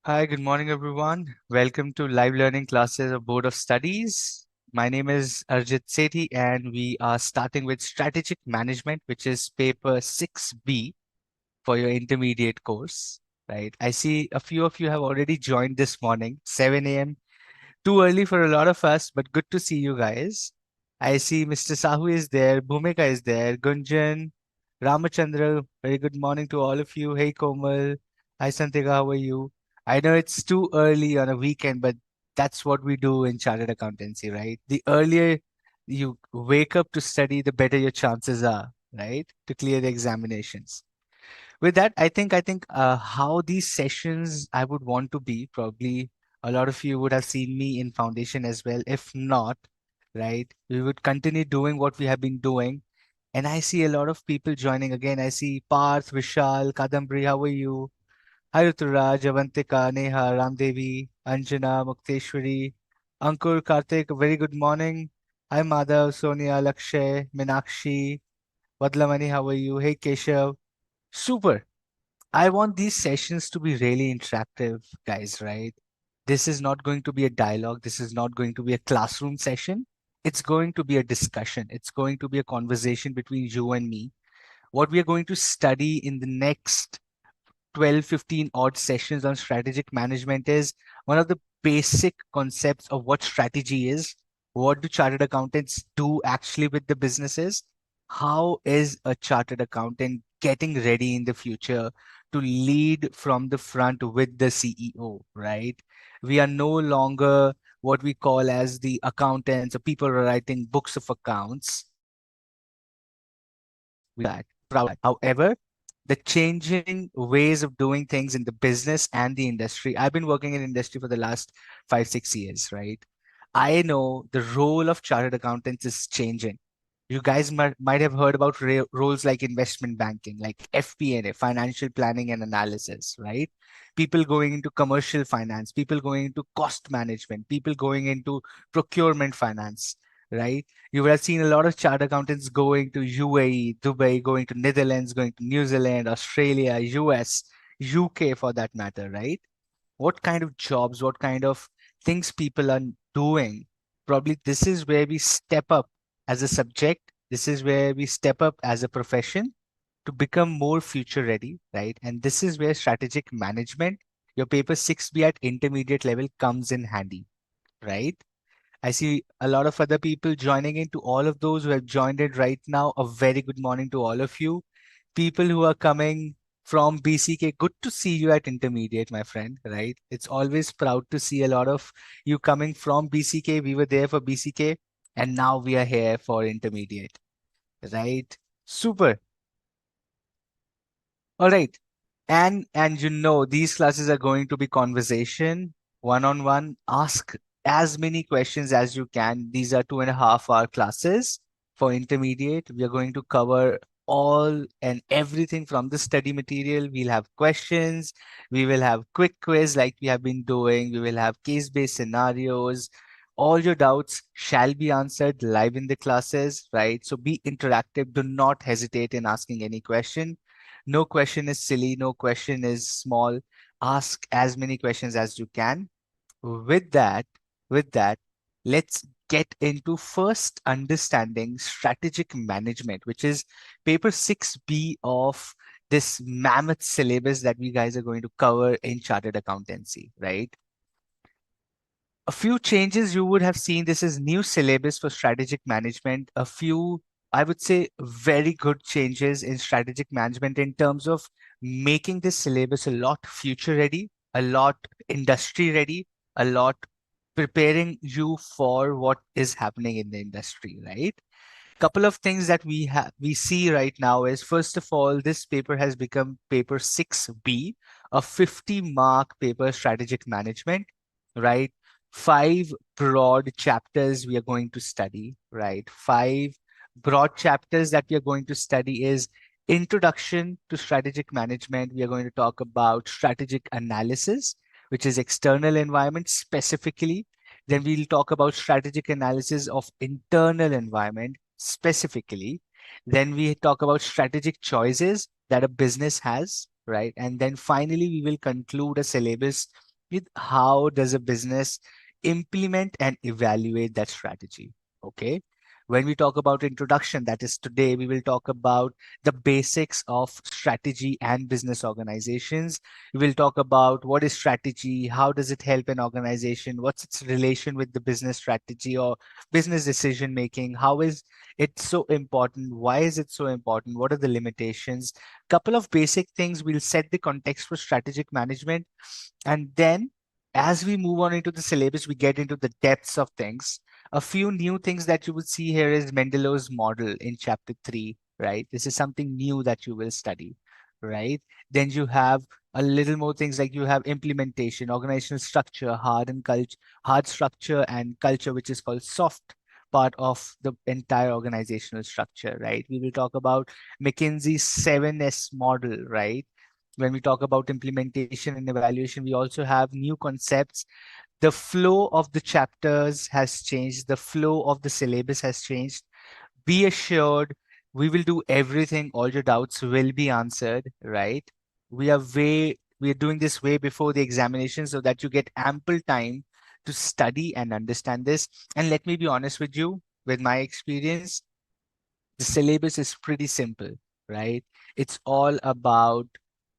Hi, good morning, everyone. Welcome to live learning classes of Board of Studies. My name is Arjit Sethi, and we are starting with Strategic Management, which is paper 6B for your intermediate course, right? I see a few of you have already joined this morning, 7 a.m. Too early for a lot of us, but good to see you guys. I see Mr. Sahu is there, Bhumika is there, Gunjan, Ramachandra. Very good morning to all of you. Hey Komal. Hi Santika, how are you? I know it's too early on a weekend, but that's what we do in chartered accountancy, right? The earlier you wake up to study, the better your chances are, right? To clear the examinations. With that, I think how these sessions I would want to be, probably a lot of you would have seen me in foundation as well. If not, right, we would continue doing what we have been doing. And I see a lot of people joining again. I see Parth, Vishal, Kadambri, how are you? Hi Ruturaj, Avantika, Neha, Ramdevi, Anjana, Mukteshwari, Ankur, Karthik, very good morning. Hi Madhav, Sonia, Lakshay, Minakshi, Vadlamani, how are you? Hey Keshav. Super. I want these sessions to be really interactive, guys, right? This is not going to be a dialogue. This is not going to be a classroom session. It's going to be a discussion. It's going to be a conversation between you and me. What we are going to study in the next 12, 15 odd sessions on strategic management is one of the basic concepts of what strategy is. What do chartered accountants do actually with the businesses? How is a chartered accountant getting ready in the future to lead from the front with the CEO, right? We are no longer what we call as the accountants or people writing books of accounts. That proud. However, the changing ways of doing things in the business and the industry. I've been working in industry for the last 5, 6 years, right? I know the role of chartered accountants is changing. You guys might have heard about roles like investment banking, like FP&A, financial planning and analysis, right? People going into commercial finance, people going into cost management, people going into procurement finance, right? You would have seen a lot of chartered accountants going to UAE, Dubai, going to Netherlands, going to New Zealand, Australia, US, UK for that matter, right? What kind of jobs, what kind of things people are doing. Probably this is where we step up as a subject. This is where we step up as a profession to become more future ready, right? And this is where strategic management, your paper 6B at intermediate level comes in handy, right? I see a lot of other people joining in. To all of those who have joined it right now, a very good morning to all of you. People who are coming from BCK, good to see you at intermediate, my friend, right? It's always proud to see a lot of you coming from BCK. We were there for BCK and now we are here for intermediate, right? Super. All right. And these classes are going to be conversation, one-on-one. Ask as many questions as you can. These are 2.5 hour classes for intermediate. We are going to cover all and everything from the study material. We'll have questions. We will have quick quiz like we have been doing. We will have case-based scenarios. All your doubts shall be answered live in the classes, right? So be interactive. Do not hesitate in asking any question. No question is silly, no question is small. Ask as many questions as you can. With that, with that, let's get into first understanding strategic management, which is paper 6B of this mammoth syllabus that we guys are going to cover in chartered accountancy, right? A few changes you would have seen. This is new syllabus for strategic management. A few, I would say, very good changes in strategic management in terms of making this syllabus a lot future ready, a lot industry ready, a lot preparing you for what is happening in the industry, right? Couple of things that we see right now is, first of all, this paper has become paper 6B, a 50-mark paper, strategic management, right? Five broad chapters we are going to study, right? Five broad chapters that we are going to study is introduction to strategic management. We are going to talk about strategic analysis, which is external environment specifically. Then we'll talk about strategic analysis of internal environment specifically. Then we talk about strategic choices that a business has, right? And then finally, we will conclude a syllabus with how does a business implement and evaluate that strategy. Okay. When we talk about introduction, that is today, we will talk about the basics of strategy and business organizations. We will talk about what is strategy, how does it help an organization, what's its relation with the business strategy or business decision making, how is it so important, why is it so important, what are the limitations. Couple of basic things will set the context for strategic management, and then as we move on into the syllabus, we get into the depths of things. A few new things that you would see here is Mendelow's model in chapter 3, right? This is something new that you will study, right? Then you have a little more things like you have implementation, organizational structure, hard structure and culture, which is called soft part of the entire organizational structure, right? We will talk about McKinsey's 7S model, right? When we talk about implementation and evaluation, we also have new concepts. The flow of the chapters has changed. The flow of the syllabus has changed. Be assured, we will do everything. All your doubts will be answered, right? We are doing this way before the examination so that you get ample time to study and understand this. And let me be honest with you, with my experience, the syllabus is pretty simple, right? It's all about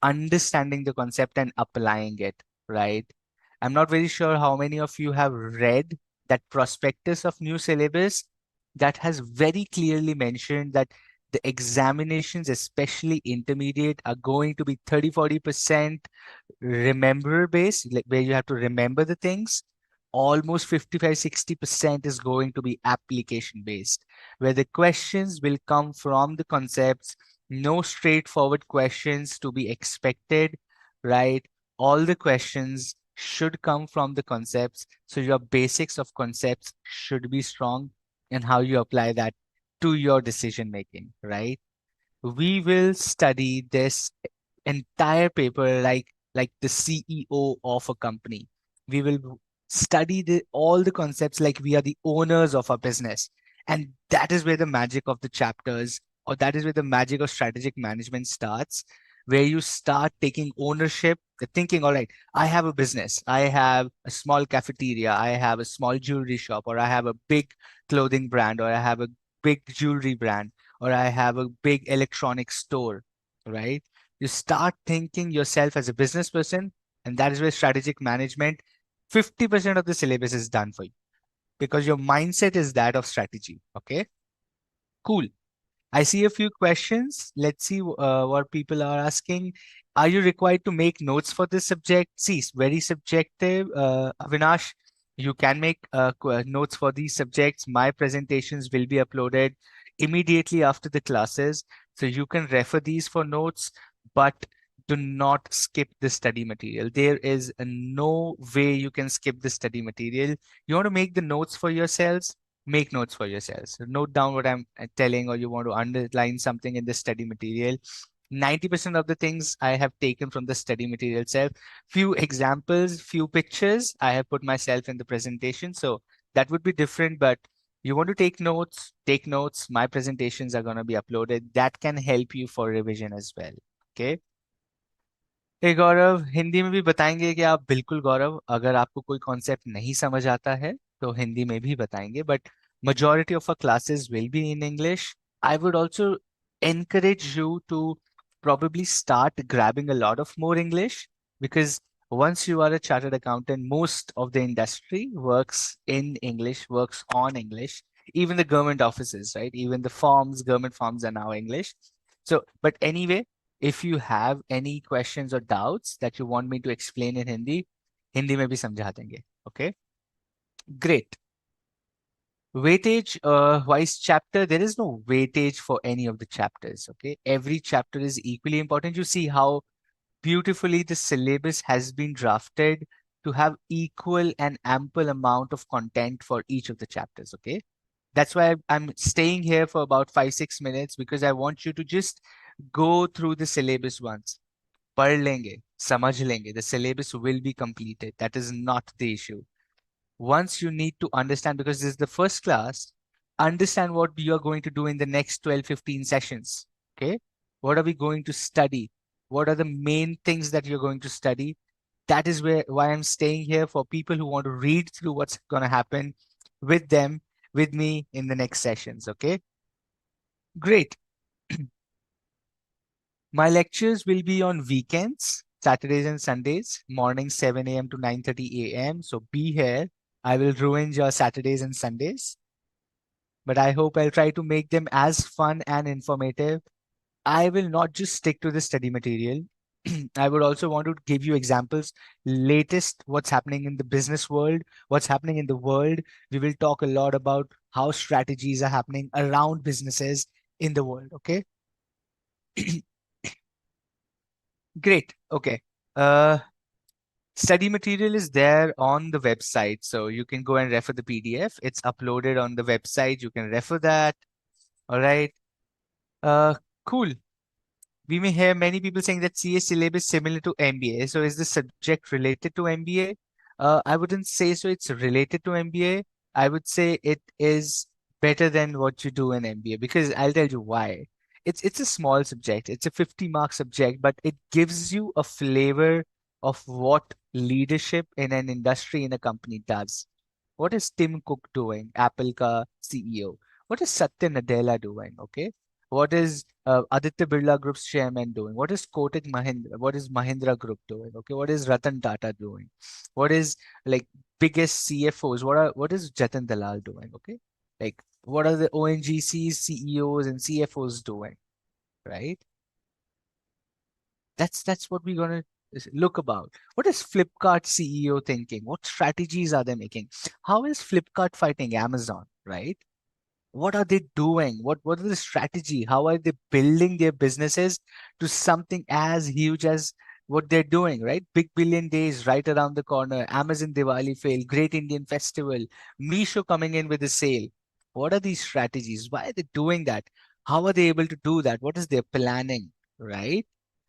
understanding the concept and applying it, right? I'm not very sure how many of you have read that prospectus of new syllabus that has very clearly mentioned that the examinations, especially intermediate, are going to be 30-40% remember based, like where you have to remember the things. Almost 55-60% is going to be application based, where the questions will come from the concepts. No straightforward questions to be expected, right? All the questions should come from the concepts. So your basics of concepts should be strong, and how you apply that to your decision making, right? We will study this entire paper like the CEO of a company. We will study all the concepts like we are the owners of our business. And that is where the magic of the chapters, or that is where the magic of strategic management starts, where you start taking ownership, thinking, all right, I have a business, I have a small cafeteria, I have a small jewelry shop, or I have a big clothing brand, or I have a big jewelry brand, or I have a big electronics store, right? You start thinking yourself as a business person, and that is where strategic management, 50% of the syllabus is done for you because your mindset is that of strategy. Okay, cool. I see a few questions. Let's see what people are asking. Are you required to make notes for this subject? See, it's very subjective. Avinash, you can make notes for these subjects. My presentations will be uploaded immediately after the classes. So you can refer these for notes, but do not skip the study material. There is no way you can skip the study material. You want to make the notes for yourselves, make notes for yourselves. So note down what I'm telling, or you want to underline something in the study material. 90% of the things I have taken from the study material itself. Few examples, few pictures, I have put myself in the presentation. So that would be different, but you want to take notes, take notes. My presentations are going to be uploaded. That can help you for revision as well. Okay. ए गौरव, हिंदी में भी बताएंगे कि आप बिल्कुल गौरव, अगर आपको कोई concept नहीं समझ आता है तो हिंदी में भी बताएंगे, but majority of our classes will be in English. I would also encourage you to probably start grabbing a lot of more English, because once you are a chartered accountant, most of the industry works in English, works on English. Even the government offices, right? Even the forms, government forms are now English. So, but anyway, if you have any questions or doubts that you want me to explain in Hindi, Hindi में भी समझा देंगे. Okay, great. Weightage wise chapter, there is no weightage for any of the chapters. Okay, every chapter is equally important. You see how beautifully the syllabus has been drafted to have equal and ample amount of content for each of the chapters. Okay, that's why I'm staying here for about 5-6 minutes, because I want you to just go through the syllabus once. पढ़ लेंगे, समझ लेंगे. The syllabus will be completed. That is not the issue. Once you need to understand, because this is the first class, understand what you are going to do in the next 12-15 sessions. Okay, what are we going to study? What are the main things that you're going to study? That is why I'm staying here, for people who want to read through what's going to happen with them, with me in the next sessions. Okay, great. My lectures will be on weekends, Saturdays and Sundays, morning 7 a.m. to 9:30 a.m. So be here. I will ruin your Saturdays and Sundays, but I hope I'll try to make them as fun and informative. I will not just stick to the study material. I would also want to give you examples, latest what's happening in the business world, what's happening in the world. We will talk a lot about how strategies are happening around businesses in the world. Okay, great. Okay. Uh, Study material is there on the website, so you can go and refer the PDF. It's uploaded on the website. You can refer that. All right. Uh, cool. We may hear many people saying that CA syllabus similar to MBA. So is the subject related to MBA? I wouldn't say so. It's related to MBA. I would say it is better than what you do in MBA, because I'll tell you why. It's a small subject. It's a 50-mark subject, but it gives you a flavor of what leadership in an industry, in a company does. What is Tim Cook doing, Apple ka CEO? What is Satya Nadella doing? Okay. What is Aditya Birla Group's chairman doing? What is Kotak Mahindra? What is Mahindra Group doing? Okay. What is Ratan Tata doing? What is like biggest CFOs? What is Jatin Dalal doing? Okay. Like what are the ONGC's CEOs and CFOs doing? Right. That's what we're gonna look about. What is Flipkart CEO thinking? What strategies are they making? How is Flipkart fighting Amazon? Right. What are they doing? What is the strategy? How are they building their businesses to something as huge as what they're doing, right? Big Billion Days right around the corner, Amazon Diwali sale, Great Indian Festival, Meesho coming in with a sale. What are these strategies? Why are they doing that? How are they able to do that? What is their planning, right?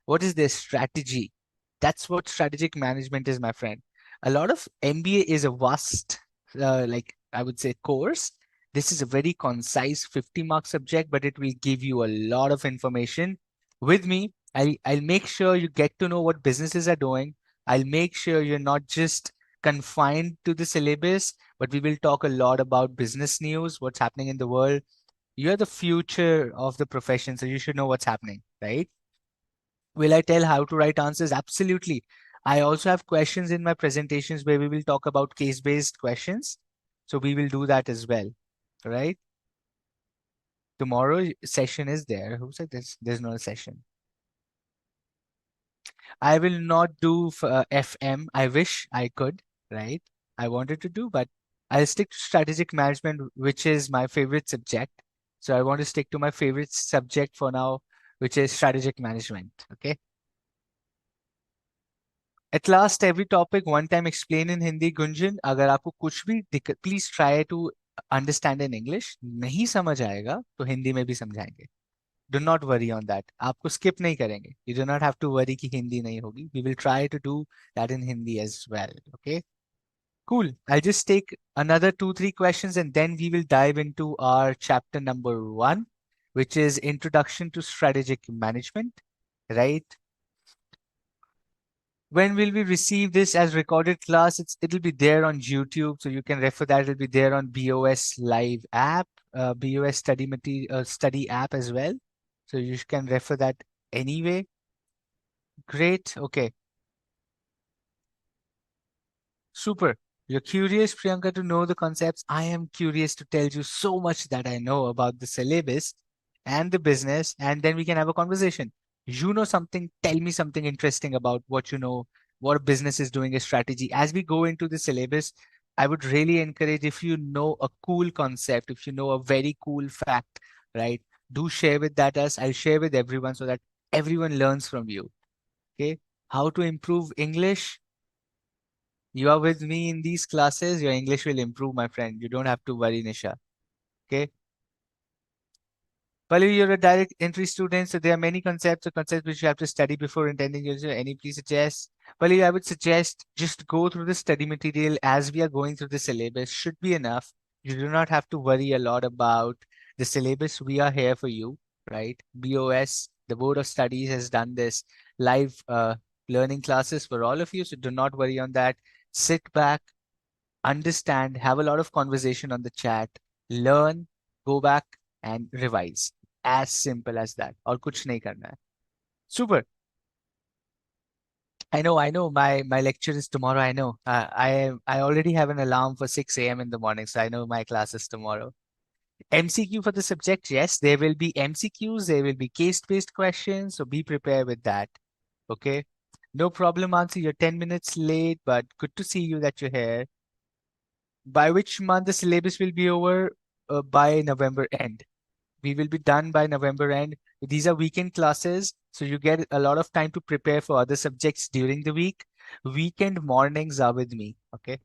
What is their strategy? That's what strategic management is, my friend. A lot of MBA is a vast, like I would say, course. This is a very concise 50-mark subject, but it will give you a lot of information. With me, I'll make sure you get to know what businesses are doing. I'll make sure you're not just confined to the syllabus, but we will talk a lot about business news, what's happening in the world. You're the future of the profession, so you should know what's happening, right? Will I tell how to write answers? Absolutely. I also have questions in my presentations where we will talk about case-based questions. So we will do that as well, right? Tomorrow session is there. Who said there's no session? I will not do FM. I wish I could, right? I wanted to do, but I'll stick to strategic management, which is my favorite subject. So I want to stick to my favorite subject for now, which is strategic management. Okay. At last, every topic one time explain in Hindi. Gunjan, अगर आपको कुछ भी दिक्कत, please try to understand in English. नहीं समझ आएगा तो हिंदी में भी समझाएंगे. Do not worry on that. आपको skip नहीं करेंगे. You do not have to worry कि हिंदी नहीं होगी. We will try to do that in Hindi as well. Okay. Cool. I'll just take another 2, 3 questions and then we will dive into our chapter number 1, which is Introduction to Strategic Management. Right. When will we receive this as recorded class? It'll be there on YouTube, so you can refer that. It'll be there on BOS Live app, BOS Study Material Study app as well. So you can refer that anyway. Great. Okay. Super. You're curious, Priyanka, to know the concepts. I am curious to tell you so much that I know about the syllabus and the business, and then we can have a conversation. You know something, tell me something interesting about what you know, what a business is doing, a strategy. As we go into the syllabus, I would really encourage, if you know a cool concept, if you know a very cool fact, right? Do share with that us. I'll share with everyone so that everyone learns from you. Okay. How to improve English? You are with me in these classes, your English will improve, my friend. You don't have to worry, Nisha. Okay. Pallavi, you're a direct entry student, so there are many concepts or concepts which you have to study before intending user. Any please suggest? Pallavi, I would suggest just go through the study material as we are going through the syllabus. Should be enough. You do not have to worry a lot about the syllabus. We are here for you, right? BOS, the Board of Studies has done this live learning classes for all of you. So do not worry on that. Sit back, understand, have a lot of conversation on the chat, learn, go back and revise. As simple as that. और कुछ नहीं करना है. Super. I know. My lecture is tomorrow. I know. I already have an alarm for 6 a.m. in the morning, so I know my class is tomorrow. MCQ for the subject, yes, there will be MCQs, there will be case-based questions, so be prepared with that. Okay. No problem, Answer. You're 10 minutes late, but good to see you that you're here. By which month the syllabus will be over? By November end. We will be done by November end. These are weekend classes, so you get a lot of time to prepare for other subjects during the week. Weekend mornings are with me. Okay.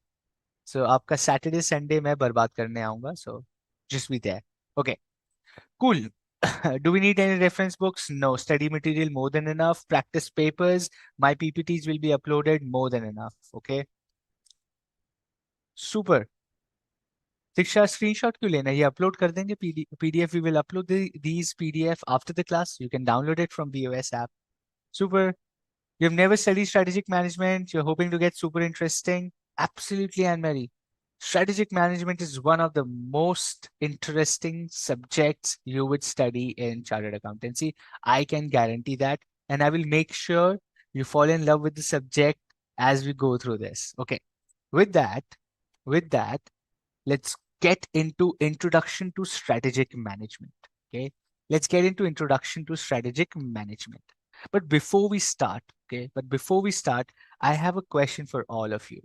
So आपका Saturday, Sunday मैं बर्बाद करने आऊंगा. So just be there. Okay. Cool. Do we need any reference books? No. Study material more than enough. Practice papers. My PPTs will be uploaded more than enough. Okay. Super. शिक्षा screenshot क्यों लेना है? ये upload कर देंगे PDF. We will upload these PDF after the class. You can download it from BOS app. Super. You've never studied strategic management. You're hoping to get super interesting. Absolutely, Anne-Marie. Strategic management is one of the most interesting subjects you would study in chartered accountancy. I can guarantee that. And I will make sure you fall in love with the subject as we go through this. Okay. With that, let's get into introduction to strategic management. Okay. Let's get into introduction to strategic management. But before we start, I have a question for all of you.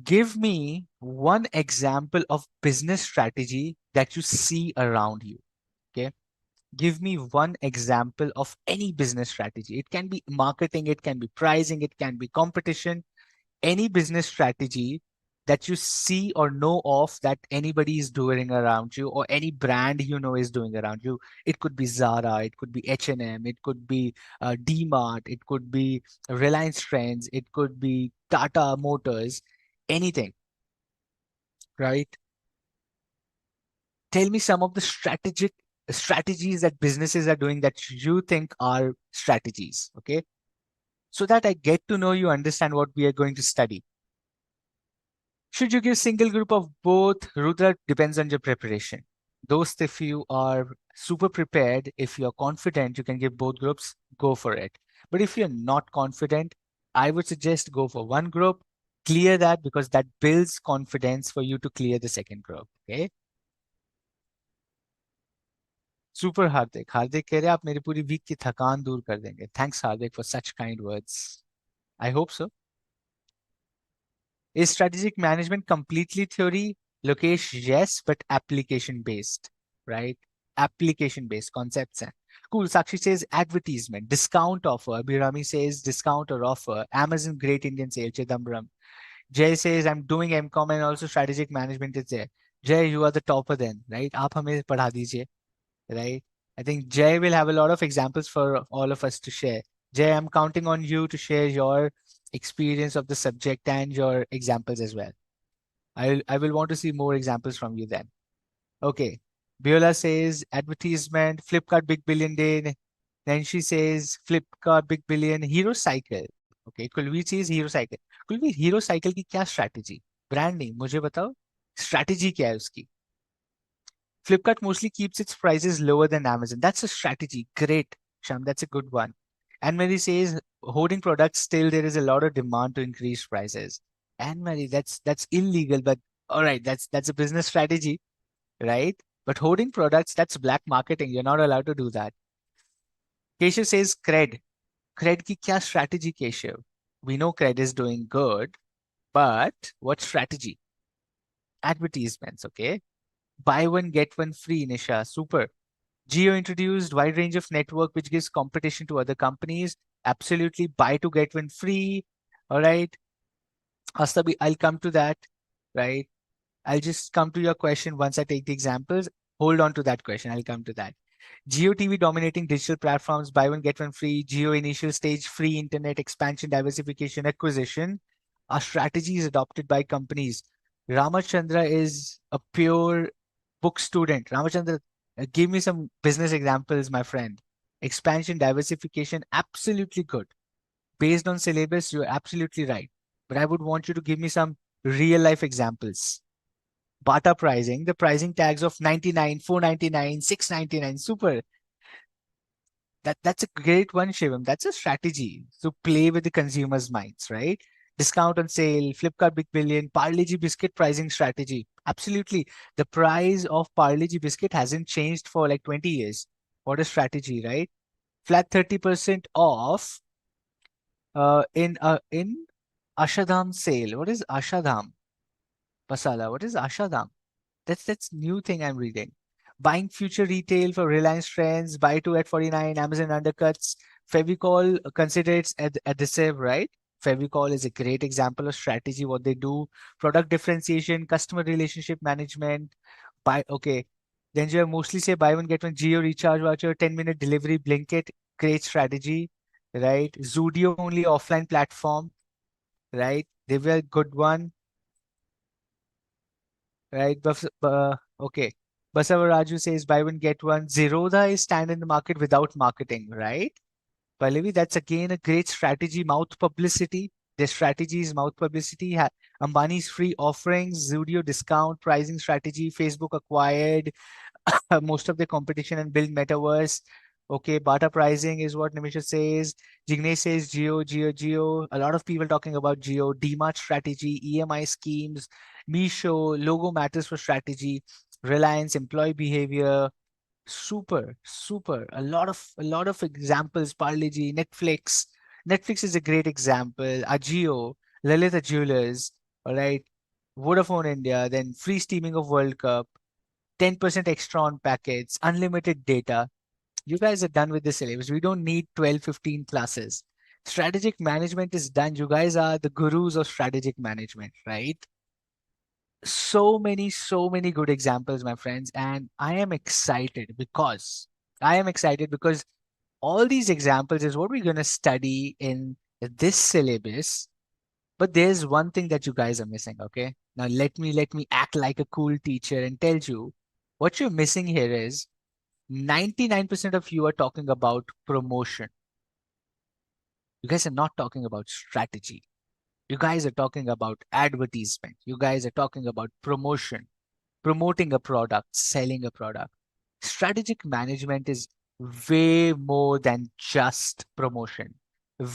Give me one example of business strategy that you see around you. Okay. Give me one example of any business strategy. It can be marketing, it can be pricing, it can be competition, any business strategy that you see or know of that anybody is doing around you, or any brand you know is doing around you. It could be Zara, it could be H&M, it could be D-Mart, it could be Reliance Trends, it could be Tata Motors, anything, right? Tell me some of the strategies that businesses are doing that you think are strategies, okay? So that I get to know you, understand what we are going to study. Should you give single group of both? Rudra, depends on your preparation. Those, if you are super prepared, if you're confident, you can give both groups, go for it. But if you're not confident, I would suggest go for one group, clear that, because that builds confidence for you to clear the second group. Okay. Super Hardik. Hardik कह रहे आप मेरी पूरी week की थकान दूर कर देंगे. Thanks Hardik for such kind words. I hope so. Is strategic management completely theory? Lokesh, yes, but application based, right? Application based concepts. Cool. Sakshi says advertisement, discount offer. Abhirami says discount or offer. Amazon Great Indian Sale. Chidambaram. Jay says I'm doing MCOM and also strategic management is there. Jay, you are the topper then, right? आप हमें पढ़ा दीजिए, right? I think Jay will have a lot of examples for all of us to share. Jay, I'm counting on you to share your experience of the subject and your examples as well. I will want to see more examples from you then. Okay. Biola says advertisement, Flipkart Big Billion Day. Then she says Flipkart Big Billion Hero Cycle. Okay. Kulvi says Hero Cycle. Kulvi, Hero Cycle की क्या strategy? Brand name, मुझे बताओ. Strategy क्या है उसकी? Flipkart mostly keeps its prices lower than Amazon. That's a strategy. Great, Sham. That's a good one. And Mary says hoarding products, still there is a lot of demand to increase prices. And Mary, that's illegal, but all right, that's a business strategy, right? But hoarding products, that's black marketing. You're not allowed to do that. Keshav says cred. Cred ki kya strategy, Keshav? We know cred is doing good, but what strategy? Advertisements, okay? Buy one, get one free, Nisha. Super. Geo introduced wide range of network which gives competition to other companies. Absolutely, buy to get one free. All right. Astabi, I'll come to that. Right. I'll just come to your question once I take the examples. Hold on to that question. I'll come to that. Geo TV dominating digital platforms, buy one, get one free. Geo initial stage, free internet expansion, diversification, acquisition. Our strategy is adopted by companies. Ramachandra is a pure book student. Ramachandra, give me some business examples, my friend. Expansion, diversification, absolutely good. Based on syllabus, you're absolutely right. But I would want you to give me some real life examples. Bata pricing, the pricing tags of 99, 499, 699, super. That's a great one, Shivam. That's a strategy to play with the consumers' minds, right? Discount on sale, Flipkart Big Billion, Parle-G biscuit pricing strategy. Absolutely. The price of Parle-G biscuit hasn't changed for like 20 years. What a strategy, right? Flat 30% off in Ashadam sale. What is Ashadam? Masala. What is Ashadam? That's new thing I'm reading. Buying future retail for Reliance Trends, buy two at 49, Amazon undercuts. Fevicol consider it's adhesive, right? Fevicol is a great example of strategy, what they do. Product differentiation, customer relationship management. Buy okay. Then you have mostly say buy one get one Geo recharge voucher, 10-minute delivery, Blinkit, great strategy, right? Zudio only offline platform, right? They were a good one. Right? Okay. Basavaraju says buy one get one. Zerodha is stand in the market without marketing, right? Pallavi, that's again a great strategy. Mouth publicity. Their strategy is mouth publicity. Ambani's free offerings, Zudio discount pricing strategy. Facebook acquired most of the competition and build metaverse. Okay, Bata pricing is what Nimisha says. Jignesh says Geo. A lot of people talking about Geo. DMart strategy, EMI schemes, Misho, logo matters for strategy, Reliance, employee behavior. Super. A lot of examples. Parle-G, Netflix. Netflix is a great example. Ajio, Lalita Jewelers. All right. Vodafone India, then free streaming of World Cup. 10% extra on packets, unlimited data. You guys are done with the syllabus. We don't need 12, 15 classes. Strategic management is done. You guys are the gurus of strategic management, right? So many good examples, my friends. And I am excited because all these examples is what we're going to study in this syllabus. But there's one thing that you guys are missing, okay? Now let me act like a cool teacher and tell you what you're missing here is 99% of you are talking about promotion. You guys are not talking about strategy. You guys are talking about advertisement. You guys are talking about promotion, promoting a product, selling a product. Strategic management is way more than just promotion,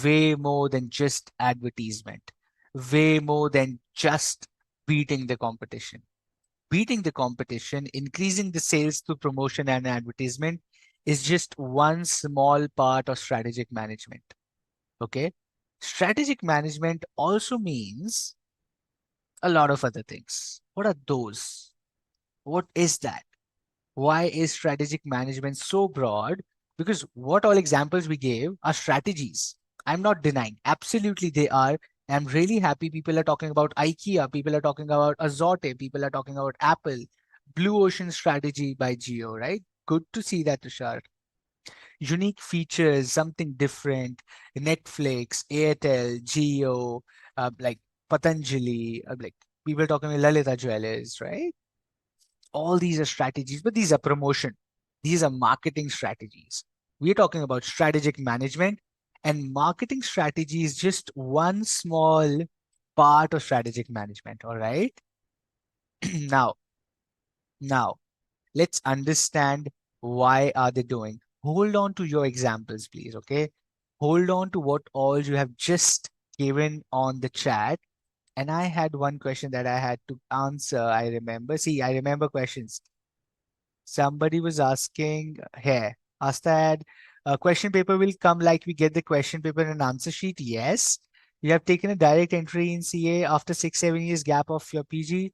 way more than just advertisement, way more than just beating the competition. Beating the competition, increasing the sales through promotion and advertisement is just one small part of strategic management. Okay. Strategic management also means a lot of other things. What are those? What is that? Why is strategic management so broad? Because what all examples we gave are strategies. I'm not denying. Absolutely, they are. I'm really happy people are talking about IKEA, people are talking about Azote, people are talking about Apple, Blue Ocean strategy by Geo, right? Good to see that, Tushar. Unique features, something different. Netflix, Airtel, Geo, like Patanjali, like people talking about Lalita Jewelers, right? All these are strategies, but these are promotion. These are marketing strategies. We're talking about strategic management, and marketing strategy is just one small part of strategic management. All right. now, now let's understand why are they doing. Hold on to your examples, please. Okay. Hold on to what all you have just given on the chat. And I had one question that I had to answer. I remember. See, I remember questions. Somebody was asking here, Astad, question paper will come like we get the question paper and answer sheet. Yes. You have taken a direct entry in CA after 6, 7 years gap of your PG.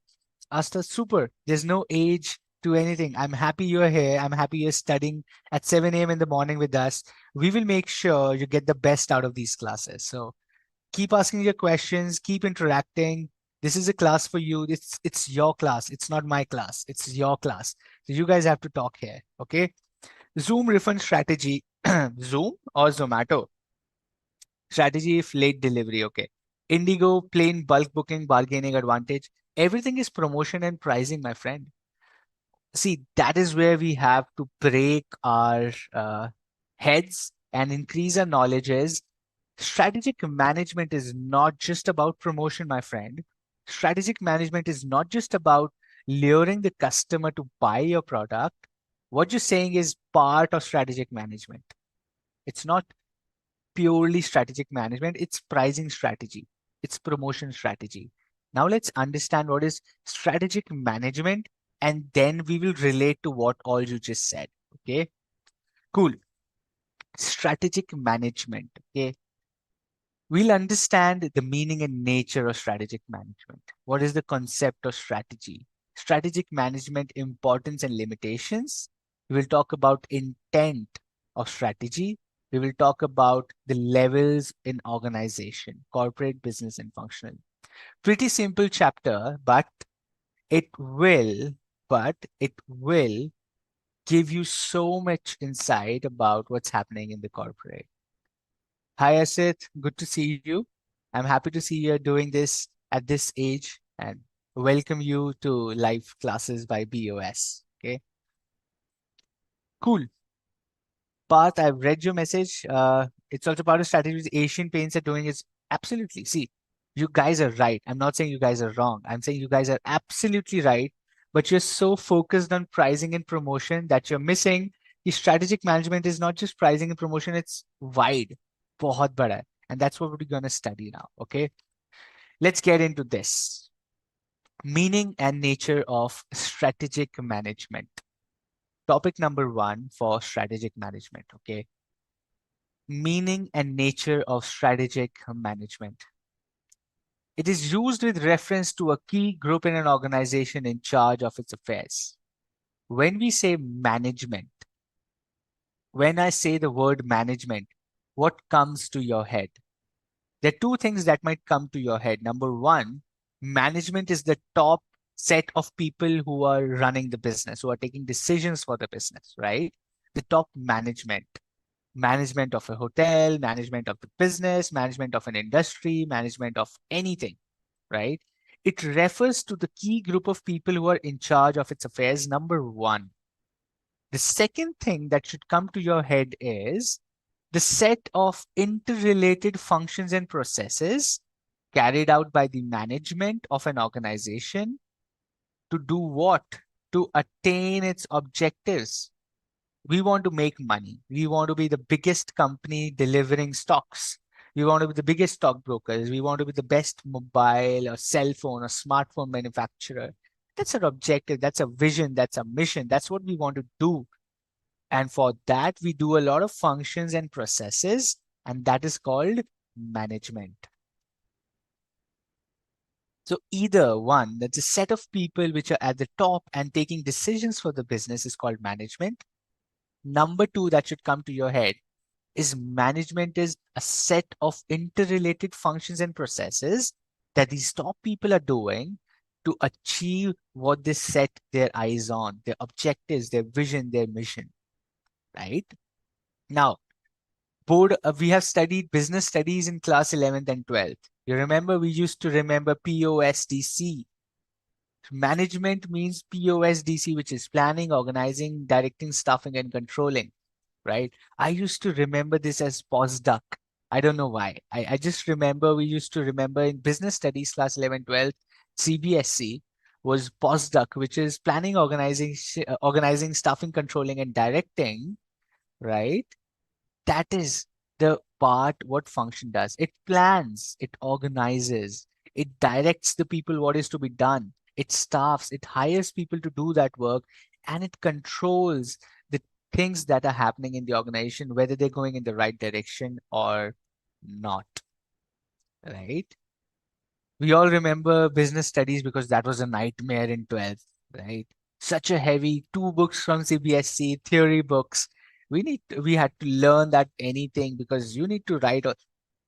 Asta, super. There's no age to anything. I'm happy you're here. I'm happy you're studying at 7 a.m. in the morning with us. We will make sure you get the best out of these classes. So keep asking your questions, keep interacting. This is a class for you. It's your class. It's not my class. It's your class. So you guys have to talk here. Okay. Zoom refund strategy. Zoom or Zomato? Strategy if late delivery. Okay. Indigo, plain bulk booking, bargaining advantage. Everything is promotion and pricing, my friend. See, that is where we have to break our heads and increase our knowledge is strategic management is not just about promotion, my friend. Strategic management is not just about luring the customer to buy your product. What you're saying is part of strategic management. It's not purely strategic management, it's pricing strategy, it's promotion strategy. Now let's understand what is strategic management and then we will relate to what all you just said. Okay, cool. Strategic management. Okay, we'll understand the meaning and nature of strategic management. What is the concept of strategy? Strategic management importance and limitations. We will talk about intent of strategy. We will talk about the levels in organization, corporate, business, and functional. Pretty simple chapter, it will, but it will give you so much insight about what's happening in the corporate. Hi, Asit. Good to see you. I'm happy to see you doing this at this age and welcome you to live classes by BOS. Okay, cool. Path, I've read your message. It's also part of strategies Asian Paints are doing is absolutely. See, you guys are right. I'm not saying you guys are wrong. I'm saying you guys are absolutely right. But you're so focused on pricing and promotion that you're missing the strategic management is not just pricing and promotion, it's wide. बहुत बड़ा है. And that's what we're going to study now. Okay. Let's get into this. Meaning and nature of strategic management. Topic number one for strategic management. Okay. Meaning and nature of strategic management. It is used with reference to a key group in an organization in charge of its affairs. When we say management, when I say the word management, what comes to your head? There are two things that might come to your head. Number one, management is the top set of people who are running the business, who are taking decisions for the business, right? The top management. Management of a hotel, management of the business, management of an industry, management of anything, right? It refers to the key group of people who are in charge of its affairs, number one. The second thing that should come to your head is the set of interrelated functions and processes carried out by the management of an organization to do what? To attain its objectives. We want to make money. We want to be the biggest company delivering stocks. We want to be the biggest stockbrokers. We want to be the best mobile or cell phone or smartphone manufacturer. That's our objective. That's a vision. That's a mission. That's what we want to do. And for that, we do a lot of functions and processes, and that is called management. So either one, that's a set of people which are at the top and taking decisions for the business is called management. Number two, that should come to your head is management is a set of interrelated functions and processes that these top people are doing to achieve what they set their eyes on, their objectives, their vision, their mission, right? Now, we have studied business studies in class 11th and 12th. You remember we used to remember POSDC. Management means POSDC, which is planning, organizing, directing, staffing, and controlling, right? I used to remember this as postdoc. I don't know why. I just remember we used to remember in business studies class 11, 12, CBSC was postdoc, which is planning, organizing, staffing, controlling, and directing, right? That is the part what function does. It plans, it organizes, it directs the people what is to be done. It staffs, it hires people to do that work, and it controls the things that are happening in the organization, whether they're going in the right direction or not, right? We all remember business studies because that was a nightmare in 12th, right? Such a heavy two books from CBSC, theory books. We had to learn that anything because you need to write.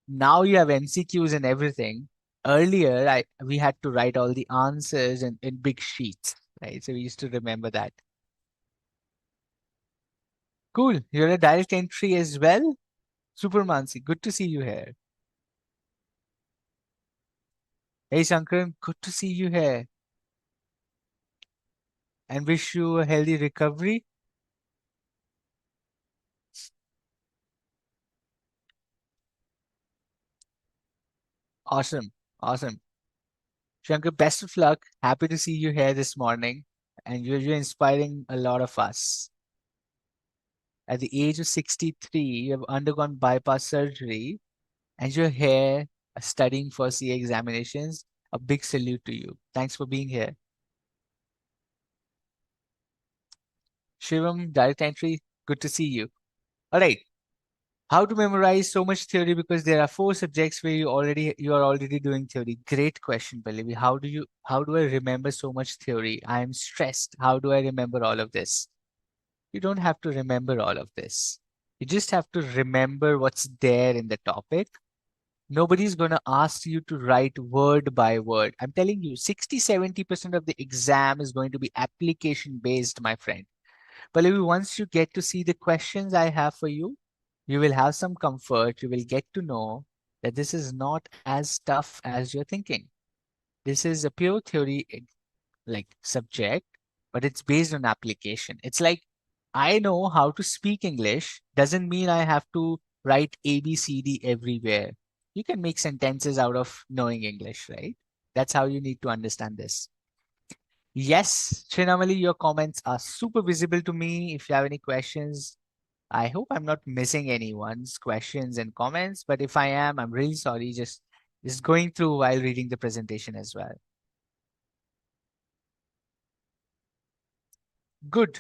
Now you have MCQs and everything. Earlier, we had to write all the answers in big sheets, right? So we used to remember that. Cool. You're a direct entry as well. Super Mansi, good to see you here. Hey Shankar, good to see you here. And wish you a healthy recovery. Awesome. Awesome. Shankar, best of luck. Happy to see you here this morning. And you're inspiring a lot of us. At the age of 63, you have undergone bypass surgery and you're here studying for CA examinations. A big salute to you. Thanks for being here. Shivam, direct entry, good to see you. All right. How to memorize so much theory because there are four subjects where you are already doing theory. Great question, Pallavi. How do I remember so much theory? I am stressed. How do I remember all of this? You don't have to remember all of this. You just have to remember what's there in the topic. Nobody's going to ask you to write word by word. I'm telling you, 60-70% of the exam is going to be application based, my friend. Pallavi, once you get to see the questions I have for you, you will have some comfort. You will get to know that this is not as tough as you're thinking. This is a pure theory like subject, but it's based on application. It's like I know how to speak English doesn't mean I have to write A, B, C, D everywhere. You can make sentences out of knowing English, right? That's how you need to understand this. Yes, Chinamali, your comments are super visible to me. If you have any questions, I hope I'm not missing anyone's questions and comments, but if I am, I'm really sorry. Just going through while reading the presentation as well. Good.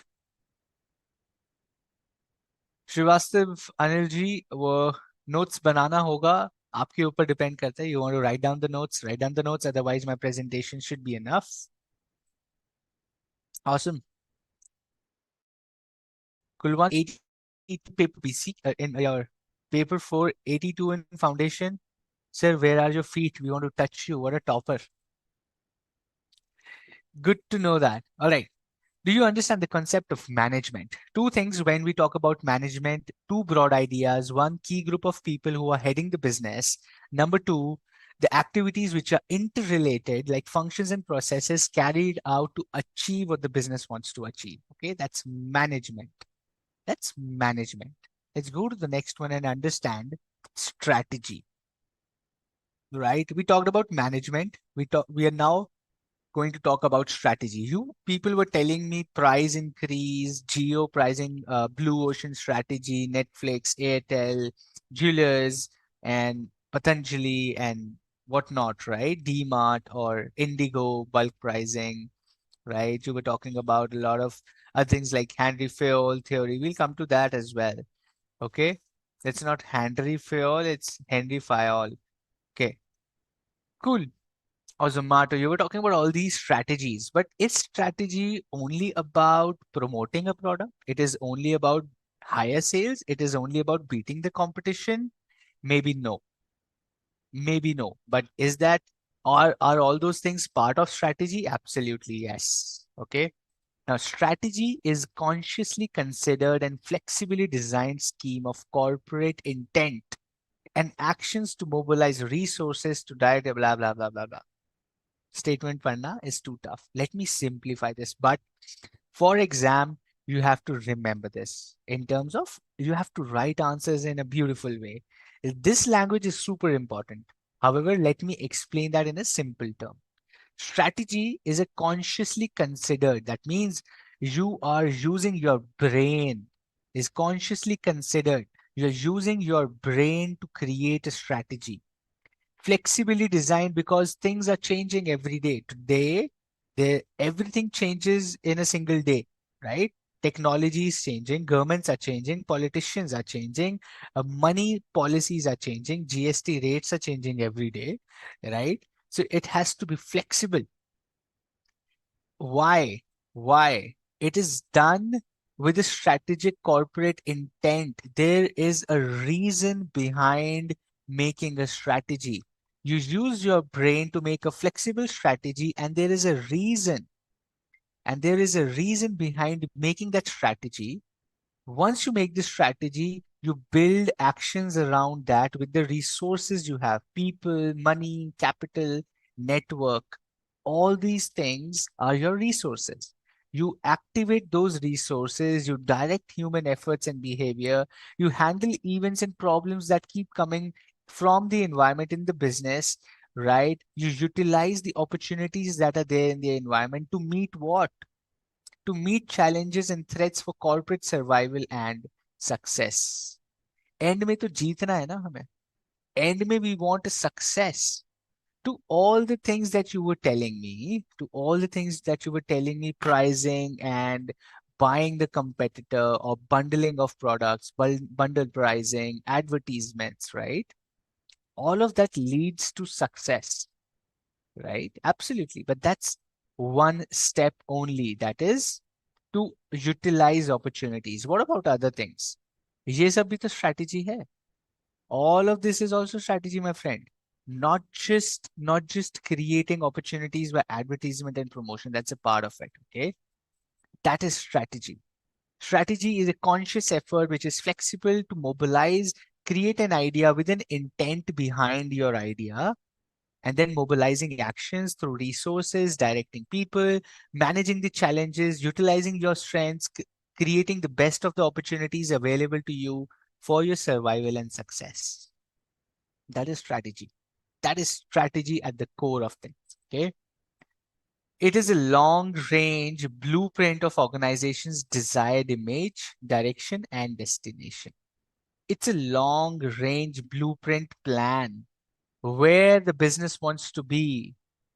Srivastava Anil ji वो notes बनाना होगा आपके ऊपर depend करता है. You want to write down the notes, write down the notes. Otherwise, my presentation should be enough. Awesome. Kulwan, 80 paper PC in your paper 4, 82 in foundation. Sir, where are your feet? We want to touch you. What a topper. Good to know that. All right. Do you understand the concept of management? Two things when we talk about management, two broad ideas. One, key group of people who are heading the business. Number two, the activities which are interrelated, like functions and processes carried out to achieve what the business wants to achieve. Okay, that's management. That's management. Let's go to the next one and understand strategy. Right? We talked about management. We are now going to talk about strategy. You people were telling me price increase, geo pricing, blue ocean strategy, Netflix, Airtel, Jewelers, and Patanjali and whatnot, right? DMart or Indigo bulk pricing, right? You were talking about a lot of other things like Henry Fayol theory. We'll come to that as well. Okay. It's not Henry Fayol, it's Henry Fayol. Okay. Cool. Or Zomato, you were talking about all these strategies, but is strategy only about promoting a product? It is only about higher sales? It is only about beating the competition? Maybe no. Maybe no. But is that, are all those things part of strategy? Absolutely yes. Okay. Now, strategy is consciously considered and flexibly designed scheme of corporate intent and actions to mobilize resources to direct blah blah blah blah blah. Statement padna is too tough. Let me simplify this. But for exam, you have to remember this in terms of you have to write answers in a beautiful way. This language is super important. However, let me explain that in a simple term. Strategy is a consciously considered. That means you are using your brain, is consciously considered. You're using your brain to create a strategy, flexibly designed because things are changing every day. Today, everything changes in a single day, right? Technology is changing, governments are changing, politicians are changing, money policies are changing, GST rates are changing every day, right? So it has to be flexible. Why? Why? It is done with a strategic corporate intent. There is a reason behind making a strategy. You use your brain to make a flexible strategy, and there is a reason. And there is a reason behind making that strategy. Once you make the strategy, you build actions around that with the resources you have, people, money, capital, network. All these things are your resources. You activate those resources, you direct human efforts and behavior, you handle events and problems that keep coming from the environment in the business right? You utilize the opportunities that are there in the environment to meet what? To meet challenges and threats for corporate survival and success. End में तो जीतना है ना हमें. End में we want a success. To all the things that you were telling me, to all the things that you were telling me, pricing and buying the competitor or bundling of products, bundle pricing, advertisements, right? All of that leads to success, right? Absolutely. But that's one step only. That is to utilize opportunities. What about other things? ये सब भी तो strategy है. All of this is also strategy, my friend. Not just creating opportunities by advertisement and promotion. That's a part of it. Okay. That is strategy. Strategy is a conscious effort which is flexible to mobilize, create an idea with an intent behind your idea, and then mobilizing actions through resources, directing people, managing the challenges, utilizing your strengths, creating the best of the opportunities available to you for your survival and success. That is strategy. That is strategy at the core of things. Okay. It is a long range blueprint of organization's desired image, direction, and destination. It's a long range blueprint plan where the business wants to be,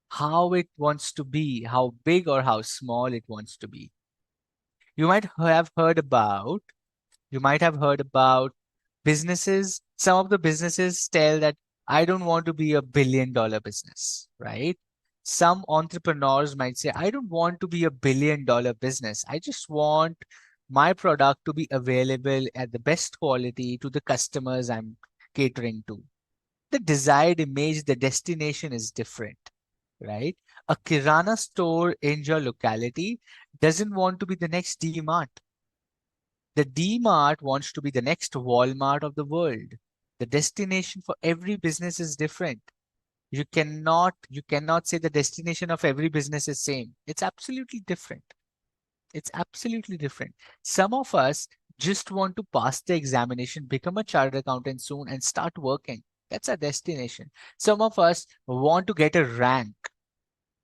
how it wants to be, how big or how small it wants to be. You might have heard about You might have heard about businesses. Some of the businesses tell that I don't want to be $1 billion business, right? Some entrepreneurs might say, I don't want to be $1 billion business. I just want my product to be available at the best quality to the customers I'm catering to. The desired image, the destination is different, right? A Kirana store in your locality doesn't want to be the next D-Mart. The D-Mart wants to be the next Walmart of the world. The destination for every business is different. You cannot say the destination of every business is same. It's absolutely different. It's absolutely different. Some of us just want to pass the examination, become a chartered accountant soon, and start working. That's our destination. Some of us want to get a rank,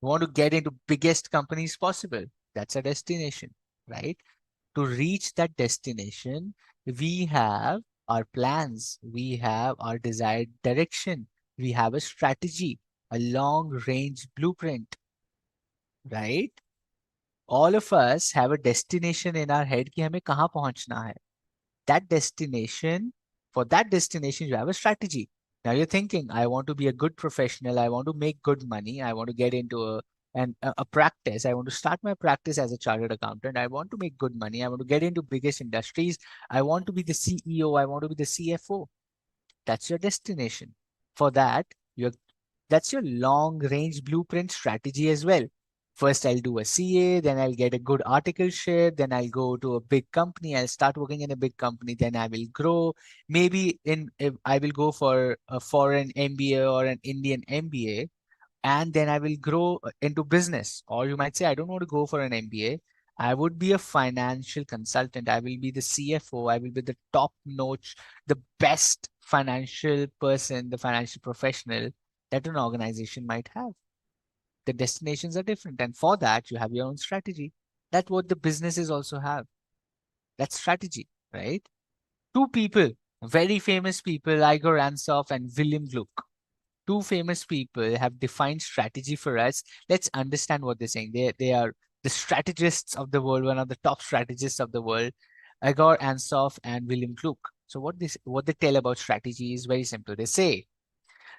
want to get into biggest companies possible. That's a destination, right? To reach that destination, we have our plans, we have our desired direction, we have a strategy, a long range blueprint, right? All of us have a destination in our head कि हमें कहाँ पहुंचना है. That destination, for that destination, you have a strategy. Now you're thinking, I want to be a good professional. I want to make good money. I want to get into a practice. I want to start my practice as a chartered accountant. I want to make good money. I want to get into biggest industries. I want to be the CEO. I want to be the CFO. That's your destination. For that, you're that's your long range blueprint strategy as well. First, I'll do a CA, then I'll get a good article share, then I'll go to a big company, I'll start working in a big company, then I will grow. Maybe if I will go for a foreign MBA or an Indian MBA, and then I will grow into business. Or you might say, I don't want to go for an MBA. I would be a financial consultant. I will be the CFO. I will be the top notch, the best financial person, the financial professional that an organization might have. The destinations are different. And for that, you have your own strategy. That's what the businesses also have. That's strategy, right? Two people, very famous people, Igor Ansoff and William Gluck. Two famous people have defined strategy for us. Let's understand what they're saying. They are the strategists of the world, one of the top strategists of the world, Igor Ansoff and William Gluck. So what they tell about strategy is very simple. They say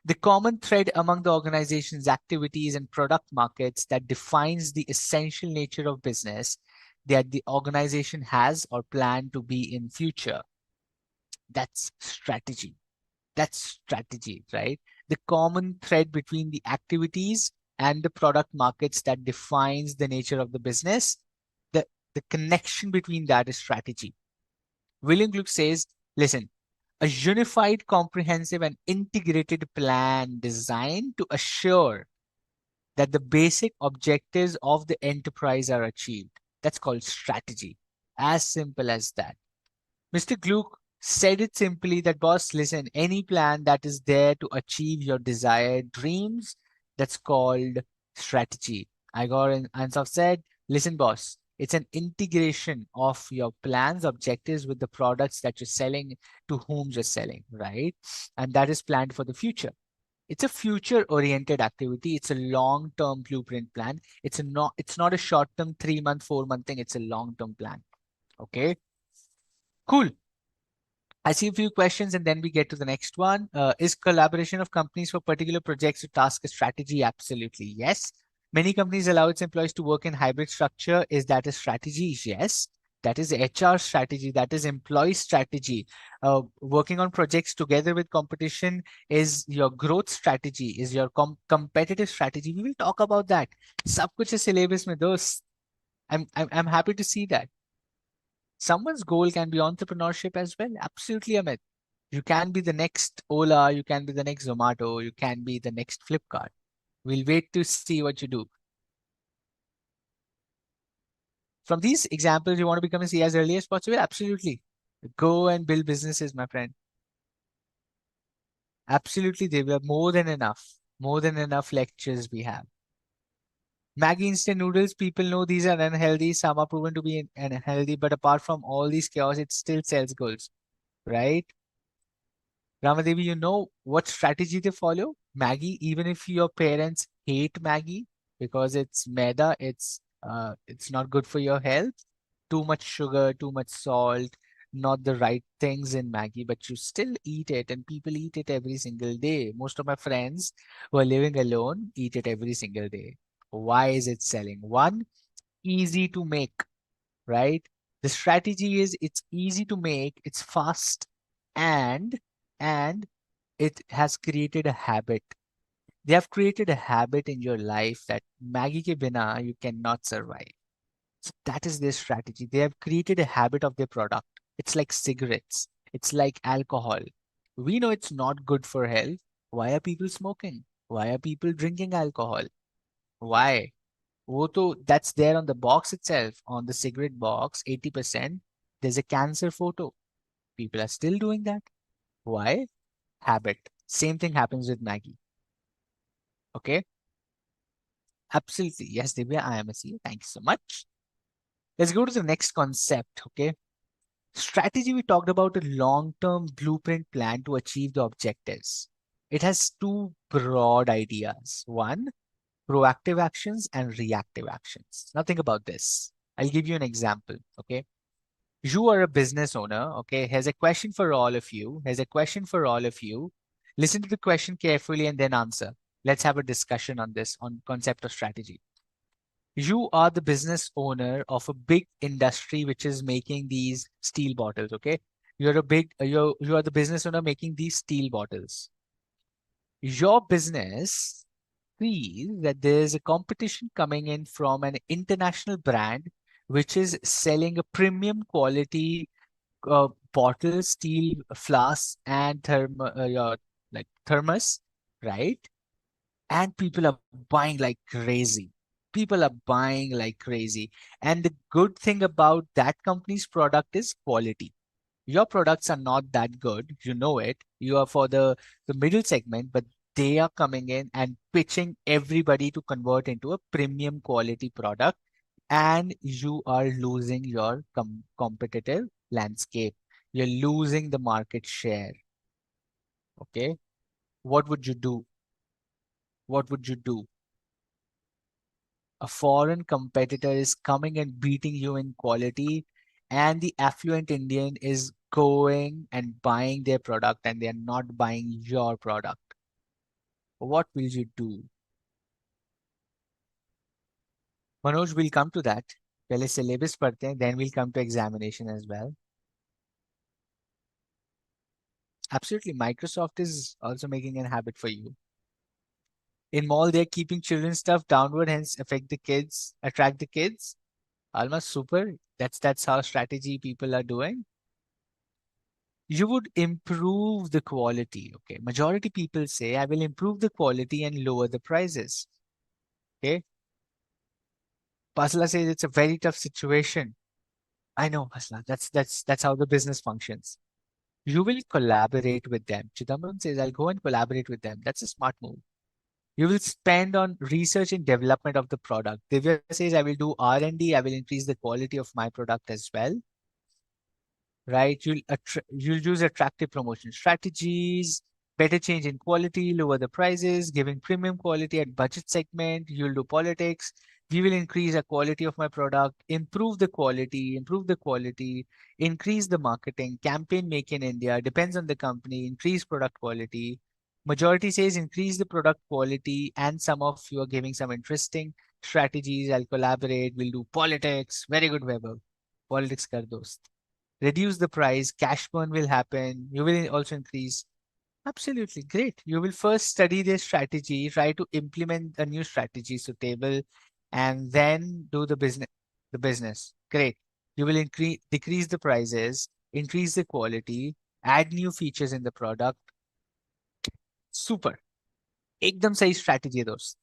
the common thread among the organization's activities and product markets that defines the essential nature of business that the organization has or plan to be in future. That's strategy. That's strategy, right? The common thread between the activities and the product markets that defines the nature of the business, the, the connection between that is strategy. William Gluck says, listen, a unified, comprehensive, and integrated plan designed to assure that the basic objectives of the enterprise are achieved. That's called strategy. As simple as that. Mr. Gluck said it simply that, boss, listen, any plan that is there to achieve your desired dreams, that's called strategy. Igor and Ansoff said, listen, boss, it's an integration of your plans, objectives with the products that you're selling to whom you're selling, right? And that is planned for the future. It's a future oriented activity. It's a long term blueprint plan. It's not a short term 3 month, 4 month thing. It's a long term plan. Okay. Cool. I see a few questions and then we get to the next one. Is collaboration of companies for particular projects or task a strategy? Absolutely. Yes. Many companies allow its employees to work in hybrid structure. Is that a strategy? Yes. That is HR strategy. That is employee strategy. Working on projects together with competition is your growth strategy, is your competitive strategy. We will talk about that. सब कुछ है syllabus में दोस्त. I'm happy to see that. Someone's goal can be entrepreneurship as well. Absolutely, Amit. You can be the next Ola, you can be the next Zomato, you can be the next Flipkart. We'll wait to see what you do. From these examples, you want to become a C as early as possible? Absolutely. Go and build businesses, my friend. Absolutely, they were more than enough. More than enough lectures we have. Maggie instant noodles, people know these are unhealthy. Some are proven to be unhealthy, but apart from all these chaos, it still sells goods, right? Ramadevi, you know what strategy they follow? Maggie, even if your parents hate Maggie because it's maida, it's not good for your health. Too much sugar, too much salt, not the right things in Maggie, but you still eat it, and people eat it every single day. Most of my friends who are living alone eat it every single day. Why is it selling? One, easy to make, right? The strategy is it's easy to make, it's fast, and and it has created a habit. They have created a habit in your life that Maggie ke bina you cannot survive. So that is their strategy. They have created a habit of their product. It's like cigarettes. It's like alcohol. We know it's not good for health. Why are people smoking? Why are people drinking alcohol? Why? वो तो that's there on the box itself, on the cigarette box, 80%. There's a cancer photo. People are still doing that. Why? Habit. Same thing happens with Maggie. Okay. Absolutely. Yes, Divya, I am a CEO. Thank you so much. Let's go to the next concept. Okay. Strategy, we talked about a long term blueprint plan to achieve the objectives. It has two broad ideas. One, proactive actions and reactive actions. Now, think about this. I'll give you an example. Okay. You are a business owner. Okay. Here's a question for all of you. Here's a question for all of you. Listen to the question carefully and then answer. Let's have a discussion on this, on concept of strategy. You are the business owner of a big industry which is making these steel bottles. Okay. You are the business owner making these steel bottles. Your business sees that there's a competition coming in from an international brand which is selling a premium quality bottle, steel flask, and like thermos, right? And people are buying like crazy. People are buying like crazy. And the good thing about that company's product is quality. Your products are not that good, you know it. You are for the middle segment, but they are coming in and pitching everybody to convert into a premium quality product, and you are losing your competitive landscape. You're losing the market share. Okay. What would you do? What would you do? A foreign competitor is coming and beating you in quality, and the affluent Indian is going and buying their product and they are not buying your product. What will you do? Manoj, will come to that. पहले syllabus पढ़ते हैं, then we'll come to examination as well. Absolutely, Microsoft is also making a habit for you. In mall, they're keeping children's stuff downward, hence affect the kids, attract the kids. Almost super. That's how strategy people are doing. You would improve the quality. Okay. Majority people say, I will improve the quality and lower the prices. Okay. Pasla says it's a very tough situation. I know, Pasla. That's how the business functions. You will collaborate with them. Chidambaram says, I'll go and collaborate with them. That's a smart move. You will spend on research and development of the product. Divya says, I will do R&D. I will increase the quality of my product as well. Right? You'll use attractive promotion strategies, better change in quality, lower the prices, giving premium quality at budget segment. You'll do politics. We will increase the quality of my product, improve the quality, increase the marketing, campaign make in India, depends on the company, increase product quality. Majority says increase the product quality, and some of you are giving some interesting strategies. I'll collaborate, we'll do politics. Very good, Weber. Politics kar dost. Reduce the price, cash burn will happen, you will also increase. Absolutely great. You will first study their strategy, try to implement a new strategy suitable, and then do the business. Great. You will decrease the prices, increase the quality, add new features in the product. Super. एकदम सही strategy है दोस्त.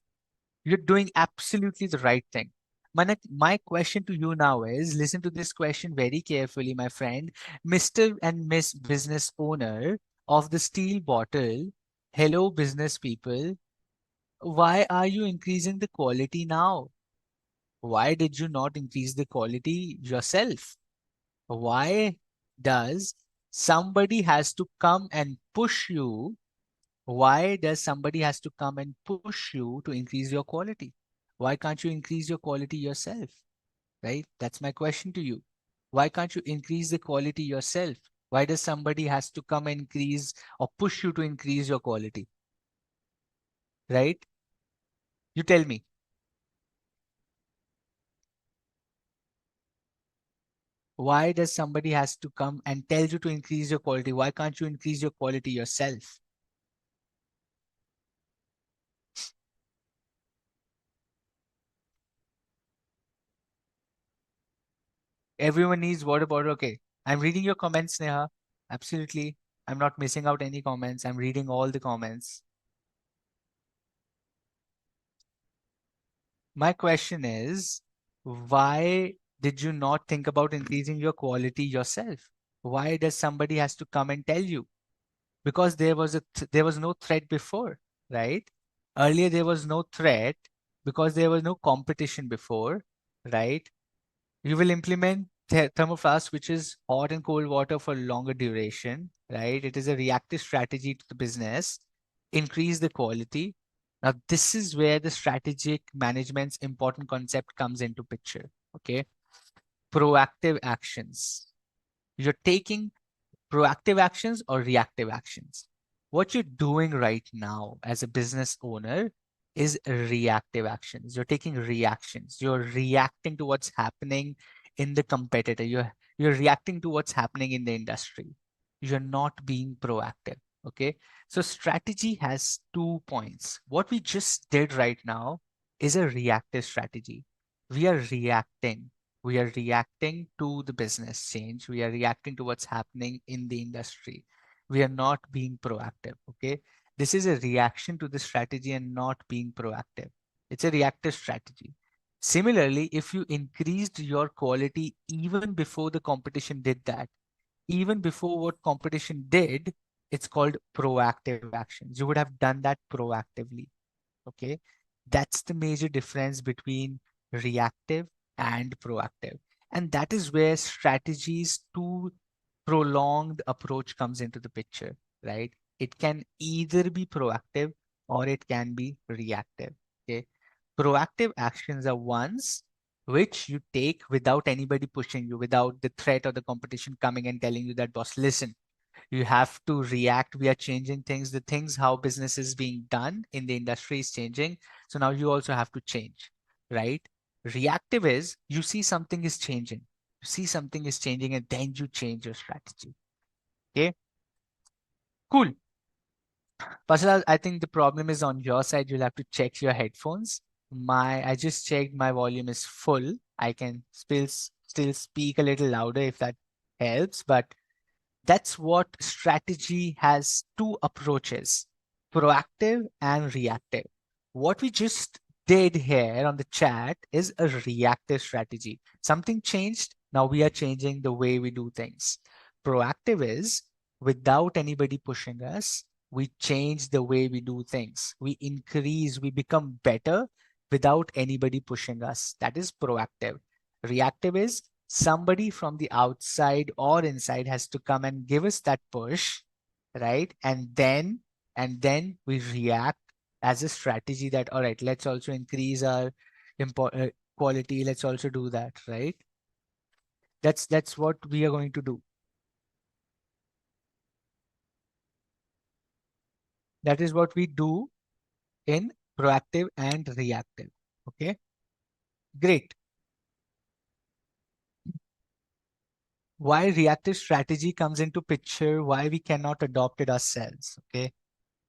You're doing absolutely the right thing. Manak, my question to you now is, listen to this question very carefully, my friend. Mr. and Miss Business Owner of the steel bottle, hello, business people. Why are you increasing the quality now? Why did you not increase the quality yourself? Why does somebody has to come and push you? Why does somebody has to come and push you to increase your quality? Why can't you increase your quality yourself? Right? That's my question to you. Why can't you increase the quality yourself? Why does somebody has to come and increase or push you to increase your quality? Right? You tell me. Why does somebody has to come and tell you to increase your quality? Why can't you increase your quality yourself? Everyone needs water bottle. Okay. I'm reading your comments, Neha. Absolutely. I'm not missing out any comments. I'm reading all the comments. My question is, why did you not think about increasing your quality yourself? Why does somebody has to come and tell you? Because there was no threat before, right? Earlier there was no threat because there was no competition before, right? You will implement thermoflask, which is hot and cold water for longer duration, right? It is a reactive strategy to the business, increase the quality. Now, this is where the strategic management's important concept comes into picture. Okay. Proactive actions. You're taking proactive actions or reactive actions. What you're doing right now as a business owner is reactive actions. You're taking reactions. You're reacting to what's happening in the competitor. You're reacting to what's happening in the industry. You're not being proactive. Okay. So strategy has 2 points. What we just did right now is a reactive strategy. We are reacting. We are reacting to the business change. We are reacting to what's happening in the industry. We are not being proactive. Okay. This is a reaction to the strategy and not being proactive. It's a reactive strategy. Similarly, if you increased your quality even before the competition did that, even before what competition did, it's called proactive actions. You would have done that proactively. Okay. That's the major difference between reactive and proactive. And that is where strategies to prolonged approach comes into the picture, right? It can either be proactive or it can be reactive. Okay. Proactive actions are ones which you take without anybody pushing you, without the threat or the competition coming and telling you that, boss, listen, you have to react. We are changing things. The things how business is being done in the industry is changing. So now you also have to change, right? Reactive is you see something is changing. You see something is changing and then you change your strategy. Okay, cool. Pascal, I think the problem is on your side. You'll have to check your headphones. I just checked my volume is full. I can still speak a little louder if that helps, but that's what strategy has two approaches, proactive and reactive. What we just did here on the chat is a reactive strategy. Something changed. Now we are changing the way we do things. Proactive is without anybody pushing us. We change the way we do things. We increase, we become better without anybody pushing us. That is proactive. Reactive is somebody from the outside or inside has to come and give us that push, right? And then we react as a strategy that, all right, let's also increase our quality. Let's also do that, right? That's what we are going to do. That is what we do in proactive and reactive. Okay, great. Why reactive strategy comes into picture, why we cannot adopt it ourselves. Okay,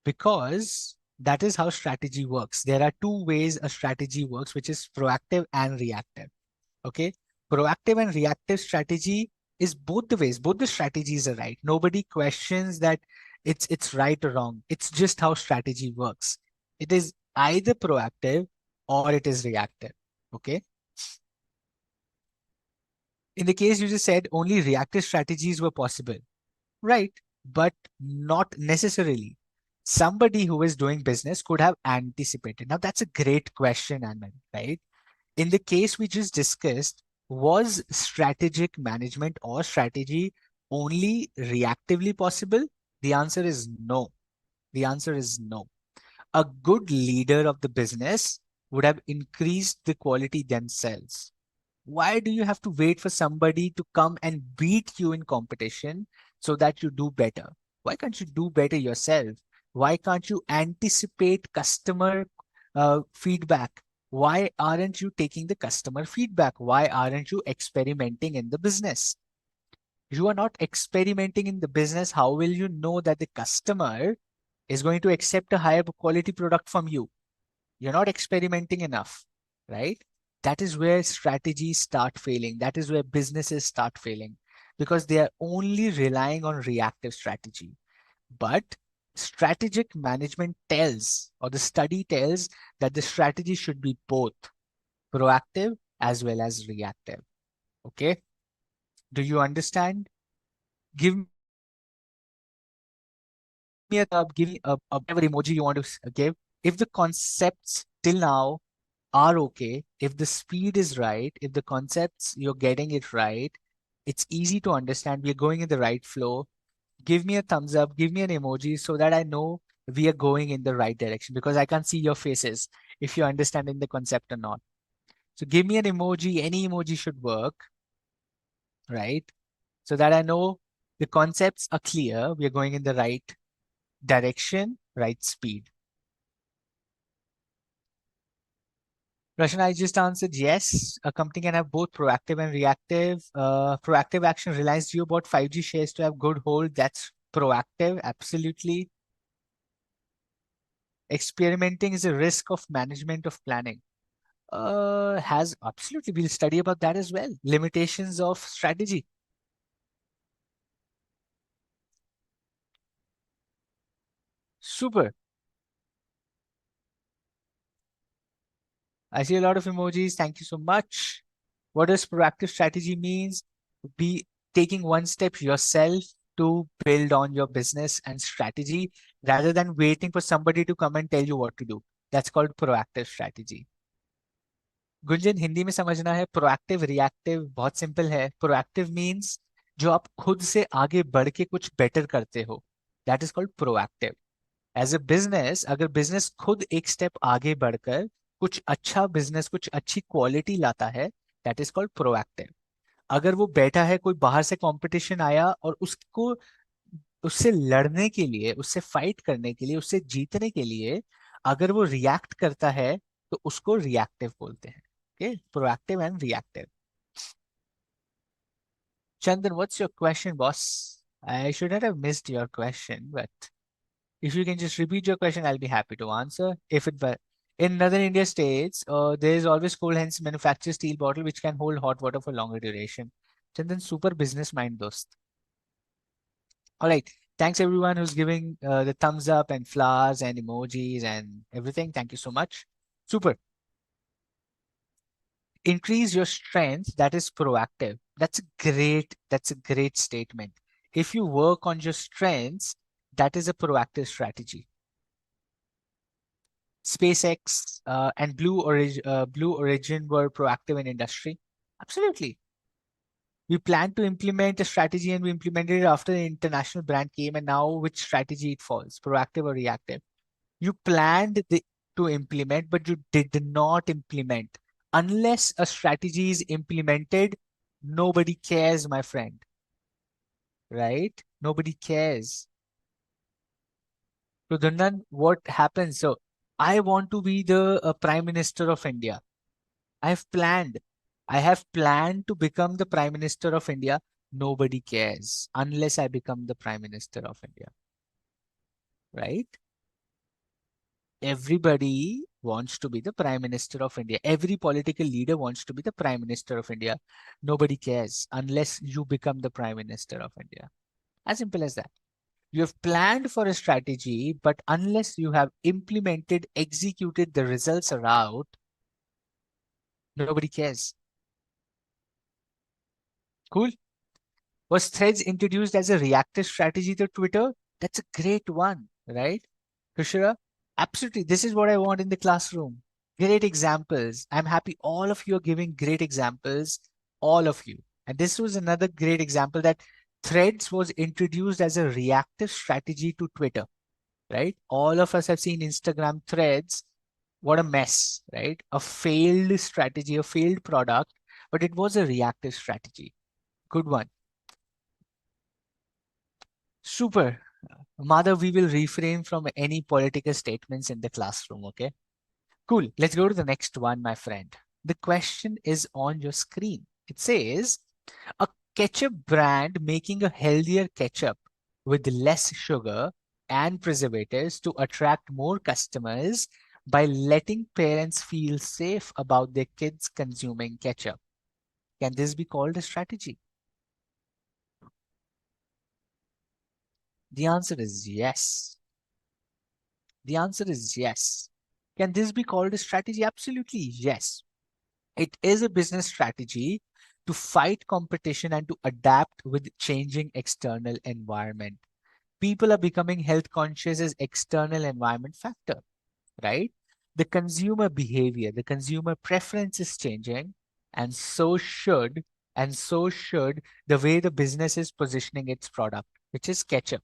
because that is how strategy works. There are two ways a strategy works, which is proactive and reactive. Okay, proactive and reactive strategy is both the ways. Both the strategies are right. Nobody questions that it's right or wrong. It's just how strategy works. It is either proactive or it is reactive. Okay, in the case you just said, only reactive strategies were possible, right? But not necessarily. Somebody who is doing business could have anticipated. Now that's a great question, Anand, right? In the case we just discussed, was strategic management or strategy only reactively possible? The answer is no. The answer is no. A good leader of the business would have increased the quality themselves. Why do you have to wait for somebody to come and beat you in competition so that you do better? Why can't you do better yourself? Why can't you anticipate customer feedback? Why aren't you taking the customer feedback? Why aren't you experimenting in the business? You are not experimenting in the business. How will you know that the customer is going to accept a higher quality product from you? You're not experimenting enough, right? That is where strategies start failing. That is where businesses start failing because they are only relying on reactive strategy. But strategic management tells, or the study tells, that the strategy should be both proactive as well as reactive. Okay. Do you understand? Give me give me a whatever emoji you want to give. If the concepts till now are okay, if the speed is right, if the concepts you're getting it right, it's easy to understand. We're going in the right flow. Give me a thumbs up, give me an emoji so that I know we are going in the right direction because I can't see your faces if you're understanding the concept or not. So give me an emoji, any emoji should work, right? So that I know the concepts are clear. We are going in the right direction, right speed. Roshan, I just answered yes. A company can have both proactive and reactive. Proactive action relies you about 5G shares to have good hold. That's proactive, absolutely. Experimenting is a risk of management of planning. Has absolutely. We'll study about that as well. Limitations of strategy. Super. I see a lot of emojis. Thank you so much. What does proactive strategy means? Be taking one step yourself to build on your business and strategy rather than waiting for somebody to come and tell you what to do. That's called proactive strategy. Gunjan Hindi में समझना है proactive reactive बहुत simple है proactive means जो आप खुद से आगे बढ़ के कुछ बेटर करते हो that is called proactive as a business अगर बिजनेस खुद एक स्टेप आगे बढ़कर कुछ अच्छा बिजनेस कुछ अच्छी क्वालिटी लाता है दैट इज कॉल्ड प्रोएक्टिव अगर वो बैठा है कोई बाहर से कंपटीशन आया और उसको उससे लड़ने के लिए उससे फाइट करने के लिए उससे जीतने के लिए अगर वो रिएक्ट करता है तो उसको रिएक्टिव बोलते हैं okay proactive and reactive Chandan, what's your question, boss? I should not have missed your question, but if you can just repeat your question, I'll be happy to answer. If it were in northern India states, there is always cold, hence manufacture steel bottle which can hold hot water for longer duration. Chandan, super business mind, dost. All right. Thanks everyone who's giving the thumbs up and flowers and emojis and everything. Thank you so much. Super. Increase your strength. That is proactive. That's a great statement. if you work on your strengths, that is a proactive strategy. SpaceX and Blue Origin were proactive in industry. Absolutely. We planned to implement a strategy and we implemented it after the international brand came. And now which strategy it falls, proactive or reactive? You planned to implement, but you did not implement. Unless a strategy is implemented, nobody cares, my friend. Right? Nobody cares. So Dundan, what happens? So I want to be the Prime Minister of India. I have planned. I have planned to become the Prime Minister of India. Nobody cares unless I become the Prime Minister of India. Right? Everybody wants to be the Prime Minister of India. Every political leader wants to be the Prime Minister of India. Nobody cares unless you become the Prime Minister of India. As simple as that. You have planned for a strategy, but unless you have implemented, executed, the results are out, nobody cares. Cool. Was Threads introduced as a reactive strategy to Twitter? That's a great one, right? Kushira, absolutely. This is what I want in the classroom. Great examples. I'm happy all of you are giving great examples, all of you. And this was another great example that Threads was introduced as a reactive strategy to Twitter, right? All of us have seen Instagram Threads. What a mess, right? A failed strategy, a failed product, but it was a reactive strategy. Good one. Super. Madhav, we will refrain from any political statements in the classroom, okay? Cool. Let's go to the next one, my friend. The question is on your screen. It says, a ketchup brand making a healthier ketchup with less sugar and preservatives to attract more customers by letting parents feel safe about their kids consuming ketchup. Can this be called a strategy? The answer is yes. The answer is yes. Can this be called a strategy? Absolutely yes. It is a business strategy to fight competition and to adapt with changing external environment. People are becoming health conscious as external environment factor, right? The consumer behavior, the consumer preference is changing, and so should the way the business is positioning its product, which is ketchup.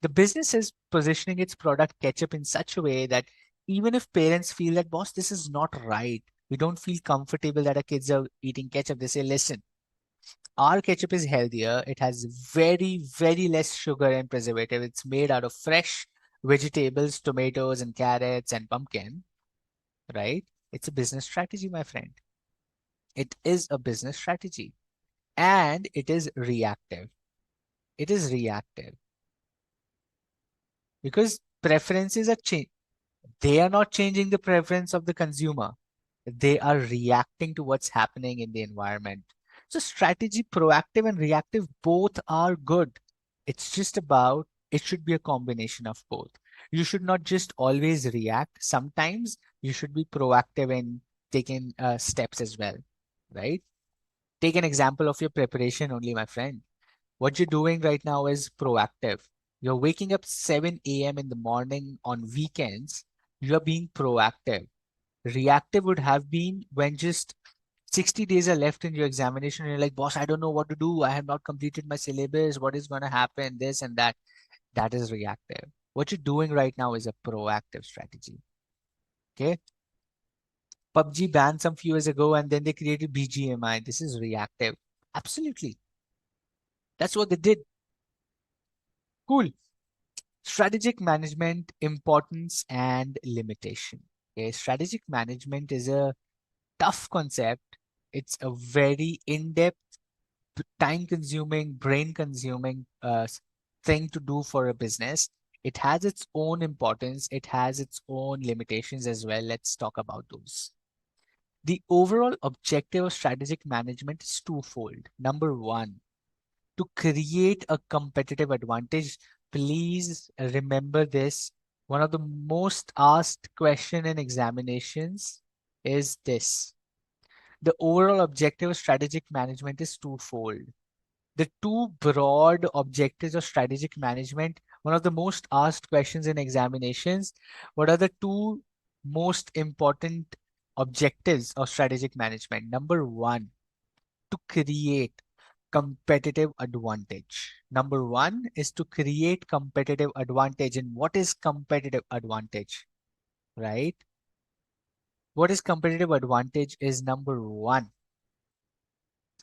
The business is positioning its product ketchup in such a way that even if parents feel that, boss, this is not right, we don't feel comfortable that our kids are eating ketchup, they say, listen, our ketchup is healthier. It has very, very less sugar and preservative. It's made out of fresh vegetables, tomatoes, and carrots and pumpkin, right? It's a business strategy, my friend. It is a business strategy and it is reactive. It is reactive because preferences are changing. They are not changing the preference of the consumer. They are reacting to what's happening in the environment. So strategy, proactive and reactive, both are good. It's just about, it should be a combination of both. You should not just always react. Sometimes you should be proactive in taking steps as well, right? Take an example of your preparation only, my friend. What you're doing right now is proactive. You're waking up 7 a.m. in the morning on weekends. You're being proactive. Reactive would have been when just 60 days are left in your examination and you're like, boss, I don't know what to do. I have not completed my syllabus. What is going to happen? This and that. That is reactive. What you're doing right now is a proactive strategy. Okay. PUBG banned some few years ago and then they created BGMI. This is reactive. Absolutely. That's what they did. Cool. Strategic management, importance and limitation. Okay. Strategic management is a tough concept. It's a very in-depth, time consuming, brain consuming thing to do for a business. It has its own importance. It has its own limitations as well. Let's talk about those. The overall objective of strategic management is twofold. Number one, to create a competitive advantage. Please remember this. One of the most asked question in examinations is this. The overall objective of strategic management is twofold. The two broad objectives of strategic management, one of the most asked questions in examinations. What are the two most important objectives of strategic management? Number one, to create competitive advantage. Number one is to create competitive advantage. And what is competitive advantage? Right? What is competitive advantage is number one,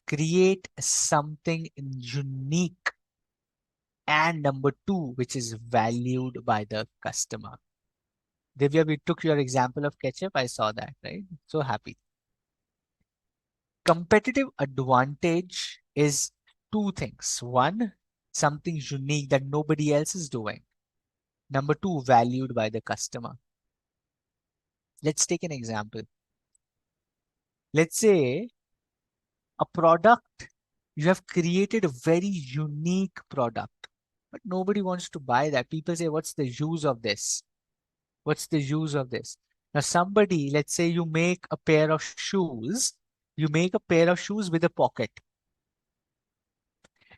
create something unique, and number two, which is valued by the customer. Divya, we took your example of ketchup. I saw that, right? So happy. Competitive advantage is two things. One, something unique that nobody else is doing. Number two, valued by the customer. Let's take an example. Let's say a product, you have created a very unique product, but nobody wants to buy that. People say, what's the use of this? What's the use of this? Now, somebody, let's say you make a pair of shoes, you make a pair of shoes with a pocket.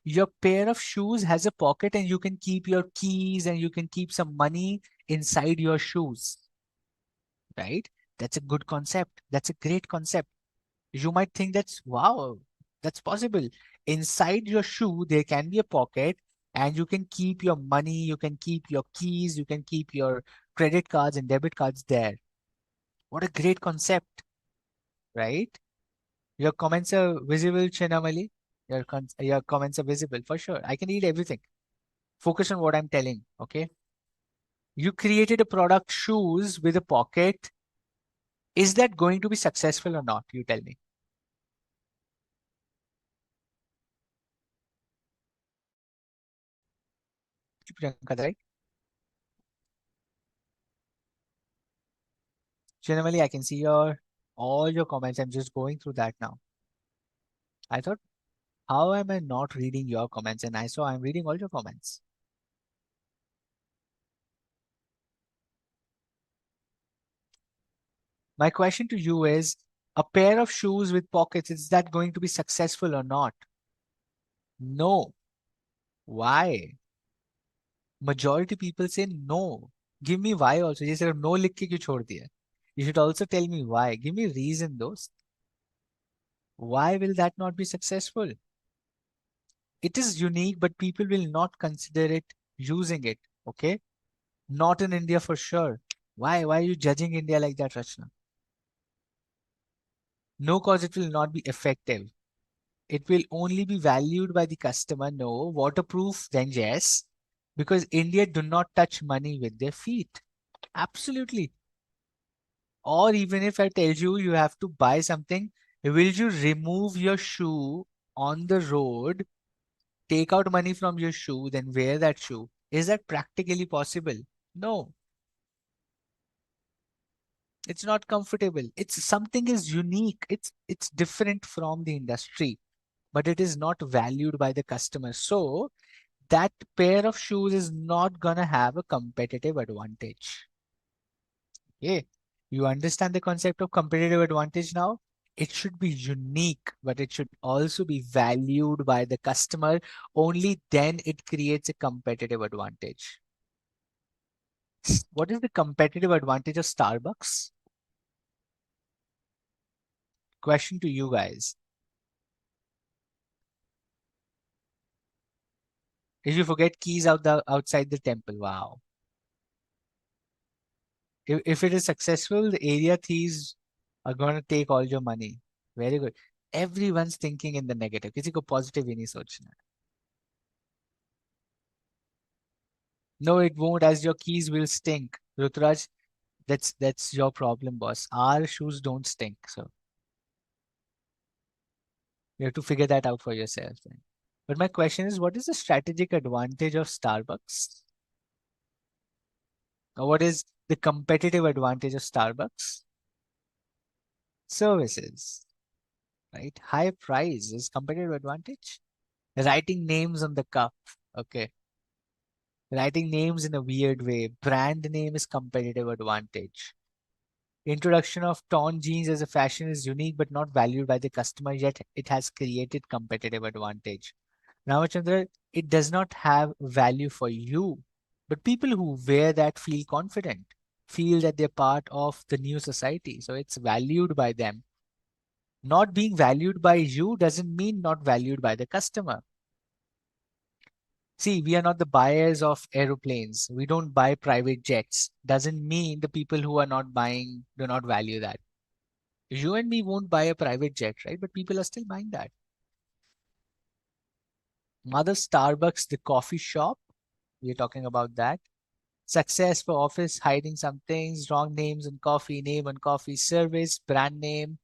Your pair of shoes has a pocket and you can keep your keys and you can keep some money inside your shoes, right? That's a good concept. That's a great concept. You might think that's wow, that's possible. Inside your shoe, there can be a pocket and you can keep your money, you can keep your keys, you can keep your credit cards and debit cards there. What a great concept, right? Your comments are visible, Chinamali. Your comments are visible for sure. I can read everything. Focus on what I'm telling, okay? You created a product shoes with a pocket. Is that going to be successful or not? You tell me. Priyanka, right? Generally, I can see your all your comments. I'm just going through that now. I thought, how am I not reading your comments? And I saw I'm reading all your comments. My question to you is, a pair of shoes with pockets, is that going to be successful or not? No. Why? Majority people say no. Give me why also. ये सिर्फ no लिख के क्यों छोड़ दिया? You should also tell me why. Give me reason, those. Why will that not be successful? It is unique, but people will not consider it using it. Okay? Not in India for sure. Why? Why are you judging India like that, Rachna? No, cause it will not be effective. It will only be valued by the customer. No. Waterproof, then yes. Because India do not touch money with their feet. Absolutely. Or even if I tell you you have to buy something, will you remove your shoe on the road, take out money from your shoe, then wear that shoe? Is that practically possible? No, it's not comfortable. It's something is unique. It's different from the industry, but it is not valued by the customer. So that pair of shoes is not gonna have a competitive advantage. Okay. You understand the concept of competitive advantage now? It should be unique, but it should also be valued by the customer. Only then it creates a competitive advantage. What is the competitive advantage of Starbucks? Question to you guys. If you forget keys outside the temple, wow. If it is successful, the area thieves are going to take all your money. Very good. Everyone's thinking in the negative. किसी को positive ही नहीं सोचना है. No, it won't, as your keys will stink. Rutraj, that's your problem, boss. Our shoes don't stink, so you have to figure that out for yourself then. But my question is, what is the strategic advantage of Starbucks? Or what is the competitive advantage of Starbucks? Services, right? High price is competitive advantage. Writing names on the cup. Okay. Writing names in a weird way. Brand name is competitive advantage. Introduction of torn jeans as a fashion is unique but not valued by the customer, yet it has created competitive advantage. Ramachandra, it does not have value for you, but people who wear that feel confident, feel that they're part of the new society. So it's valued by them. Not being valued by you doesn't mean not valued by the customer. See, we are not the buyers of aeroplanes. We don't buy private jets. Doesn't mean the people who are not buying do not value that. You and me won't buy a private jet, right? But people are still buying that. Mother Starbucks, the coffee shop, we're talking about that. Success for office, hiding some things, wrong names on coffee, name on coffee, service, brand name,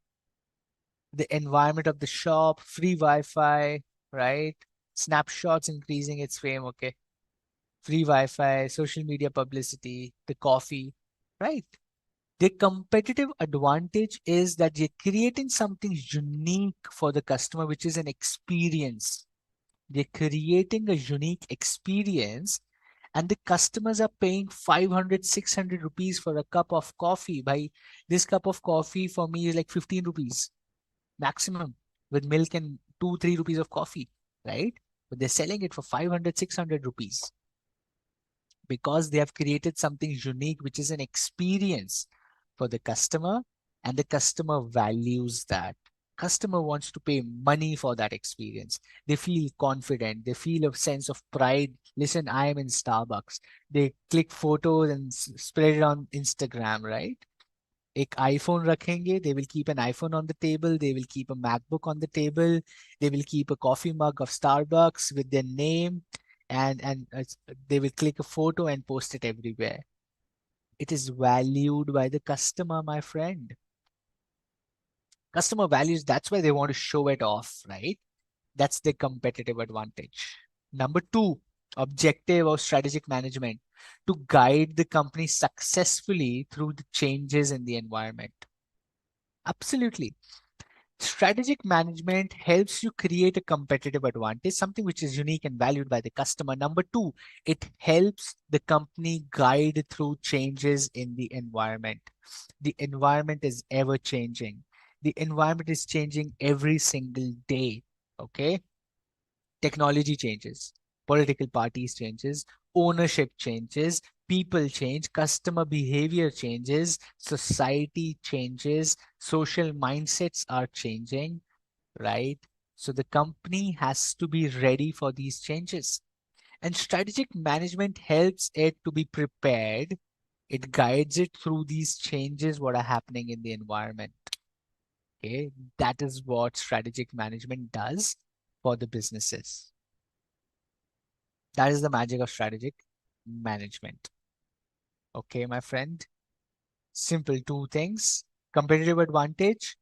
the environment of the shop, free Wi-Fi, right? Snapshots increasing its fame, okay. Free Wi-Fi, social media publicity, the coffee, right? The competitive advantage is that you're creating something unique for the customer, which is an experience. They're creating a unique experience and the customers are paying 500, 600 rupees for a cup of coffee. By this cup of coffee for me is like 15 rupees maximum with milk and 2, 3 rupees of coffee, right? But they're selling it for 500, 600 rupees because they have created something unique, which is an experience for the customer, and the customer values that. Customer wants to pay money for that experience. They feel confident. They feel a sense of pride. Listen, I am in Starbucks. They click photos and spread it on Instagram, right? एक iPhone रखेंगे, they will keep an iPhone on the table, they will keep a MacBook on the table, they will keep a coffee mug of Starbucks with their name, and they will click a photo and post it everywhere. It is valued by the customer, my friend. Customer values, that's why they want to show it off, right? That's the competitive advantage. Number two, objective of strategic management to guide the company successfully through the changes in the environment. Absolutely. Strategic management helps you create a competitive advantage, something which is unique and valued by the customer. Number two, it helps the company guide through changes in the environment. The environment is ever changing. The environment is changing every single day. Okay. Technology changes, political parties changes, ownership changes, people change, customer behavior changes, society changes, social mindsets are changing, right? So the company has to be ready for these changes. And strategic management helps it to be prepared. It guides it through these changes, what are happening in the environment. Okay, that is what strategic management does for the businesses. That is the magic of strategic management. Okay, my friend. Simple two things: competitive advantage,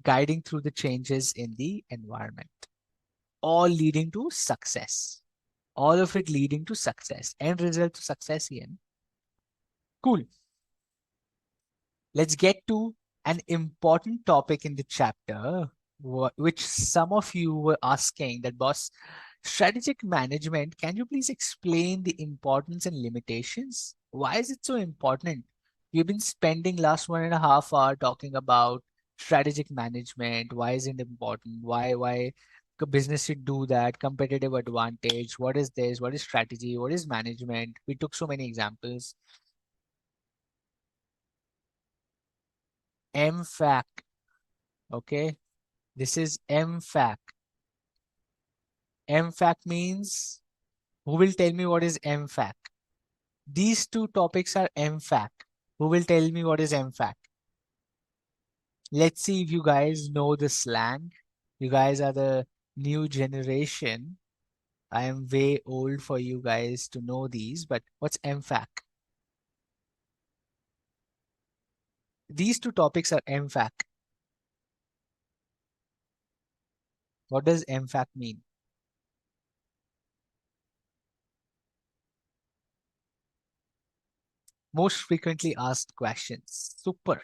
guiding through the changes in the environment, all leading to success. All of it leading to success. End result to success, Ian. Cool. Let's get to an important topic in the chapter, which some of you were asking that, boss, strategic management, can you please explain the importance and limitations? Why is it so important? We've been spending last 1.5 hours talking about strategic management. Why is it important? Why a business should do that? Competitive advantage. What is this? What is strategy? What is management? We took so many examples. MFAC. Okay. This is MFAC. MFAC means, who will tell me what is MFAC? These two topics are MFAC. Who will tell me what is MFAC? Let's see if you guys know the slang. You guys are the new generation. I am way old for you guys to know these, but what's MFAC? These two topics are MFAC. What does MFAC mean? Most frequently asked questions. Super.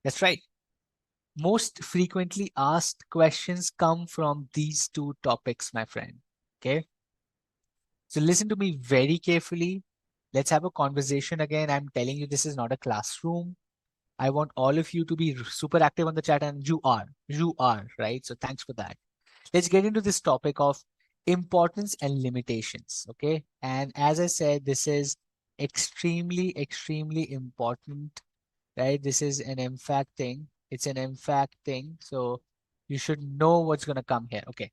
That's right. Most frequently asked questions come from these two topics, my friend. Okay. So listen to me very carefully. Let's have a conversation again. I'm telling you, this is not a classroom. I want all of you to be super active on the chat, and you are, right? So thanks for that. Let's get into this topic of Importance and limitations. Okay. And as I said, this is extremely important, right? This is an emphatic thing. It's an emphatic thing. So you should know what's going to come here. Okay.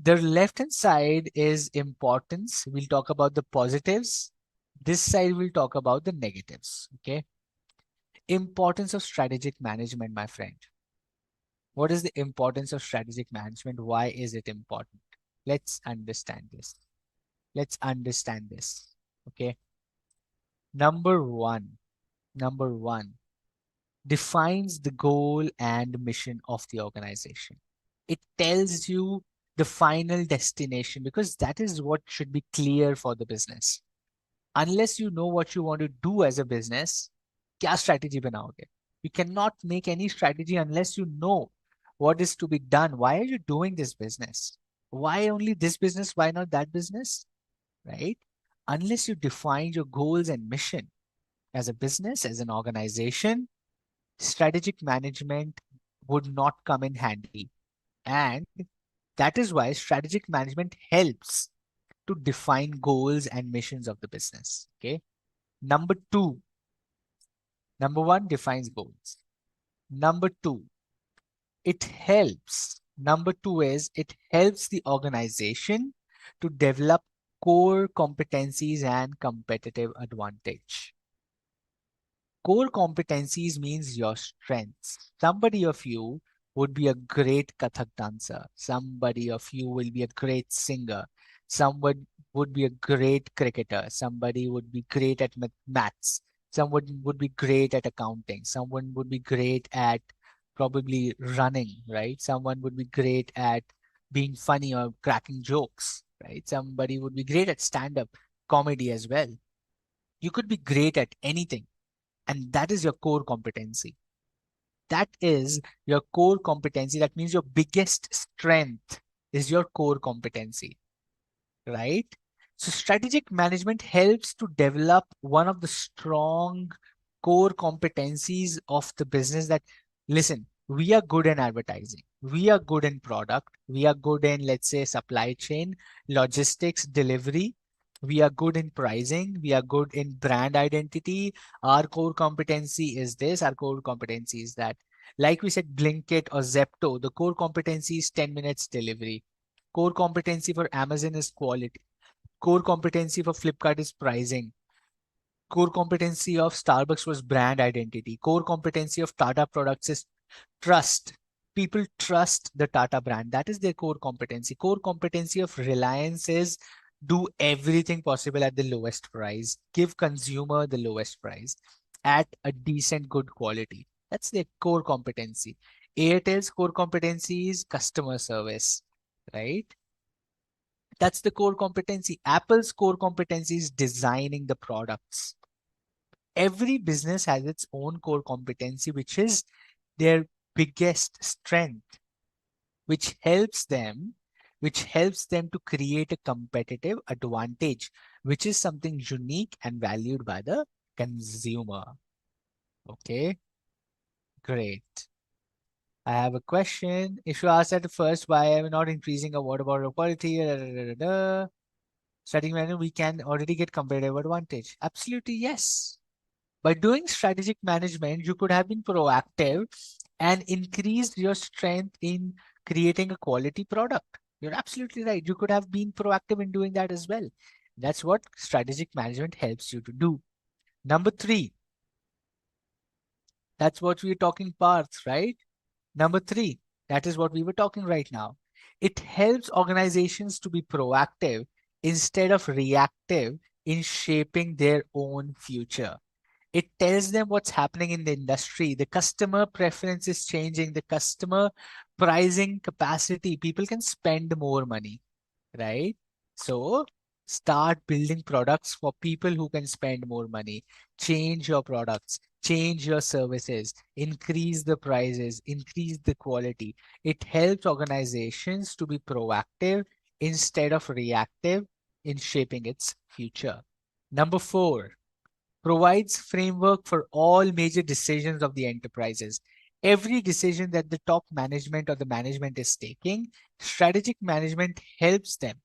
The left hand side is importance. We'll talk about the positives. This side will talk about the negatives. Okay. Importance of strategic management, my friend. What is the importance of strategic management? Why is it important? Let's understand this. Let's understand this. Okay. Number one, number one, defines the goal and mission of the organization. It tells you the final destination because that is what should be clear for the business. Unless you know what you want to do as a business, क्या strategy बनाओगे? You cannot make any strategy unless you know what is to be done. Why are you doing this business? Why only this business? Why not that business? Right? Unless you define your goals and mission as a business, as an organization, strategic management would not come in handy. And that is why strategic management helps to define goals and missions of the business. Okay. Number two, number one defines goals. Number two, it helps. Number two is it helps the organization to develop core competencies and competitive advantage. Core competencies means your strengths. Somebody of you would be a great Kathak dancer. Somebody of you will be a great singer. Someone would be a great cricketer. Somebody would be great at maths. Someone would be great at accounting. Someone would be great at probably running, right? Someone would be great at being funny or cracking jokes, right? Somebody would be great at stand-up comedy as well. You could be great at anything, and that is your core competency. That is your core competency. That means your biggest strength is your core competency, right? So strategic management helps to develop one of the strong core competencies of the business. That, listen, we are good in advertising, we are good in product, we are good in, let's say, supply chain, logistics, delivery, we are good in pricing, we are good in brand identity. Our core competency is this, our core competency is that. Like we said, Blinkit or Zepto, the core competency is 10 minutes delivery. Core competency for Amazon is quality. Core competency for Flipkart is pricing. Core competency of Starbucks was brand identity. Core competency of Tata products is trust. People trust the Tata brand. That is their core competency. Core competency of Reliance is do everything possible at the lowest price, give consumer the lowest price at a decent, good quality. That's their core competency. Airtel's core competency is customer service, right? That's the core competency. Apple's core competency is designing the products. Every business has its own core competency, which is their biggest strength, which helps them, to create a competitive advantage, which is something unique and valued by the consumer. Okay, great. I have a question. If you ask at first why I'm not increasing a water bottle quality, strategic management, we can already get competitive advantage. Absolutely, yes. By doing strategic management, you could have been proactive and increased your strength in creating a quality product. You're absolutely right. You could have been proactive in doing that as well. That's what strategic management helps you to do. Number three, that's what we're talking parts, right? Number three, that is what we were talking right now. It helps organizations to be proactive instead of reactive in shaping their own future. It tells them what's happening in the industry. The customer preference is changing, the customer pricing capacity. People can spend more money, right? So start building products for people who can spend more money. Change your products, change your services, increase the prices, increase the quality. It helps organizations to be proactive instead of reactive in shaping its future. Number four, provides framework for all major decisions of the enterprises. Every decision that the top management or the management is taking, strategic management helps them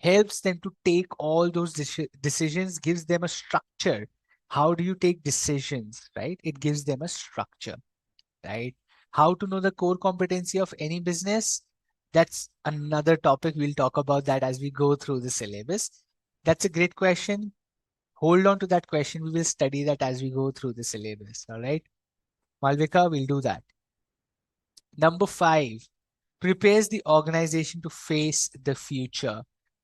to take all those decisions, gives them a structure. How do you take decisions, right? It gives them a structure, right? How to know the core competency of any business? That's another topic. We'll talk about that as we go through the syllabus. That's a great question. Hold on to that question. We will study that as we go through the syllabus. All right. Malvika, we'll do that. Number 5, prepares the organization to face the future,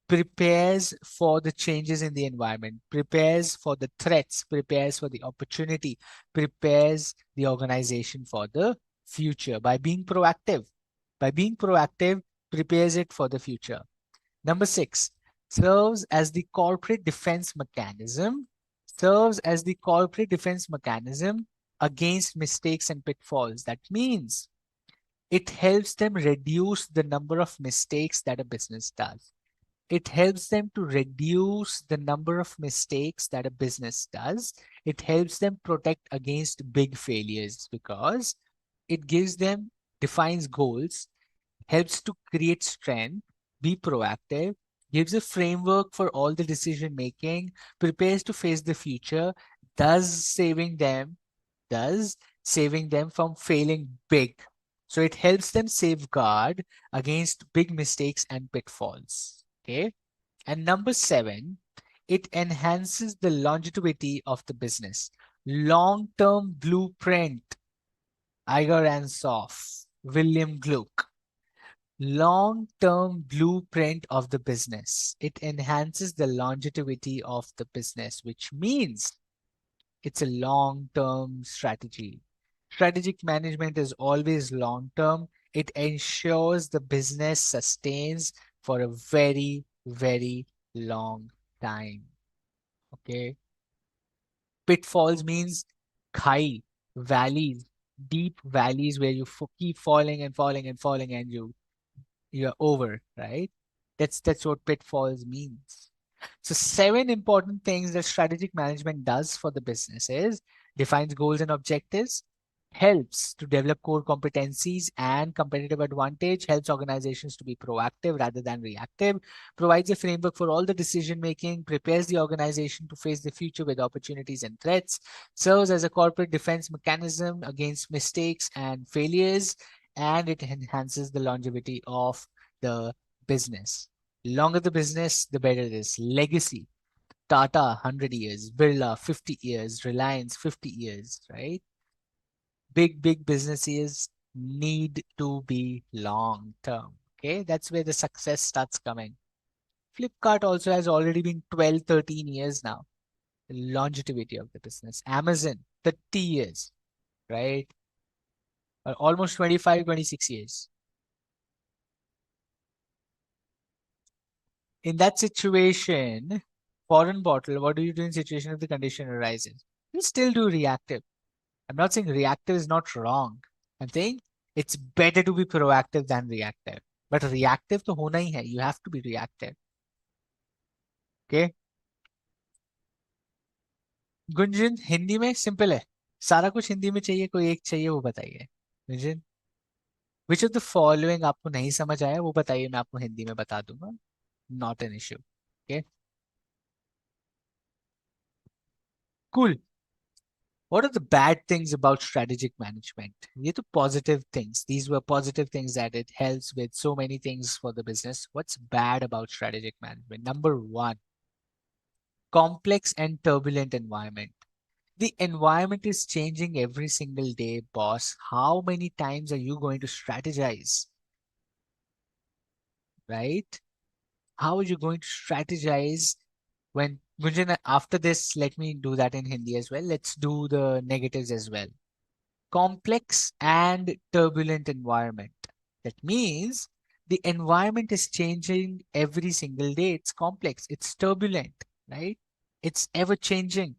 prepares for the changes in the environment, prepares for the threats, prepares for the opportunity, prepares the organization for the future by being proactive. By being proactive, prepares it for the future. Number 6, serves as the corporate defense mechanism, serves as the corporate defense mechanism against mistakes and pitfalls. That means it helps them reduce the number of mistakes that a business does. It helps them to reduce the number of mistakes that a business does. It helps them protect against big failures because it gives them, defines goals, helps to create strength, be proactive, gives a framework for all the decision making, prepares to face the future, thus saving them from failing big. So it helps them safeguard against big mistakes and pitfalls. Okay. And number 7, it enhances the longevity of the business. Long-term blueprint, Igor Ansoff, William Gluck. Long-term blueprint of the business. It enhances the longevity of the business, which means it's a long-term strategy. Strategic management is always long-term. It ensures the business sustains for a very, very long time. Okay. Pitfalls means khai, valleys, deep valleys where you keep falling and falling and falling and you're over, right? That's what pitfalls means. So 7 important things that strategic management does for the business is defines goals and objectives, helps to develop core competencies and competitive advantage, helps organizations to be proactive rather than reactive, provides a framework for all the decision making, prepares the organization to face the future with opportunities and threats, serves as a corporate defense mechanism against mistakes and failures, and it enhances the longevity of the business. Longer the business, the better it is. Legacy. Tata, 100 years. Birla, 50 years. Reliance, 50 years, right? Big businesses need to be long term. Okay, that's where the success starts coming. Flipkart also has already been 12, 13 years now. The longevity of the business. Amazon, 30 years, right? Or almost 25, 26 years. In that situation, foreign bottle, what do you do in situation if the condition arises? You still do reactive. I'm not saying reactive is not wrong. I'm saying it's better to be proactive than reactive. But reactive to hona hi hai. You have to be reactive. Okay. Gunjan Hindi में simple है. सारा कुछ हिंदी में चाहिए, कोई एक चाहिए वो बताइए. Gunjan, which of the following आपको नहीं समझ आया वो बताइए, मैं आपको हिंदी में बता दूंगा. Not an issue. Okay. Cool. What are the bad things about strategic management? These are positive things. These were positive things that it helps with so many things for the business. What's bad about strategic management? Number 1, complex and turbulent environment. The environment is changing every single day, boss. How many times are you going to strategize? Right? How are you going to strategize when Gunjan, after this, let me do that in Hindi as well. Let's do the negatives as well. Complex and turbulent environment. That means the environment is changing every single day. It's complex, it's turbulent, right? It's ever changing.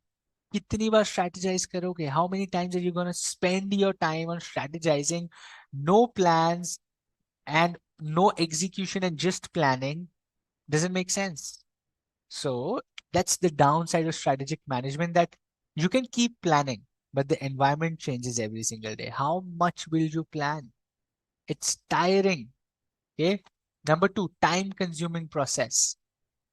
कितनी बार strategize करोगे? How many times are you going to spend your time on strategizing? No plans and no execution and just planning doesn't make sense. So that's the downside of strategic management, that you can keep planning. but the environment changes every single day. How much will you plan? It's tiring. Okay. Number two, time consuming process.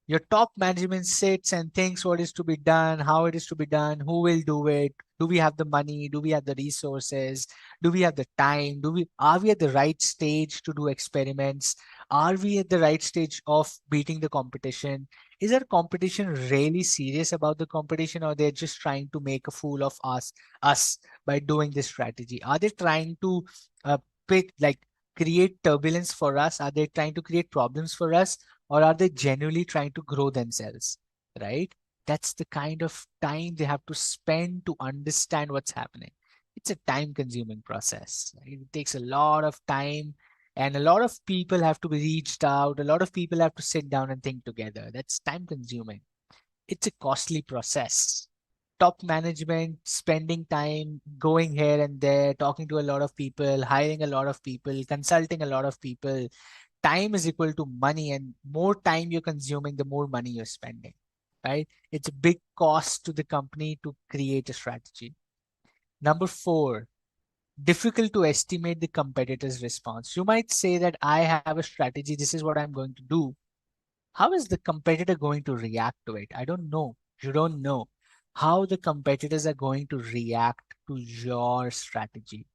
Your top management sits and thinks what is to be done, how it is to be done, who will do it, do we have the money, do we have the resources, do we have the time, do we are we at the right stage to do experiments, are we at the right stage of beating the competition, is our competition really serious about the competition, or they're just trying to make a fool of us by doing this strategy? Are they trying to uh, pick like create turbulence for us? Are they trying to create problems for us, or are they genuinely trying to grow themselves, right? That's the kind of time they have to spend to understand what's happening. It's a time consuming process, right? It takes a lot of time, and a lot of people have to be reached out, a lot of people have to sit down and think together. That's time consuming. It's a costly process. Top management spending time going here and there, talking to a lot of people, hiring a lot of people, consulting a lot of people. Time is equal to money, and more time you're consuming, the more money you're spending, right? It's a big cost to the company to create a strategy. Number four, difficult to estimate the competitor's response. You might say that I have a strategy, this is what I'm going to do. How is the competitor going to react to it? I don't know. You don't know how the competitors are going to react to your strategy.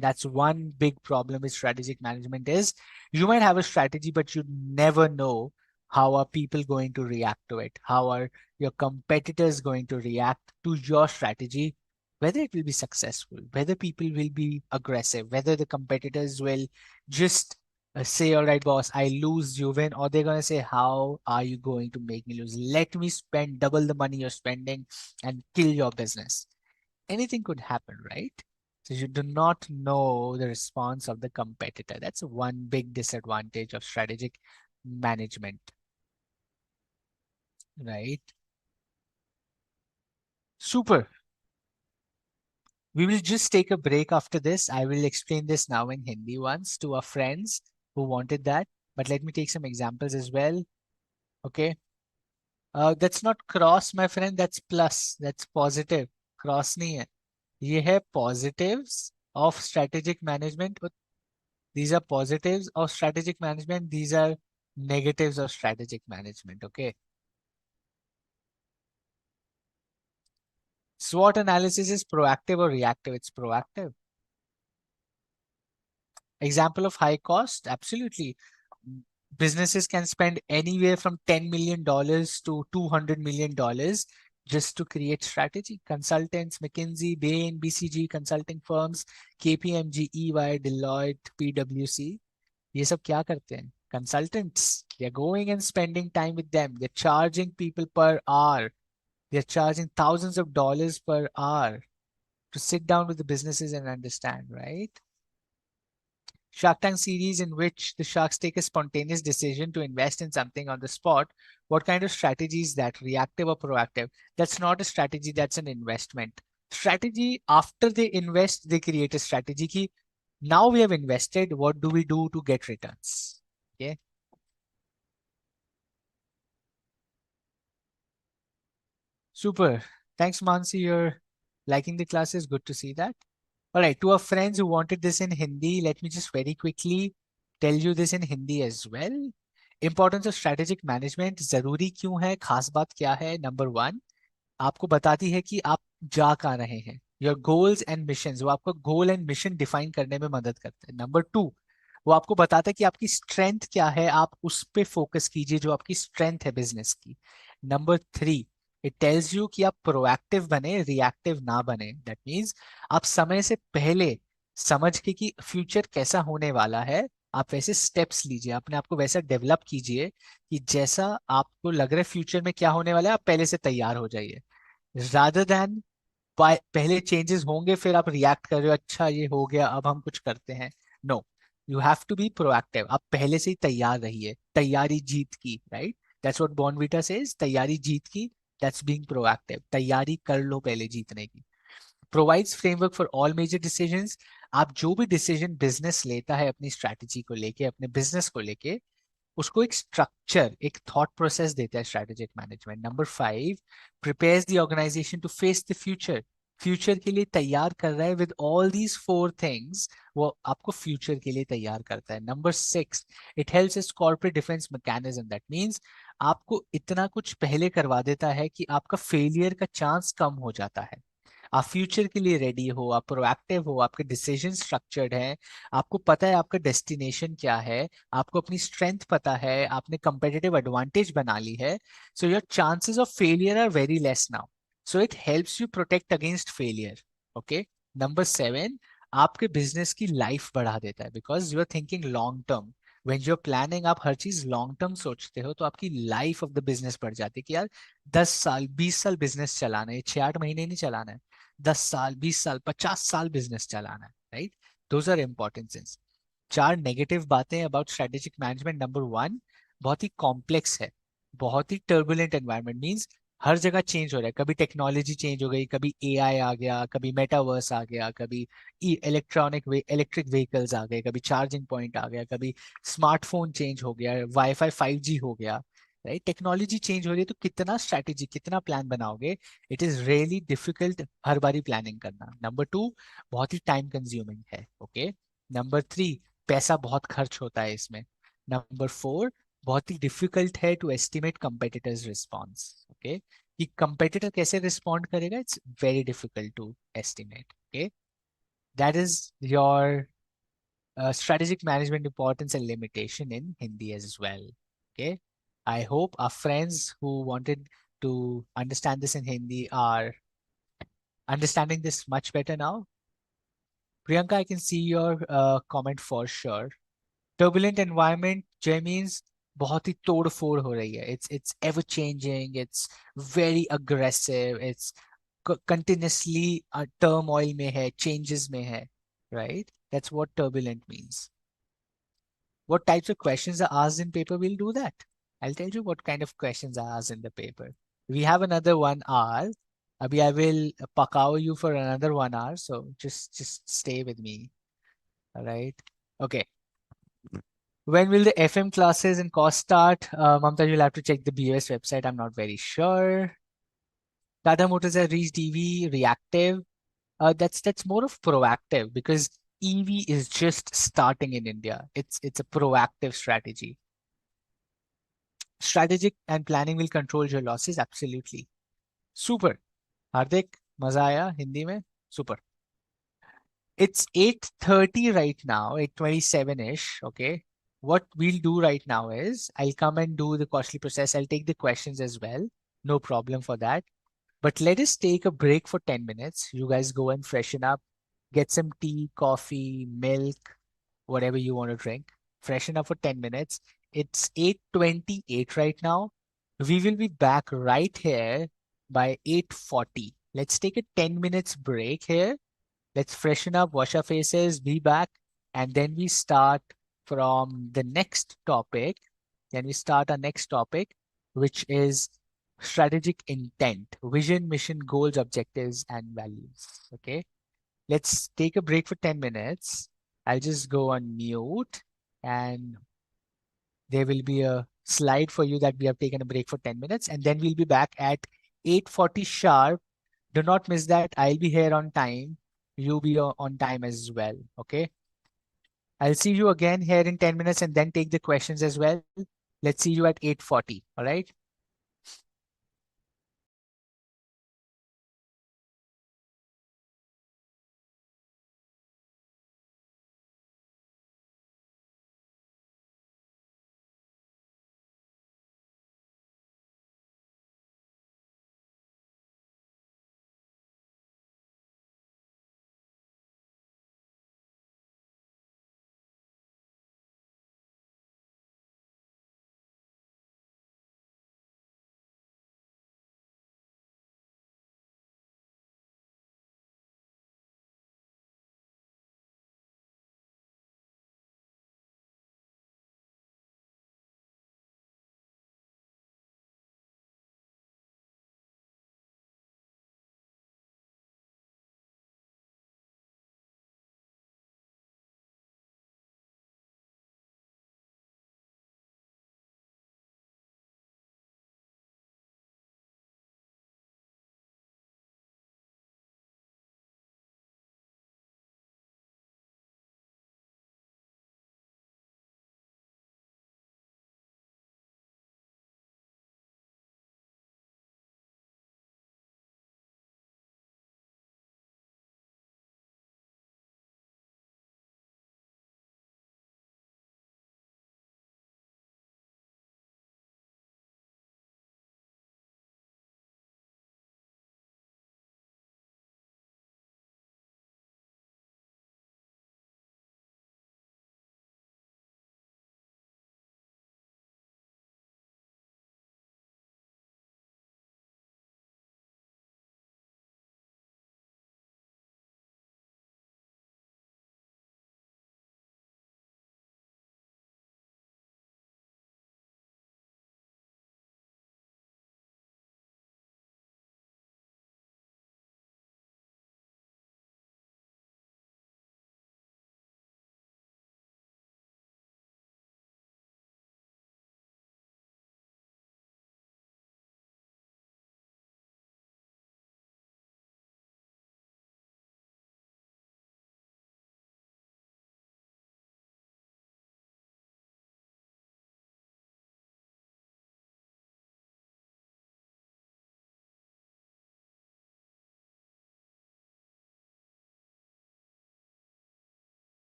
That's one big problem with strategic management is you might have a strategy, but you never know how are people going to react to it. How are your competitors going to react to your strategy, whether it will be successful, whether people will be aggressive, whether the competitors will just say, all right, boss, I lose, you win, or they're going to say, how are you going to make me lose? Let me spend double the money you're spending and kill your business. Anything could happen, right? So you do not know the response of the competitor. That's one big disadvantage of strategic management, right? Super. We will just take a break after this. I will explain this now in Hindi once to our friends who wanted that. But let me take some examples as well. Okay. That's not cross, my friend. That's plus. That's positive. Cross नहीं है. ये है positives of strategic management. These are positives of strategic management. These are negatives of strategic management. Okay. SWOT analysis is proactive or reactive? It's proactive. Example of high cost? Absolutely. Businesses can spend anywhere from $10 million to $200 million just to create strategy. Consultants, McKinsey, Bain, BCG, consulting firms, KPMG, EY, Deloitte, PwC. ये सब क्या करते हैं? Consultants, they're going and spending time with them. They're charging people per hour. They're charging thousands of dollars per hour to sit down with the businesses and understand, right? Shark Tank series in which the sharks take a spontaneous decision to invest in something on the spot. What kind of strategy is that? Reactive or proactive? That's not a strategy, that's an investment. Strategy, after they invest, they create a strategy. Ki, now we have invested, what do we do to get returns? Okay. Super. Thanks, Mansi. You're liking the classes. Good to see that. All right. To our friends who wanted this in Hindi, let me just very quickly tell you this in Hindi as well. Importance of strategic management. जरूरी क्यों है? खास बात क्या है? Number one, आपको बताती है कि आप जा कहाँ रहे हैं. योर गोल्स एंड मिशन, वो आपको गोल एंड मिशन डिफाइन करने में मदद करते हैं. नंबर टू, वो आपको बताता है कि आपकी स्ट्रेंथ क्या है, आप उस पे फोकस कीजिए जो आपकी स्ट्रेंथ है बिजनेस की. Number three, it tells you कि आप प्रोएक्टिव बने, रिएक्टिव ना बने. दैट मीन्स आप समय से पहले समझ के कि फ्यूचर कैसा होने वाला है, आप वैसे स्टेप्स लीजिए, अपने आप को वैसा डेवलप कीजिए कि जैसा आपको लग रहा है फ्यूचर में क्या होने वाला है, आप पहले से तैयार हो जाइए. रादर देन पहले चेंजेस होंगे फिर आप रिएक्ट कर रहे हो, अच्छा ये हो गया अब हम कुछ करते हैं. No, you have to be proactive. आप पहले से ही तैयार रहिए. तैयारी जीत की, right? That's what Bournvita says. तैयारी जीत की. That's being proactive. तैयारी कर लो पहले जीतने की. Provides framework for all major decisions. आप जो भी डिसीजन बिजनेस लेता है अपनी स्ट्रैटेजी को लेके, अपने बिजनेस को लेके, उसको एक स्ट्रक्चर, एक थॉट प्रोसेस देता है strategic management. Number five, prepares the organisation to face the future. Future के लिए तैयार कर रहा है with all these four things, वो आपको फ्यूचर के लिए तैयार करता है। Number 6, it helps is corporate defence mechanism. That means आपको इतना कुछ पहले करवा देता है कि आपका फेलियर का चांस कम हो जाता है। आप फ्यूचर के लिए रेडी हो, आप प्रोएक्टिव हो, आपके डिसीजन स्ट्रक्चर्ड है, आपको पता है आपका डेस्टिनेशन क्या है, आपको अपनी स्ट्रेंथ पता है, आपने कंपेटिटिव एडवांटेज बना ली है। So your chances of failure are very less now. So it helps you protect against failure. Okay. Number 7, आपके बिजनेस की लाइफ बढ़ा देता है because you are thinking long term. When you are planning, आप हर चीज लॉन्ग टर्म सोचते हो, तो आपकी लाइफ ऑफ द बिजनेस बढ़ जाती है कि यार 10 साल 20 साल बिजनेस चलाना है, 6-8 महीने नहीं चलाना है, 10 साल 20 साल 50 साल बिजनेस चलाना है। Right. Those are important things. 4 negative बातें अबाउट स्ट्रेटेजिक मैनेजमेंट। नंबर 1, बहुत ही कॉम्प्लेक्स है, बहुत ही टर्बुलेंट एनवायरनमेंट। मींस हर जगह चेंज हो रहा है, कभी टेक्नोलॉजी चेंज हो गई, कभी एआई आ गया, कभी मेटावर्स आ गया, कभी इलेक्ट्रिक व्हीकल्स आ गए, कभी चार्जिंग पॉइंट आ गया, कभी स्मार्टफोन चेंज हो गया, वाईफाई 5G हो गया। राइट। टेक्नोलॉजी चेंज हो रही है, तो कितना स्ट्रैटेजी, कितना प्लान बनाओगे? इट इज रियली डिफिकल्ट हर बारी प्लानिंग करना। नंबर 2, बहुत ही टाइम कंज्यूमिंग है। ओके। नंबर 3, पैसा बहुत खर्च होता है इसमें। नंबर 4, बहुत ही डिफिकल्ट है to estimate competitors response. Okay. कि कंपेटिटर कैसे रिस्पॉन्ड करेगा, it's very difficult to estimate. Okay. That is your strategic management importance and limitation in Hindi as well. Okay. I hope our friends who wanted to understand this in Hindi are understanding this much better now. Priyanka, I can see your comment for sure. Turbulent environment, Jay, means बहुत ही तोड़ फोड़ हो रही है. It's ever changing. It's very aggressive. It's continuously turmoil में है, changes में है. Right? That's what turbulent means. What types of questions are asked in paper, we'll do that. I'll tell you what kind of questions are asked in the paper. We have another 1 hour. Abhi I will pakao you for another 1 hour. So just stay with me. All right. Okay. When will the FM classes and course start? Mamta, you'll have to check the BOS website. I'm not very sure. Tata Motors has reached EV reactive. That's more of proactive because EV is just starting in India. It's a proactive strategy. Strategic and planning will control your losses. Absolutely. Super. Hardik, मजा आया हिंदी में? Super. It's 8:30 right now, 8:27-ish. Okay. What we'll do right now is I'll come and do the costly process. I'll take the questions as well. No problem for that. But let us take a break for 10 minutes. You guys go and freshen up, get some tea, coffee, milk, whatever you want to drink. Freshen up for 10 minutes. It's 8:28 right now. We will be back right here by 8:40. Let's take a 10 minutes break here. Let's freshen up, wash our faces, be back, and then we start from the next topic. Then we start our next topic, which is strategic intent, vision, mission, goals, objectives, and values. Okay. Let's take a break for 10 minutes. I'll just go on mute and there will be a slide for you that we have taken a break for 10 minutes and then we'll be back at 8:40 sharp. Do not miss that. I'll be here on time. You be on time as well. Okay. I'll see you again here in 10 minutes and then take the questions as well. Let's see you at 8:40. All right.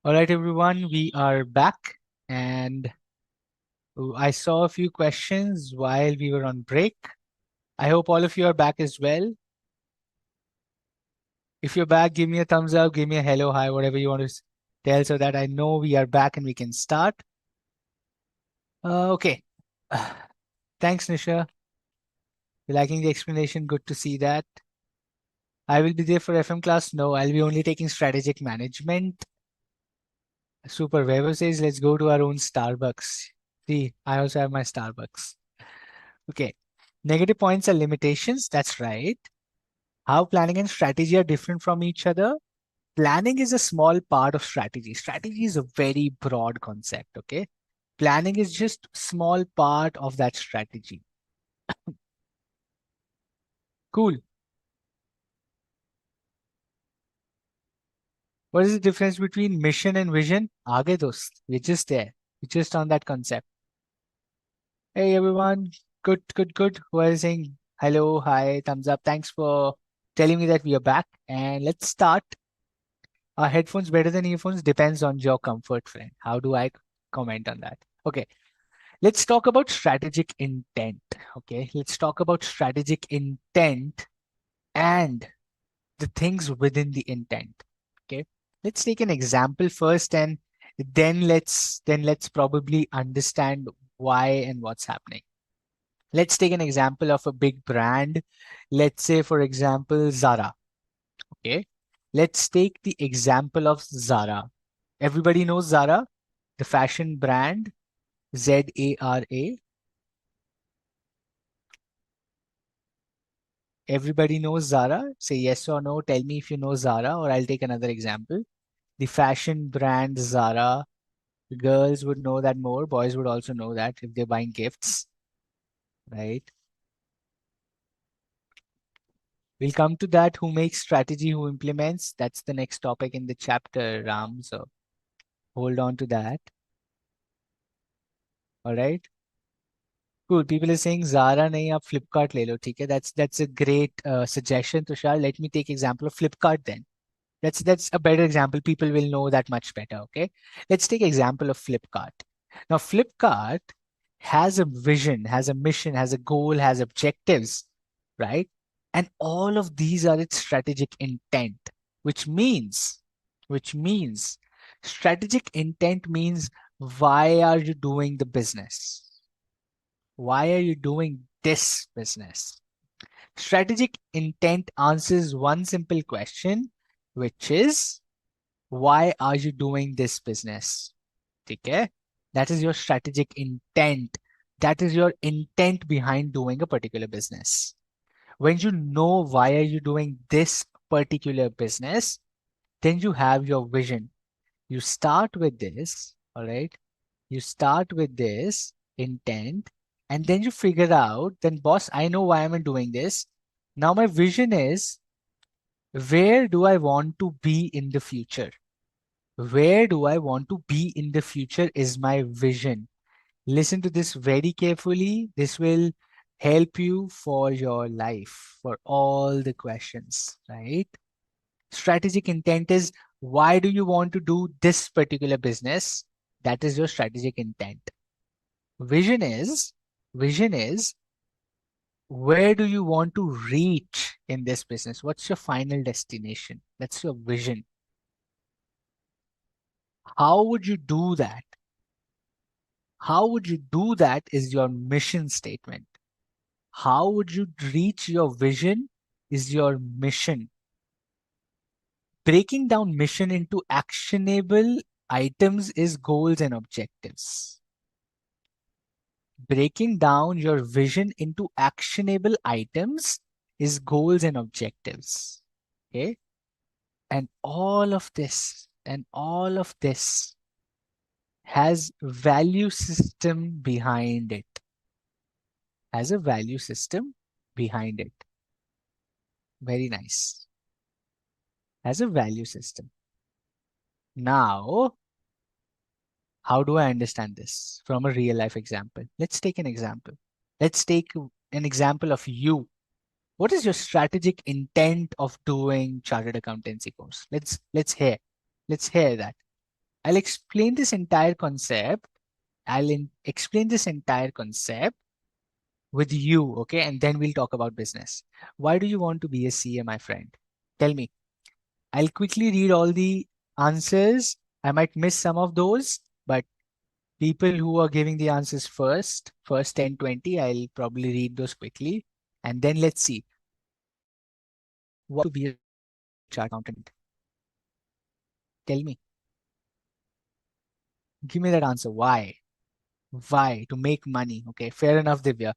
All right, everyone, we are back, and I saw a few questions while we were on break. I hope all of you are back as well. If you're back, give me a thumbs up, give me a hello, hi, whatever you want to tell so that I know we are back and we can start. Okay. Thanks, Nisha. You liking the explanation? Good to see that. I will be there for FM class. No, I'll be only taking strategic management. Super. Weber says, let's go to our own Starbucks. See, I also have my Starbucks. Okay. Negative points are limitations. That's right. How planning and strategy are different from each other. Planning is a small part of strategy. Strategy is a very broad concept. Okay. Planning is just small part of that strategy. Cool. What is the difference between mission and vision? Aage dost. We're just there. We're just on that concept. Hey everyone. Good, good, good. Who are saying hello, hi, thumbs up. Thanks for telling me that we are back. And let's start. Are headphones better than earphones? Depends on your comfort, friend. How do I comment on that? Okay, let's talk about strategic intent. Okay, let's talk about strategic intent and the things within the intent. Okay, let's take an example first, and then let's probably understand why and what's happening. Let's take an example of a big brand. Let's say, for example, Zara. Okay, let's take the example of Zara. Everybody knows Zara, the fashion brand, Zara. Everybody knows Zara. Say yes or no. Tell me if you know Zara, or I'll take another example. The fashion brand Zara. Girls would know that more. Boys would also know that if they're buying gifts, right? We'll come to that. Who makes strategy, who implements? That's the next topic in the chapter, Ram. So hold on to that. All right. Cool. People are saying Zara nahi aap Flipkart le lo. ठीक है. That's a great suggestion, Tushar. Let me take example of Flipkart then. That's a better example. People will know that much better. Okay. Let's take example of Flipkart. Now Flipkart has a vision, has a mission, has a goal, has objectives, right? And all of these are its strategic intent, which means, which means strategic intent means why are you doing the business? Why are you doing this business? Strategic intent answers one simple question, which is why are you doing this business? Okay? That is your strategic intent. That is your intent behind doing a particular business. When you know why are you doing this particular business, then you have your vision. You start with this, all right? You start with this intent, and then you figure out, then boss, I know why I'm doing this. Now my vision is, where do I want to be in the future? Where do I want to be in the future is my vision. Listen to this very carefully. This will help you for your life, for all the questions, right? Strategic intent is, why do you want to do this particular business? That is your strategic intent. Vision is, vision is, where do you want to reach in this business? What's your final destination? That's your vision. How would you do that? How would you do that is your mission statement. How would you reach your vision is your mission. Breaking down mission into actionable items is goals and objectives. Breaking down your vision into actionable items is goals and objectives. Okay. And all of this has value system behind it. Has a value system behind it. Very nice. Has a value system. Now, how do I understand this from a real life example? Let's take an example. Let's take an example of you. What is your strategic intent of doing chartered accountancy course? Let's hear that. I'll explain this entire concept. Explain this entire concept with you, okay? And then we'll talk about business. Why do you want to be a CA, my friend? Tell me. I'll quickly read all the answers. I might miss some of those, but people who are giving the answers first 10, 20, I'll probably read those quickly. And then let's see. What to be a chart accountant? Tell me. Give me that answer. Why? Why? To make money. Okay, fair enough, Divya.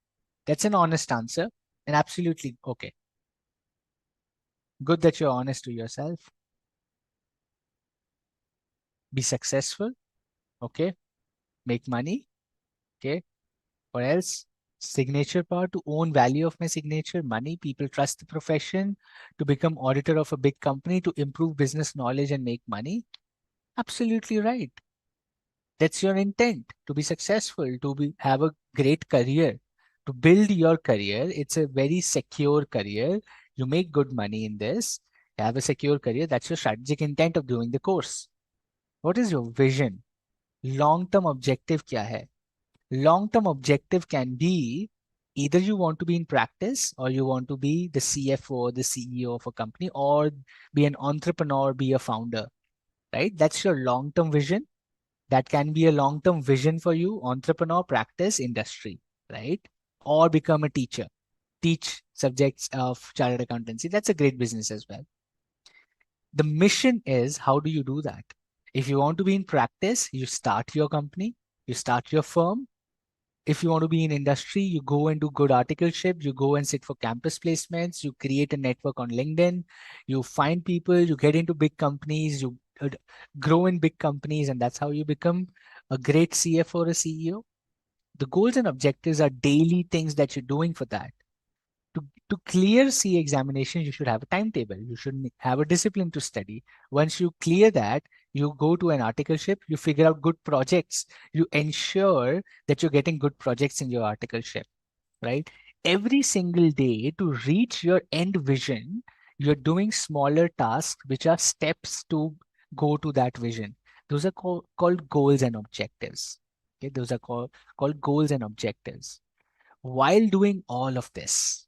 That's an honest answer and absolutely okay. Good that you're honest to yourself. Be successful. Okay. Make money. Okay. Or else signature power, to own value of my signature, money, people trust the profession, to become auditor of a big company, to improve business knowledge and make money. Absolutely right. That's your intent, to be successful, have a great career, to build your career. It's a very secure career. You make good money in this. You have a secure career. That's your strategic intent of doing the course. What is your vision? Long-term objective क्या है? Long-term objective can be either you want to be in practice or you want to be the CFO or the CEO of a company or be an entrepreneur, be a founder, right? That's your long-term vision. That can be a long-term vision for you, entrepreneur, practice, industry, right? Or become a teacher, teach subjects of chartered accountancy. That's a great business as well. The mission is, how do you do that? If you want to be in practice, you start your company, you start your firm. If you want to be in industry, you go and do good articleship, you go and sit for campus placements, you create a network on LinkedIn, you find people, you get into big companies, you grow in big companies, and that's how you become a great CFO or a CEO. The goals and objectives are daily things that you're doing for that. To clear CA examination, you should have a timetable. You should have a discipline to study. Once you clear that, you go to an articleship, you figure out good projects, you ensure that you're getting good projects in your articleship, right? Every single day to reach your end vision, you're doing smaller tasks, which are steps to go to that vision. Those are called goals and objectives. Okay, those are called goals and objectives. While doing all of this,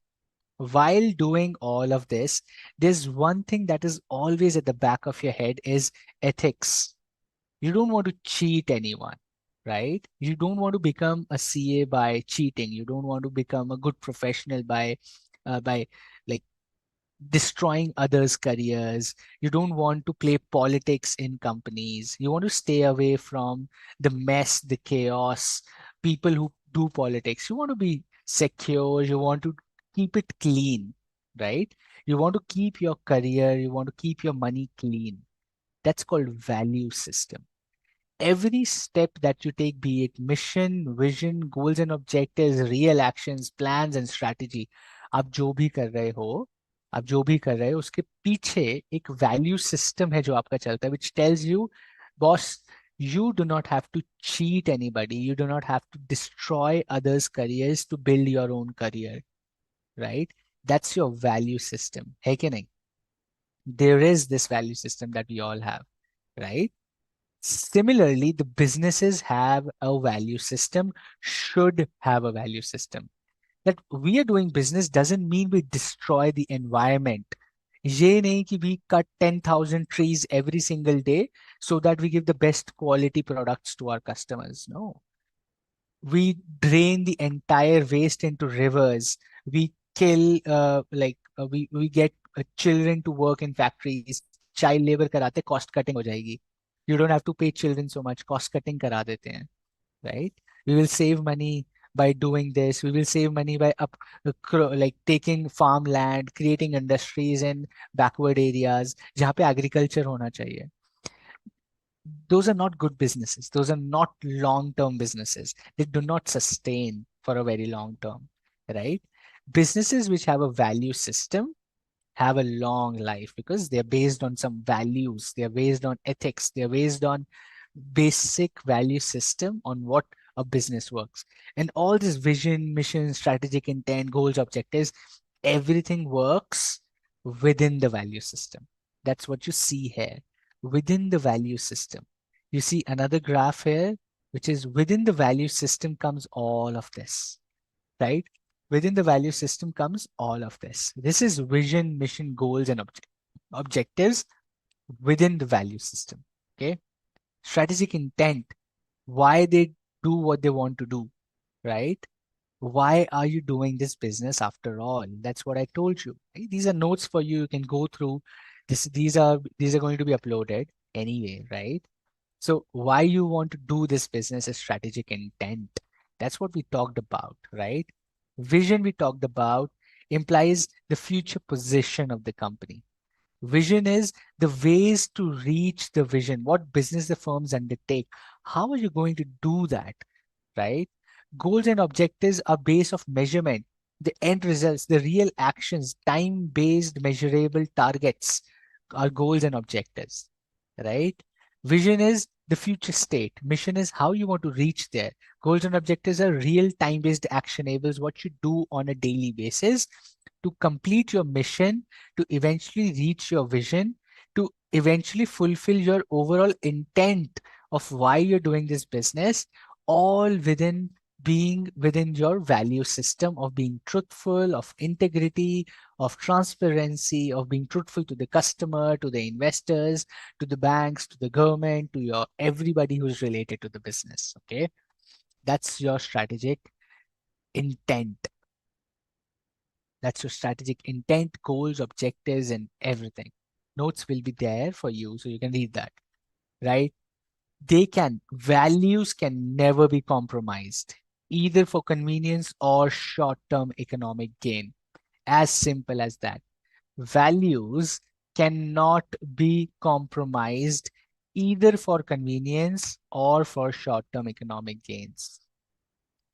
while doing all of this, there's one thing that is always at the back of your head is ethics. You don't want to cheat anyone, right? You don't want to become a CA by cheating. You don't want to become a good professional by like destroying others' careers. You don't want to play politics in companies. You want to stay away from the mess, the chaos, people who do politics. You want to be secure. You want to keep it clean, right? You want to keep your career. You want to keep your money clean. That's called value system. Every step that you take, be it mission, vision, goals and objectives, real actions, plans and strategy, आप जो भी कर रहे हो आप जो भी कर रहे हो उसके पीछे एक वैल्यू सिस्टम है जो आपका चलता है, which tells you, boss, you do not have to cheat anybody, you do not have to destroy others' careers to build your own career, right? That's your value system, है कि नहीं? There is this value system that we all have, right? Similarly, the businesses have a value system, should have a value system. That we are doing business doesn't mean we destroy the environment. ये नहीं कि we cut 10,000 trees every single day so that we give the best quality products to our customers. No. We drain the entire waste into rivers. We kill, we get children to work in factories. Child labor कराते, cost cutting हो जाएगी. You don't have to pay children so much. Cost cutting करा देते हैं, right? We will save money by doing this. We will save money by like taking farmland, creating industries in backward areas जहाँ पे agriculture होना चाहिए. Those are not good businesses. Those are not long-term businesses. They do not sustain for a very long term, right? Businesses which have a value system have a long life because they're based on some values. They're based on ethics. They're based on basic value system on what a business works. And all this vision, mission, strategic intent, goals, objectives, everything works within the value system. That's what you see here, within the value system. You see another graph here, which is within the value system comes all of this, right? Within the value system comes all of this. This is vision, mission, goals, and objectives within the value system. Okay. Strategic intent, why they do what they want to do, right? Why are you doing this business after all? That's what I told you. Right? These are notes for you. You can go through this. These are going to be uploaded anyway, right? So why you want to do this business is strategic intent. That's what we talked about, right? Vision we talked about implies the future position of the company. Vision is the ways to reach the vision, what business the firms undertake. How are you going to do that, right? Goals and objectives are base of measurement, the end results, the real actions, time-based measurable targets are goals and objectives, right? Vision is the future state. Mission is how you want to reach there. Goals and objectives are real time-based actionables, what you do on a daily basis to complete your mission, to eventually reach your vision, to eventually fulfill your overall intent of why you're doing this business, all within being within your value system of being truthful, of integrity, of transparency, of being truthful to the customer, to the investors, to the banks, to the government, to your everybody who's related to the business. Okay. That's your strategic intent. That's your strategic intent, goals, objectives, and everything. Notes will be there for you so you can read that, right? Values can never be compromised, either for convenience or short-term economic gain. As simple as that. Values cannot be compromised either for convenience or for short-term economic gains.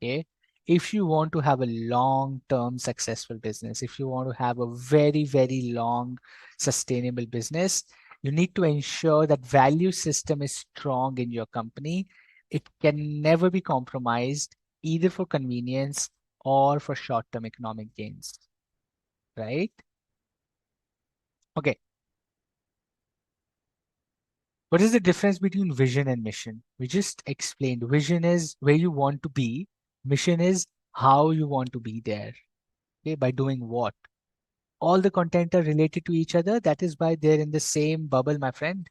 Okay. If you want to have a long-term successful business, if you want to have a very, very long sustainable business, you need to ensure that value system is strong in your company. It can never be compromised either for convenience or for short-term economic gains, right? Okay. What is the difference between vision and mission? We just explained. Vision is where you want to be. Mission is how you want to be there. Okay, by doing what? All the content are related to each other. That is why they're in the same bubble, my friend.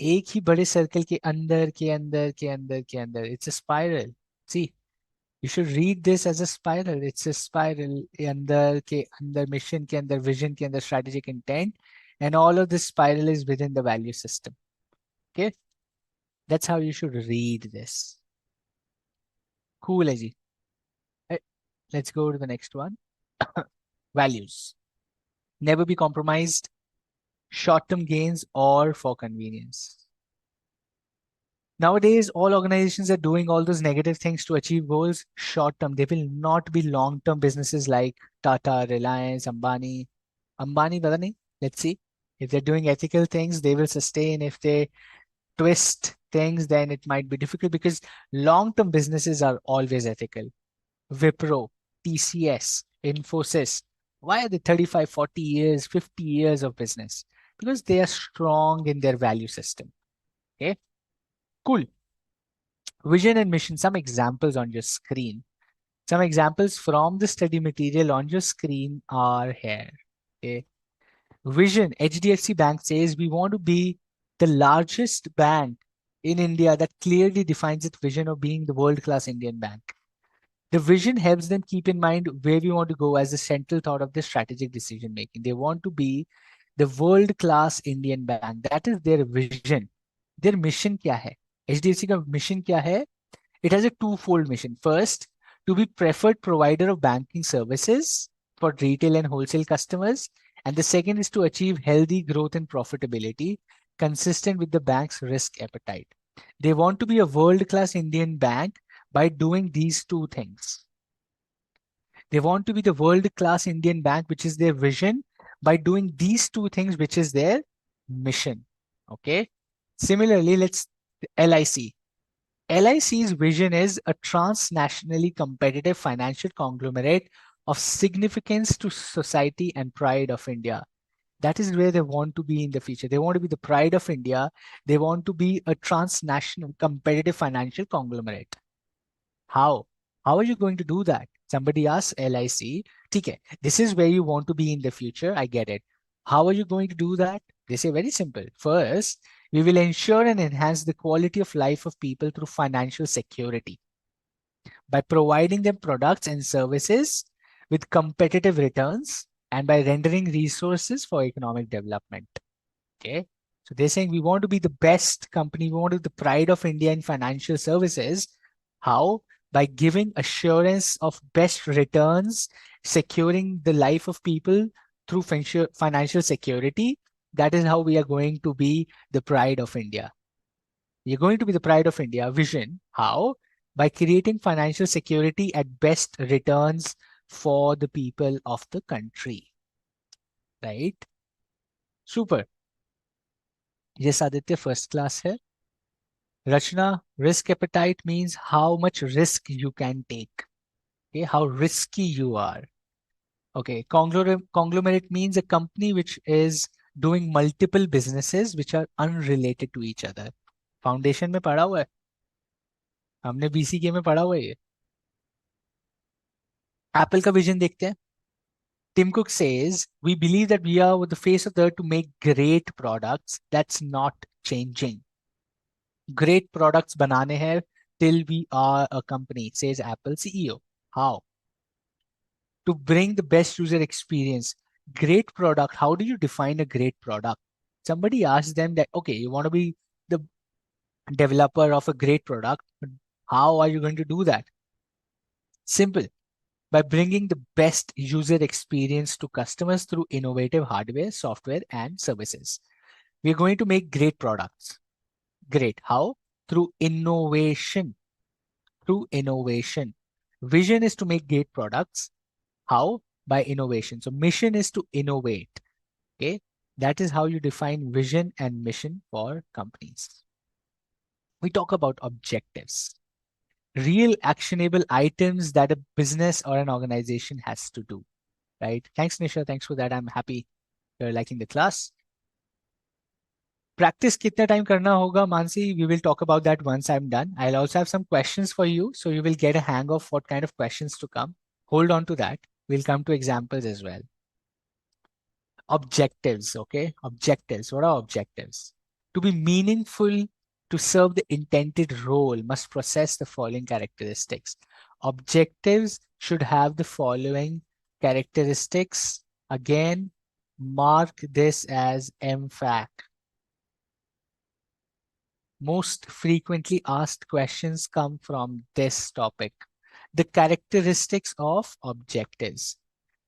एक ही बड़े circle के अंदर के अंदर के अंदर के अंदर. It's a spiral. See, you should read this as a spiral. It's a spiral. अंदर के अंदर mission के अंदर vision के अंदर strategic intent, and all of this spiral is within the value system. Okay, that's how you should read this. Cool, Aji. Let's go to the next one. Values. Never be compromised, short-term gains or for convenience. Nowadays, all organizations are doing all those negative things to achieve goals short-term. They will not be long-term businesses like Tata, Reliance, Ambani. Ambani, pata nahi. Let's see. If they're doing ethical things, they will sustain. If they twist things, then it might be difficult because long-term businesses are always ethical. Wipro, TCS, Infosys. Why are they 35, 40 years, 50 years of business? Because they are strong in their value system. Okay, cool. Vision and mission, some examples on your screen. Some examples from the study material on your screen are here. Okay. Vision, HDFC Bank says we want to be the largest bank in India that clearly defines its vision of being the world-class Indian bank. The vision helps them keep in mind where we want to go as the central thought of their strategic decision making. They want to be the world-class Indian bank. That is their vision. Their mission क्या है? HDFC का mission क्या है? It has a twofold mission. First, to be preferred provider of banking services for retail and wholesale customers. And the second is to achieve healthy growth and profitability consistent with the bank's risk appetite. They want to be a world-class Indian bank by doing these two things. They want to be the world-class Indian bank, which is their vision, by doing these two things, which is their mission. Okay. Similarly, let's LIC. LIC's vision is a transnationally competitive financial conglomerate of significance to society and pride of India. That is where they want to be in the future. They want to be the pride of India. They want to be a transnational competitive financial conglomerate. How? How are you going to do that? Somebody asks LIC, okay, this is where you want to be in the future. I get it. How are you going to do that? They say very simple. First, we will ensure and enhance the quality of life of people through financial security by providing them products and services with competitive returns and by rendering resources for economic development. Okay. So they're saying we want to be the best company. We want to be the pride of India in financial services. How? By giving assurance of best returns, securing the life of people through financial security. That is how we are going to be the pride of India. You're going to be the pride of India. Vision. How? By creating financial security at best returns for the people of the country. Right? Super. Yes, Aditya, first class here. Rachna, risk appetite means how much risk you can take. Okay, how risky you are. Okay, conglomerate means a company which is doing multiple businesses which are unrelated to each other. Foundation में पढ़ा हुआ है, हमने BCK में पढ़ा हुआ है ये. एप्पल का विजन देखते हैं. Tim Cook says, we believe that we are with the face of the earth to make great products. That's not changing. Great products banane hai till we are a company, says Apple CEO. How? To bring the best user experience. Great product. How do you define a great product? Somebody asked them that, okay, you want to be the developer of a great product. How are you going to do that? Simple. By bringing the best user experience to customers through innovative hardware, software, and services. We're going to make great products. Great. How? Through innovation. Through innovation. Vision is to make great products. How? By innovation. So mission is to innovate. Okay. That is how you define vision and mission for companies. We talk about objectives. Real actionable items that a business or an organization has to do. Right? Thanks, Nisha. Thanks for that. I'm happy you're liking the class. Practice kitna time karna hoga, Mansi? We will talk about that once I'm done. I'll also have some questions for you, so you will get a hang of what kind of questions to come. Hold on to that. We'll come to examples as well. Objectives, okay? Objectives. What are objectives? To be meaningful, to serve the intended role, must possess the following characteristics. Objectives should have the following characteristics. Again, mark this as MFAQ. Most frequently asked questions come from this topic. The characteristics of objectives.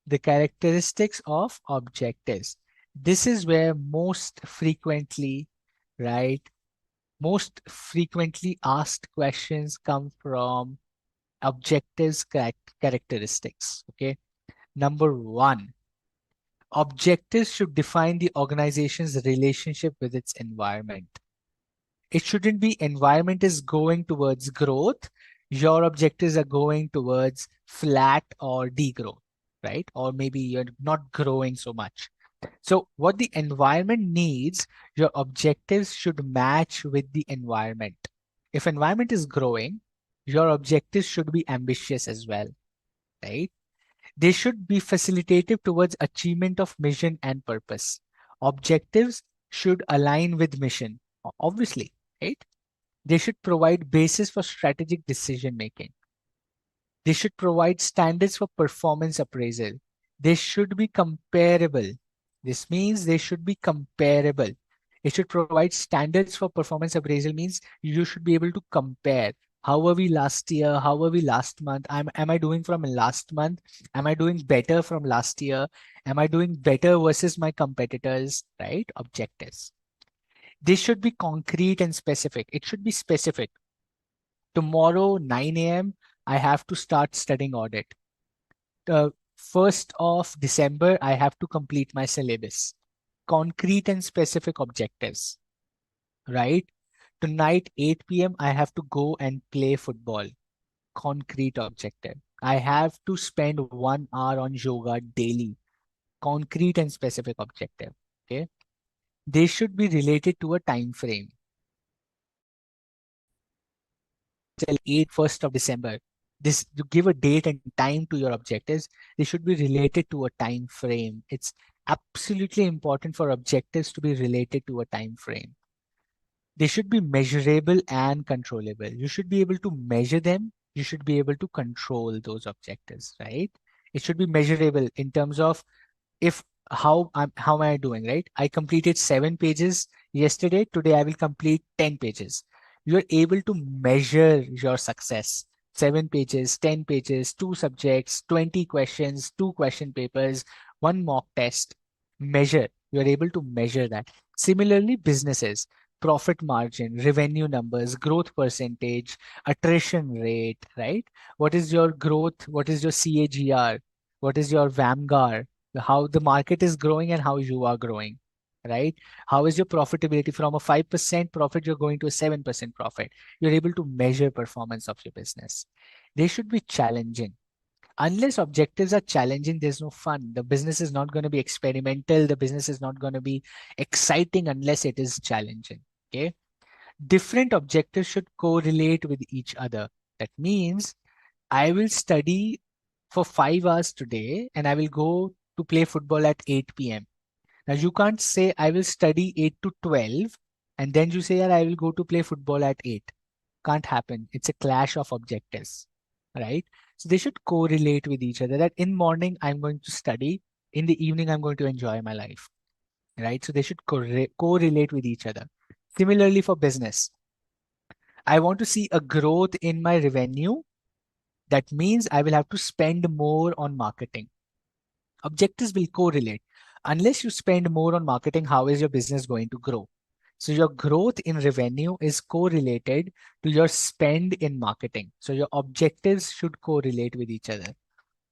The characteristics of objectives. This is where most frequently, right? Most frequently asked questions come from objectives characteristics. Okay. Number one, objectives should define the organization's relationship with its environment. It shouldn't be environment is going towards growth. Your objectives are going towards flat or degrowth, right? Or maybe you're not growing so much. So what the environment needs, your objectives should match with the environment. If environment is growing, your objectives should be ambitious as well, right? They should be facilitative towards achievement of mission and purpose. Objectives should align with mission, obviously, right? They should provide basis for strategic decision making. They should provide standards for performance appraisal. They should be comparable. This means they should be comparable. It should provide standards for performance appraisal means you should be able to compare. How were we last year? How were we last month? Am I doing from last month? Am I doing better from last year? Am I doing better versus my competitors? Right? Objectives. They should be concrete and specific. It should be specific. Tomorrow, 9 a.m., I have to start studying audit. The 1st of December, I have to complete my syllabus. Concrete and specific objectives, right? Tonight, 8 p.m., I have to go and play football. Concrete objective. I have to spend 1 hour on yoga daily. Concrete and specific objective. Okay. They should be related to a time frame. Till 1st of December. This you give a date and time to your objectives. They should be related to a time frame. It's absolutely important for objectives to be related to a time frame. They should be measurable and controllable. You should be able to measure them. You should be able to control those objectives, right? It should be measurable in terms of if how am I doing, right? I completed 7 pages yesterday. Today I will complete 10 pages. You are able to measure your success. 7 pages, 10 pages, 2 subjects, 20 questions, 2 question papers, 1 mock test. Measure. You are able to measure that. Similarly, businesses, profit margin, revenue numbers, growth percentage, attrition rate, right? What is your growth? What is your CAGR? What is your VAMGAR? How the market is growing and how you are growing, right? How is your profitability from a 5% profit, you're going to a 7% profit. You're able to measure performance of your business. They should be challenging. Unless objectives are challenging, there's no fun. The business is not going to be experimental. The business is not going to be exciting unless it is challenging. Okay. Different objectives should correlate with each other. That means I will study for 5 hours today and I will go to play football at 8 p.m. Now you can't say I will study 8 to 12 and then you say, I will go to play football at 8. Can't happen. It's a clash of objectives, right? So they should correlate with each other that in morning I'm going to study, in the evening I'm going to enjoy my life, right? So they should correlate with each other. Similarly for business, I want to see a growth in my revenue. That means I will have to spend more on marketing. Objectives will correlate. Unless you spend more on marketing, how is your business going to grow? So your growth in revenue is correlated to your spend in marketing. So your objectives should correlate with each other.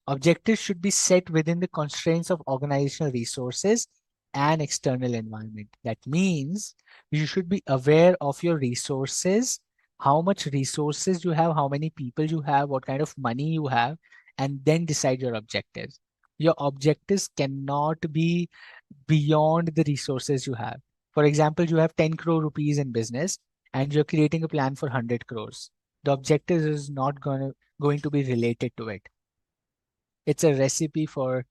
Objectives should be set within the constraints of organizational resources and external environment. That means you should be aware of your resources, how much resources you have, how many people you have, what kind of money you have, and then decide your objectives. Your objectives cannot be beyond the resources you have. For example, you have 10 crore rupees in business and you're creating a plan for 100 crores. The objective is not going to be related to it. It's a recipe for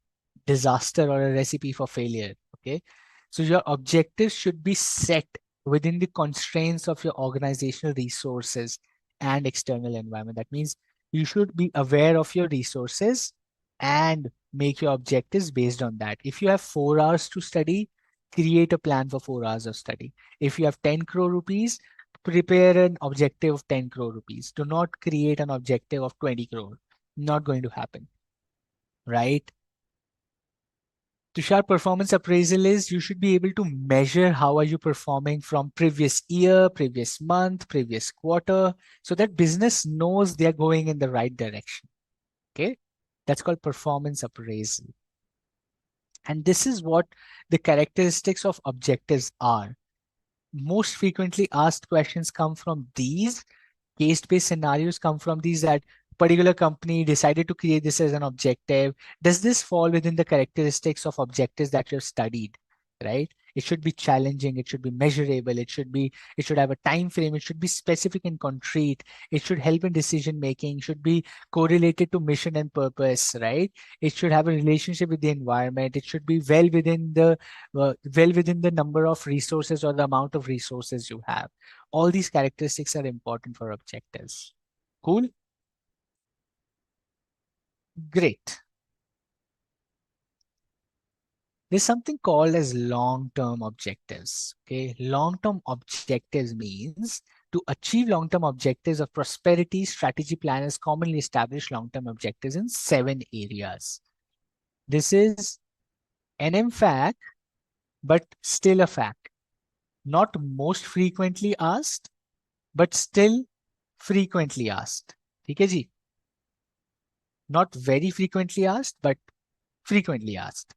disaster or a recipe for failure. Okay. So your objectives should be set within the constraints of your organizational resources and external environment. That means you should be aware of your resources and make your objectives based on that. If you have 4 hours to study, create a plan for 4 hours of study. If you have 10 crore rupees, prepare an objective of 10 crore rupees. Do not create an objective of 20 crore. Not going to happen, right? Tushar, performance appraisal is you should be able to measure how are you performing from previous year, previous month, previous quarter, so that business knows they're going in the right direction. Okay. That's called performance appraisal. And this is what the characteristics of objectives are. Most frequently asked questions come from these. Case-based scenarios come from these, that particular company decided to create this as an objective. Does this fall within the characteristics of objectives that you've studied, right? It should be challenging. It should be measurable. It should have a time frame. It should be specific and concrete. It should help in decision making, should be correlated to mission and purpose, right? It should have a relationship with the environment. It should be well within the number of resources or the amount of resources you have. All these characteristics are important for objectives. Cool? Great. There's something called as long-term objectives. Okay, long-term objectives means to achieve long-term objectives of prosperity, strategy planners commonly establish long-term objectives in 7 areas. This is NM fact, but still a fact. Not most frequently asked, but still frequently asked. ठीक है जी? Not very frequently asked, but frequently asked.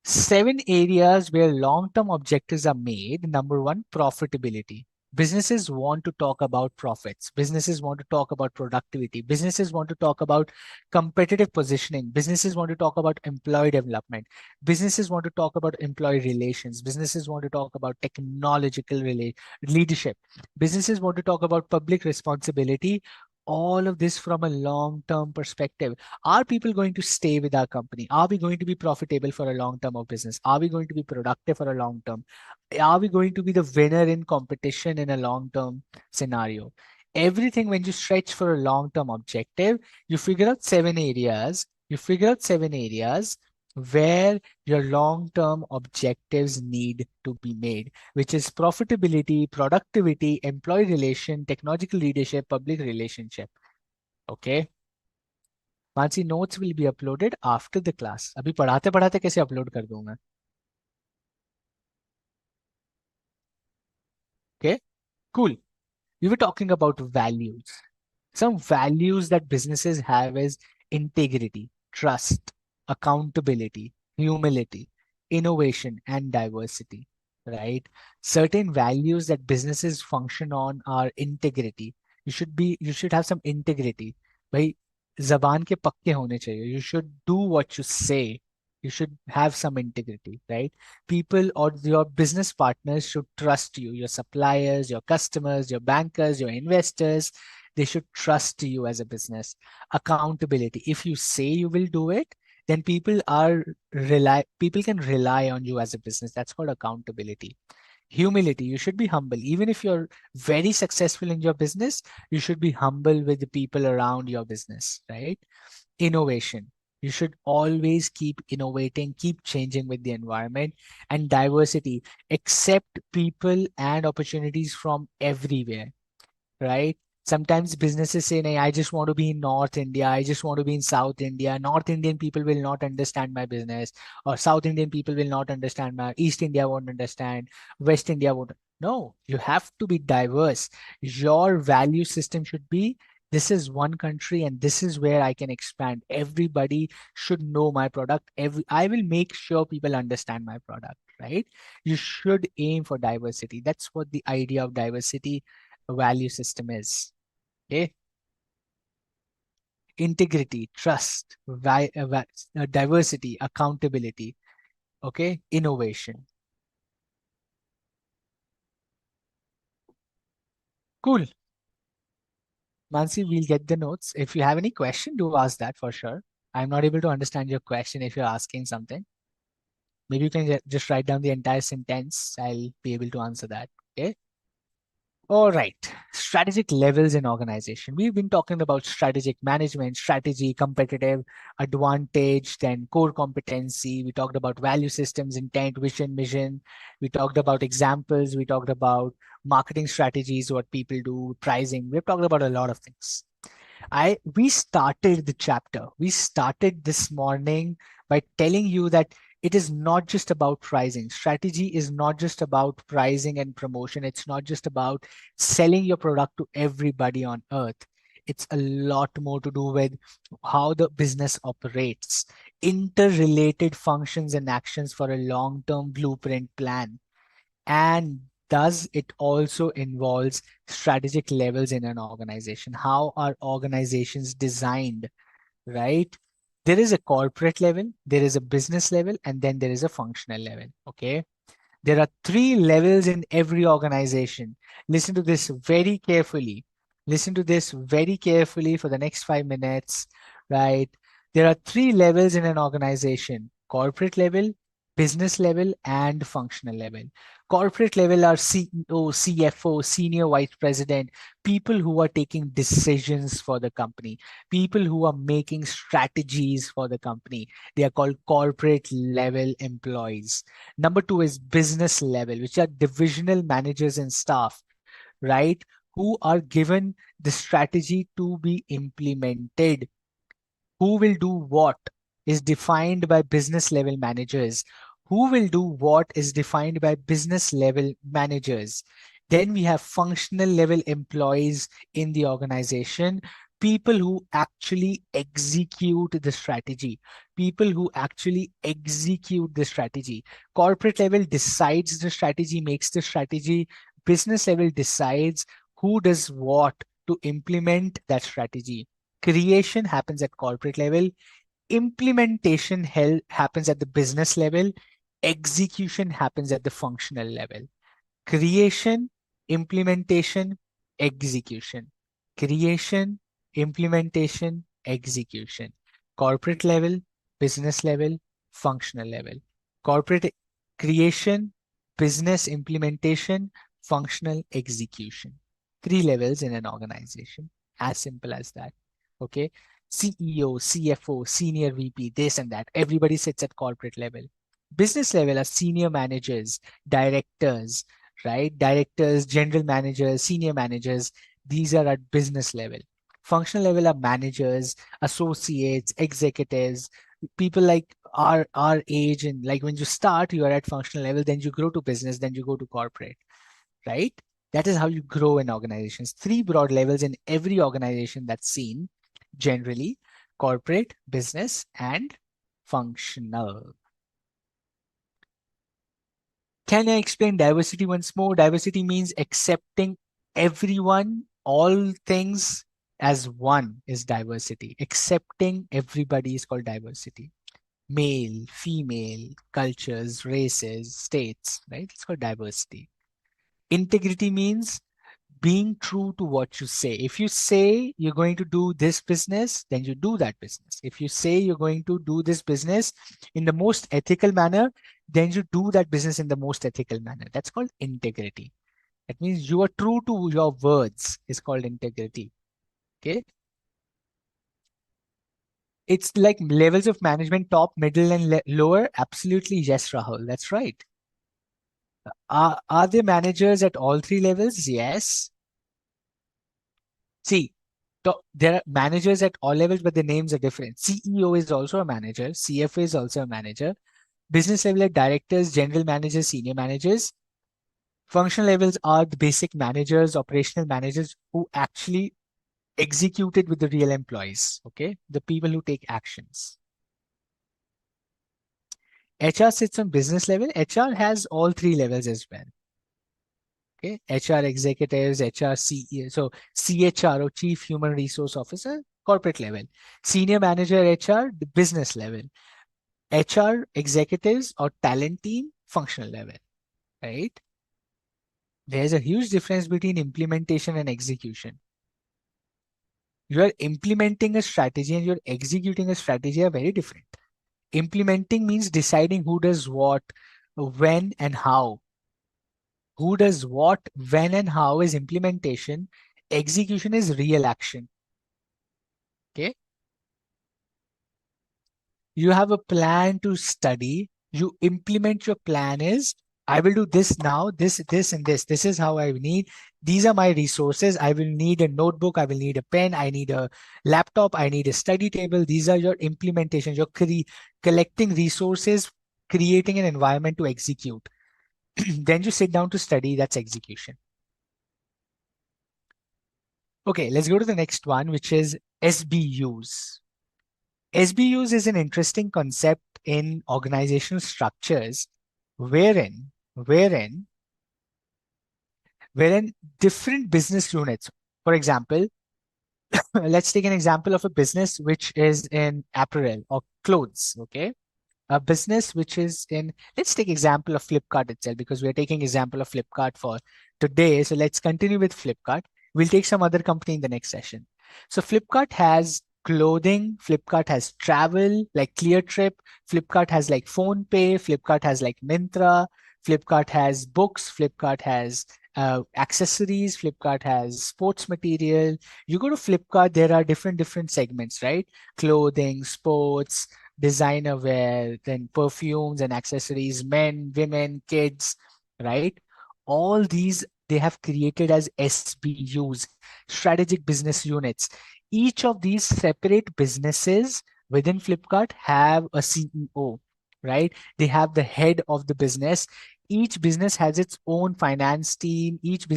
7 areas where long-term objectives are made. Number one, profitability. Businesses want to talk about profits. Businesses want to talk about productivity. Businesses want to talk about competitive positioning. Businesses want to talk about employee development. Businesses want to talk about employee relations. Businesses want to talk about technological leadership. Businesses want to talk about public responsibility. All of this from a long term perspective. Are people going to stay with our company? Are we going to be profitable for a long term of business? Are we going to be productive for a long term? Are we going to be the winner in competition in a long term scenario? Everything, when you stretch for a long term objective, you figure out 7 areas where your long term objectives need to be made, which is profitability, productivity, employee relation, technological leadership, public relationship. Okay. Mansi, notes will be uploaded after the class. अभी पढ़ाते पढ़ाते कैसे upload कर दूं मैं? Okay, cool. We were talking about values. Some values that businesses have is integrity, trust, accountability, humility, innovation, and diversity, right? Certain values that businesses function on are integrity. You should have some integrity. भाई, जबान के पक्के होने चाहिए. You should do what you say. You should have some integrity, right? People or your business partners should trust you. Your suppliers, your customers, your bankers, your investors, they should trust you as a business. Accountability. If you say you will do it, then people can rely on you as a business. That's called accountability. Humility. You should be humble. Even if you're very successful in your business, you should be humble with the people around your business, right? Innovation. You should always keep innovating, keep changing with the environment. And diversity. Accept people and opportunities from everywhere, right? Sometimes businesses say, "Nahi, I just want to be in North India. I just want to be in South India. North Indian people will not understand my business, or South Indian people will not understand my East India won't understand, West India won't." No, you have to be diverse. Your value system should be, this is one country and this is where I can expand. Everybody should know my product. I will make sure people understand my product, right? You should aim for diversity. That's what the idea of diversity value system is. Okay. Integrity, trust, diversity, accountability. Okay. Innovation. Cool. Mansi, we'll get the notes. If you have any question, do ask that for sure. I'm not able to understand your question if you're asking something. Maybe you can just write down the entire sentence. I'll be able to answer that. Okay. All right. Strategic levels in organization. We've been talking about strategic management, strategy, competitive advantage, then core competency. We talked about value systems, intent, vision, mission. We talked about examples. We talked about marketing strategies, what people do, pricing. We've talked about a lot of things. We started the chapter. We started this morning by telling you that it is not just about pricing. Strategy is not just about pricing and promotion. It's not just about selling your product to everybody on earth. It's a lot more to do with how the business operates, interrelated functions and actions for a long-term blueprint plan. And does it also involves strategic levels in an organization? How are organizations designed, right? There is a corporate level, there is a business level, and then there is a functional level. Okay. There are three levels in every organization. Listen to this very carefully. Listen to this very carefully for the next 5 minutes, right? There are three levels in an organization: corporate level, business level, and functional level. Corporate level are CEO, CFO, senior vice president, people who are taking decisions for the company, people who are making strategies for the company. They are called corporate level employees. Number two is business level, which are divisional managers and staff, right? Who are given the strategy to be implemented. Who will do what is defined by business level managers. Who will do what is defined by business level managers. Then we have functional level employees in the organization, people who actually execute the strategy. People who actually execute the strategy. Corporate level decides the strategy, makes the strategy, business level decides who does what to implement that strategy. Creation happens at corporate level. Implementation happens at the business level. Execution happens at the functional level. Creation, implementation, execution. Creation, implementation, execution. Corporate level, business level, functional level. Corporate creation, business implementation, functional execution. Three levels in an organization. As simple as that. Okay. CEO, CFO, senior VP, this and that. Everybody sits at corporate level. Business level are senior managers, directors, right? Directors, general managers, senior managers, these are at business level. Functional level are managers, associates, executives, people like our age, and like when you start, you are at functional level, then you grow to business, then you go to corporate, right? That is how you grow in organizations. Three broad levels in every organization that's seen generally: corporate, business, and functional. Can I explain diversity once more? Diversity means accepting everyone, all things as one is diversity. Accepting everybody is called diversity. Male, female, cultures, races, states, right? It's called diversity. Integrity means being true to what you say. If you say you're going to do this business, then you do that business. If you say you're going to do this business in the most ethical manner, then you do that business in the most ethical manner. That's called integrity. That means you are true to your words, is called integrity. Okay. It's like levels of management: top, middle, and lower. Absolutely, yes, Rahul. That's right. Are there managers at all three levels? Yes. See, there are managers at all levels, but the names are different. CEO is also a manager. CFO is also a manager. Business level are directors, general managers, senior managers. Functional levels are the basic managers, operational managers who actually execute it with the real employees. Okay, the people who take actions. HR sits on business level. HR has all three levels as well. Okay, HR executives, HR CEO, so CHRO, Chief Human Resource Officer, corporate level. Senior manager HR, the business level. HR executives or talent team, functional level, right? There's a huge difference between implementation and execution. You are implementing a strategy and you're executing a strategy are very different. Implementing means deciding who does what, when, and how. Who does what, when, and how is implementation. Execution is real action. Okay. You have a plan to study. You implement your plan is, I will do this now, this, and this. This is how I need. These are my resources. I will need a notebook. I will need a pen. I need a laptop. I need a study table. These are your implementations. You're collecting resources, creating an environment to execute. Then you sit down to study. That's execution. Okay, let's go to the next one, which is SBUs. SBUs is an interesting concept in organizational structures wherein different business units, for example, let's take an example of a business which is in apparel or clothes, okay? A business which is in, let's take example of Flipkart itself, because we're taking example of Flipkart for today. So let's continue with Flipkart. We'll take some other company in the next session. So Flipkart has clothing, Flipkart has travel like Clear Trip, Flipkart has like Phone Pay, Flipkart has like Myntra, Flipkart has books, Flipkart has accessories, Flipkart has sports material. You go to Flipkart, there are different segments, right? Clothing, sports, designer wear, then perfumes and accessories, men, women, kids, right? All these they have created as SBUs, strategic business units. Each of these separate businesses within Flipkart have a CEO, right? They have the head of the business. Each business has its own finance team. Each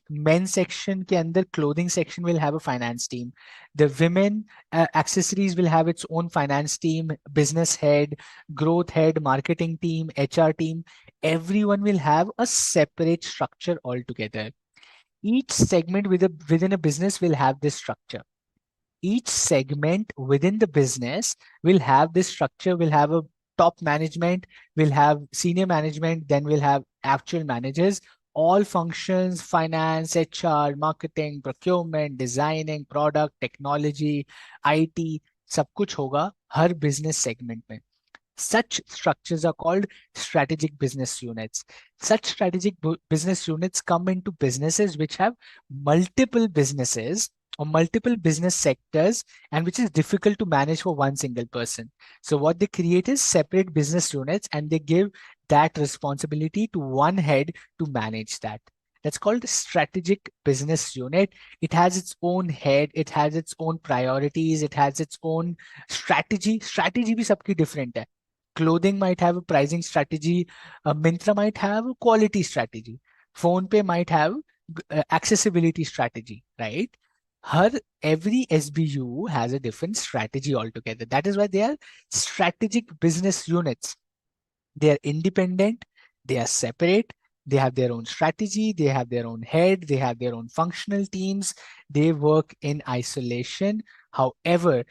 men's section के अंदर clothing section will have a finance team. The women accessories will have its own finance team, business head, growth head, marketing team, HR team. Everyone will have a separate structure altogether. Each segment within a business will have this structure. Each segment within the business will have this structure, will have a top management, will have senior management, then we'll have actual managers. All functions, finance, HR, marketing, procurement, designing, product, technology, IT, सब कुछ होगा हर business segment में. Such structures are called strategic business units. Such strategic business units come into businesses which have multiple businesses or multiple business sectors, and which is difficult to manage for one single person. So what they create is separate business units, and they give that responsibility to one head to manage that. That's called strategic business unit. It has its own head, it has its own priorities, it has its own strategy. Strategy भी सबकी different है. Clothing might have a pricing strategy. Mintra might have a quality strategy. PhonePe might have accessibility strategy, right? Every SBU has a different strategy altogether. That is why they are strategic business units. They are independent, they are separate, they have their own strategy, they have their own head, they have their own functional teams, they work in isolation. However,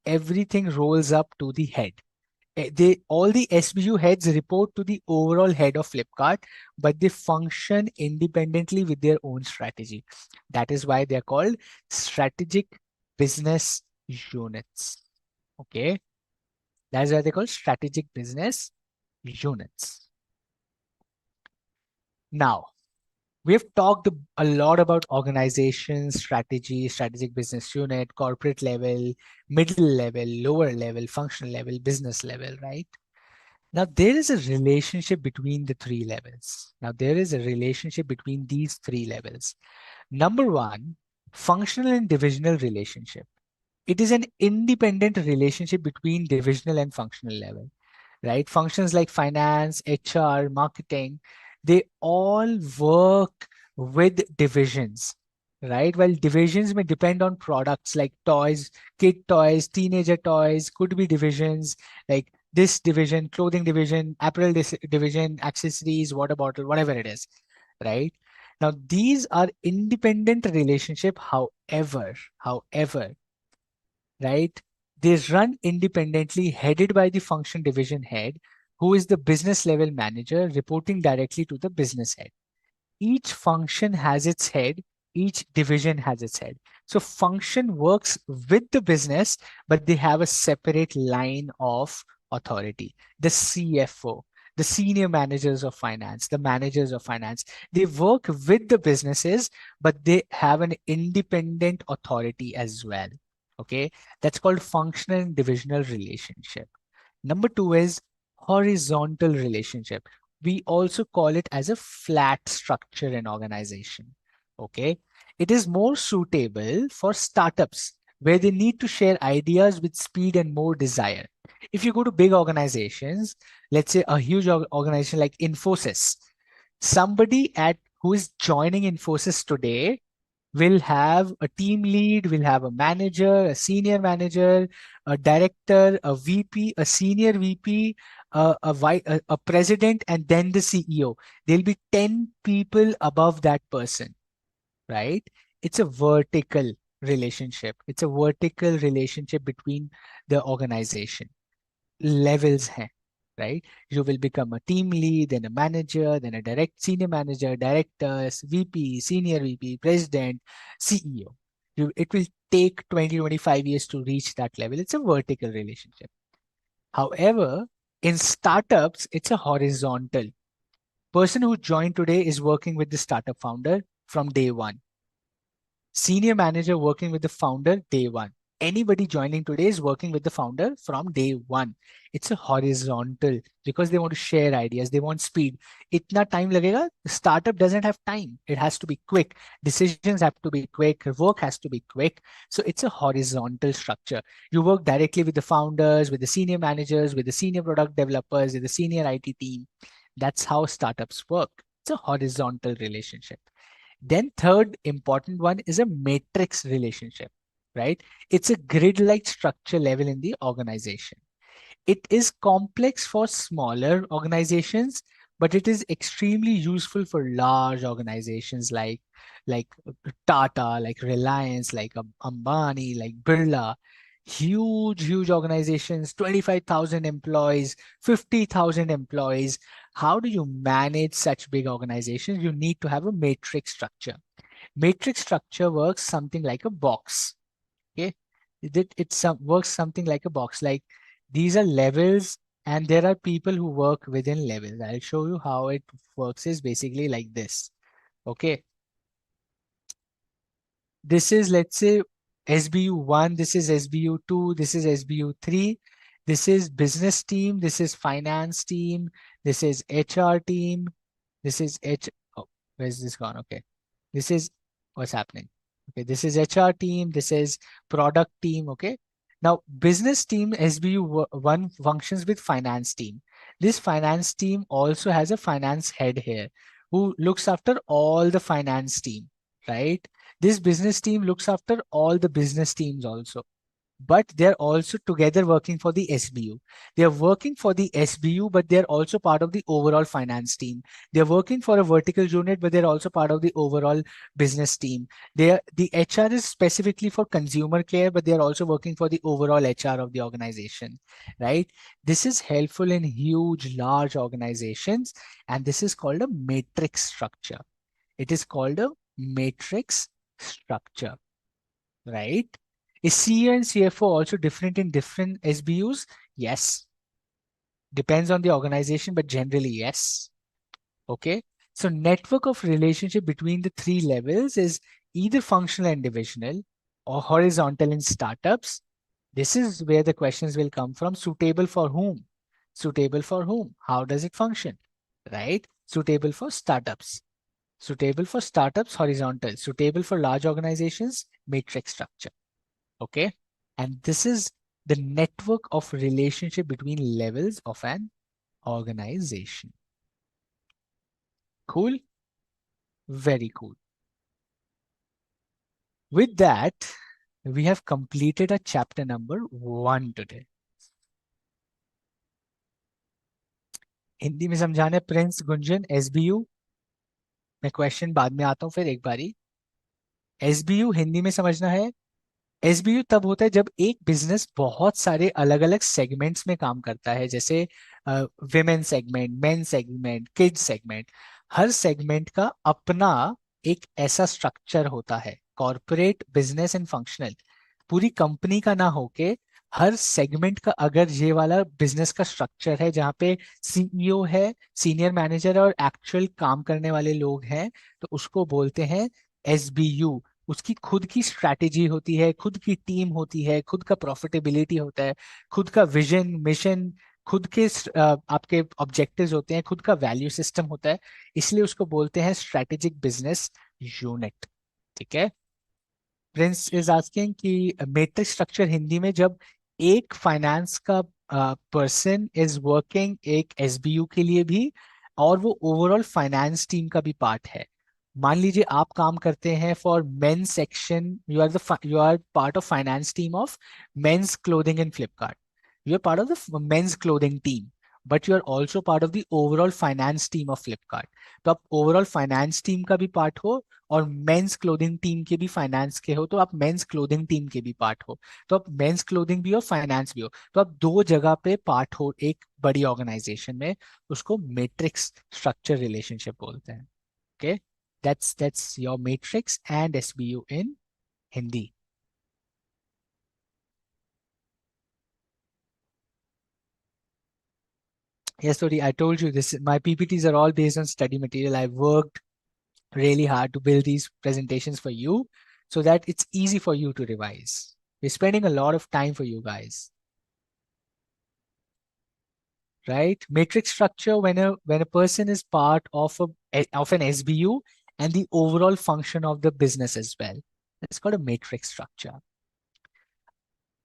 everything rolls up to the head. They all the SBU heads report to the overall head of Flipkart, but they function independently with their own strategy. That is why they are called strategic business units. Okay, that is why they're called strategic business units. Now, we have talked a lot about organization, strategy, strategic business unit, corporate level, middle level, lower level, functional level, business level, right? Now, there is a relationship between the three levels. Now, there is a relationship between these three levels. Number one, functional and divisional relationship. It is an independent relationship between divisional and functional level, right? Functions like finance, HR, marketing, they all work with divisions, right? While divisions may depend on products like toys, kid toys, teenager toys, could be divisions like this division, clothing division, apparel division, accessories, water bottle, whatever it is, right? Now, these are independent relationship. However, right? They run independently, headed by the function division head, who is the business level manager, reporting directly to the business head. Each function has its head, each division has its head. So function works with the business, but they have a separate line of authority. The CFO, the senior managers of finance, the managers of finance, they work with the businesses, but they have an independent authority as well. Okay, that's called functional and divisional relationship. Number two is horizontal relationship. We also call it as a flat structure in organization. Okay, it is more suitable for startups where they need to share ideas with speed and more desire. If you go to big organizations, let's say a huge organization like Infosys, somebody at who is joining Infosys today will have a team lead, will have a manager, a senior manager, a director, a VP, a senior VP, a president, and then the CEO. There'll be 10 people above that person, right? It's a vertical relationship. It's a vertical relationship between the organization. Levels hai, right? You will become a team lead, then a manager, then a senior manager, director, VP, senior VP, president, CEO. It will take 20, 25 years to reach that level. It's a vertical relationship. However, in startups, it's a horizontal. Person who joined today is working with the startup founder from day one. Senior manager working with the founder day one. Anybody joining today is working with the founder from day one. It's a horizontal because they want to share ideas. They want speed. Itna time lagega. The startup doesn't have time. It has to be quick. Decisions have to be quick. Work has to be quick. So it's a horizontal structure. You work directly with the founders, with the senior managers, with the senior product developers, with the senior IT team. That's how startups work. It's a horizontal relationship. Then third important one is a matrix relationship, right? It's a grid-like structure level in the organization. It is complex for smaller organizations, but it is extremely useful for large organizations like Tata, like Reliance, like Ambani, like Birla. Huge organizations, 25,000 employees, 50,000 employees. How do you manage such big organizations? You need to have a matrix structure. Matrix structure works something like a box. Okay, works something like a box. Like these are levels, and there are people who work within levels. I'll show you how it works. Is basically like this. Okay, this is, let's say, SBU1, this is SBU2, this is SBU3, this is business team, this is finance team, this is HR team, this is oh, where's this gone? Okay, this is what's happening. Okay, this is HR team, this is product team. Okay, now business team SBU1 functions with finance team. This finance team also has a finance head here who looks after all the finance team, right? This business team looks after all the business teams also, but they're also together working for the SBU. They're working for the SBU, but they're also part of the overall finance team. They're working for a vertical unit, but they're also part of the overall business team. The HR is specifically for consumer care, but they're also working for the overall HR of the organization, right? This is helpful in huge, large organizations, and this is called a matrix structure. It is called a matrix structure, right? Is CEO and CFO also different in different SBUs? Yes. Depends on the organization, but generally, yes. Okay. So network of relationship between the three levels is either functional and divisional or horizontal in startups. This is where the questions will come from. Suitable for whom? Suitable for whom? How does it function? Right? Suitable for startups. Suitable for startups, horizontal. Suitable for large organizations, matrix structure. Okay. And this is the network of relationship between levels of an organization. Cool. Very cool. With that, we have completed a chapter number 1 today. Hindi में समझाने Prince Gunjan SBU. मैं question बाद में आता हूं फिर एक बारी. एसबीयू हिंदी में समझना है. एसबीयू तब होता है जब एक बिजनेस बहुत सारे अलग अलग सेगमेंट्स में काम करता है, जैसे women segment, men segment, kid segment. हर सेगमेंट का अपना एक ऐसा स्ट्रक्चर होता है, कॉर्पोरेट, बिजनेस एंड फंक्शनल. पूरी कंपनी का ना होके हर सेगमेंट का अगर ये वाला बिजनेस का स्ट्रक्चर है जहाँ पे सीईओ है, सीनियर मैनेजर और एक्चुअल काम करने वाले लोग हैं, तो उसको बोलते हैं एसबीयू. उसकी खुद की स्ट्रैटेजी होती है, खुद की टीम होती है, खुद का प्रॉफिटेबिलिटी होता है, खुद का विजन, मिशन, खुद के आपके ऑब्जेक्टिव्स होते हैं, खुद का वैल्यू सिस्टम होता है. इसलिए उसको बोलते हैं स्ट्रैटेजिक बिजनेस यूनिट. ठीक है. प्रिंस इज आस्किंग कि मैट्रिक्स स्ट्रक्चर हिंदी में जब एक फाइनेंस का पर्सन इज वर्किंग एक एसबीयू के लिए भी, और वो ओवरऑल फाइनेंस टीम का भी पार्ट है. मान लीजिए आप काम करते हैं for men section, you are part of finance team of men's clothing in Flipkart. You are part of the men's clothing team, but you are also part of the overall finance team of Flipkart. तो आप overall finance team का भी part हो और mains clothing team के भी finance के हो, तो आप मेंस क्लोथिंग टीम के भी पार्ट हो. तो आप मेंस क्लोथिंग भी हो, फाइनेंस भी हो, तो आप दो जगह पे पार्ट हो एक बड़ी ऑर्गेनाइजेशन में. उसको मैट्रिक्स स्ट्रक्चर रिलेशनशिप बोलते हैं. Okay, that's your matrix and SBU in Hindi. Yes, Tori, I told you this. My PPTs are all based on study material. I worked really hard to build these presentations for you so that it's easy for you to revise. We're spending a lot of time for you guys, right? Matrix structure, when a person is part of an SBU and the overall function of the business as well. It's called a matrix structure.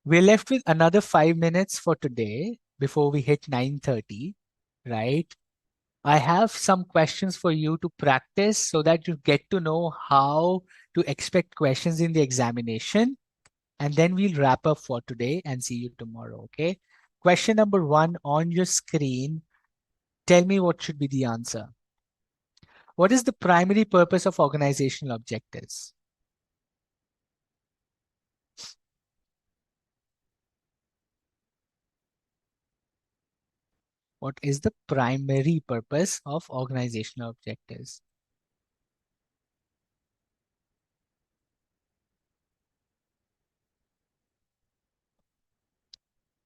We're left with another 5 minutes for today before we hit 9:30, right? I have some questions for you to practice so that you get to know how to expect questions in the examination. And then we'll wrap up for today and see you tomorrow. Okay. Question number 1 on your screen. Tell me what should be the answer. What is the primary purpose of organizational objectives? What is the primary purpose of organizational objectives?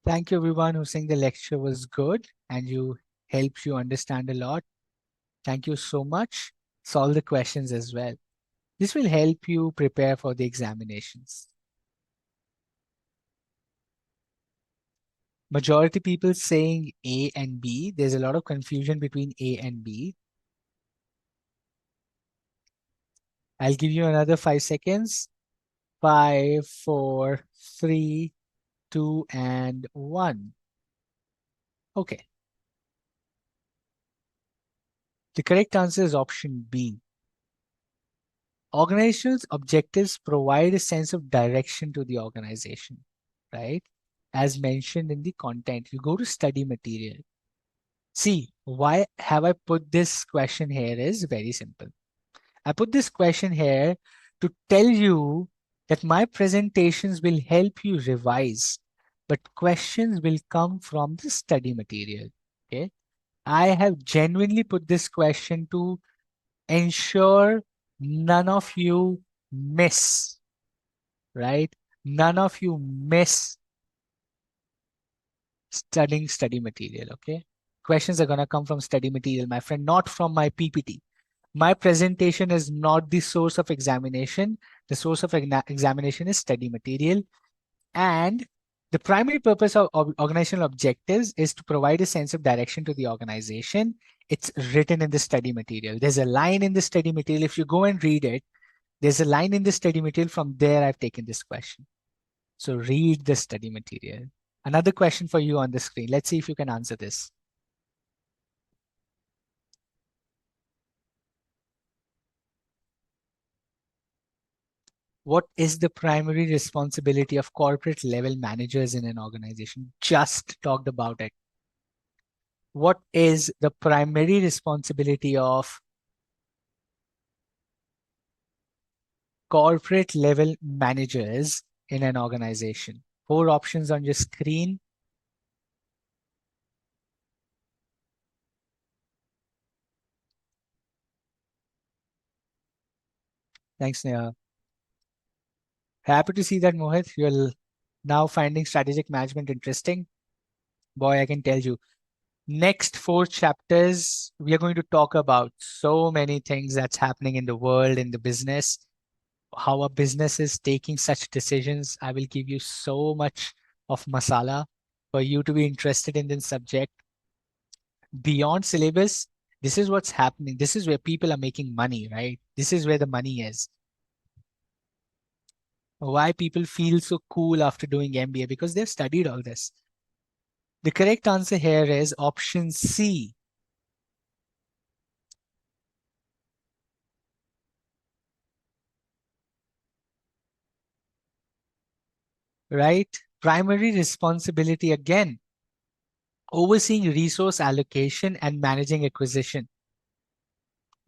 Thank you everyone who saying the lecture was good and you helped you understand a lot. Thank you so much. Solve the questions as well. This will help you prepare for the examinations. Majority people saying A and B. There's a lot of confusion between A and B. I'll give you another 5 seconds. 5, 4, 3, 2, and 1. Okay. The correct answer is option B. Organizational objectives provide a sense of direction to the organization, right? As mentioned in the content, you go to study material. See, why have I put this question here is very simple. I put this question here to tell you that my presentations will help you revise, but questions will come from the study material. Okay. I have genuinely put this question to ensure none of you miss, right? None of you miss studying study material. Okay. Questions are going to come from study material, my friend, not from my PPT. My presentation is not the source of examination. The source of examination is study material. And the primary purpose of organizational objectives is to provide a sense of direction to the organization. It's written in the study material. There's a line in the study material. If you go and read it, there's a line in the study material. From there, I've taken this question. So read the study material. Another question for you on the screen. Let's see if you can answer this. What is the primary responsibility of corporate level managers in an organization? Just talked about it. What is the primary responsibility of corporate level managers in an organization? 4 options on your screen. Thanks, Neha. Happy to see that, Mohit. You're now finding strategic management interesting. Boy, I can tell you. Next 4 chapters, we are going to talk about so many things that's happening in the world, in the business, how a business is taking such decisions. I will give you so much of masala for you to be interested in this subject. Beyond syllabus, this is what's happening. This is where people are making money, right? This is where the money is. Why people feel so cool after doing MBA? Because they've studied all this. The correct answer here is option C. Right? Primary responsibility again, overseeing resource allocation and managing acquisition.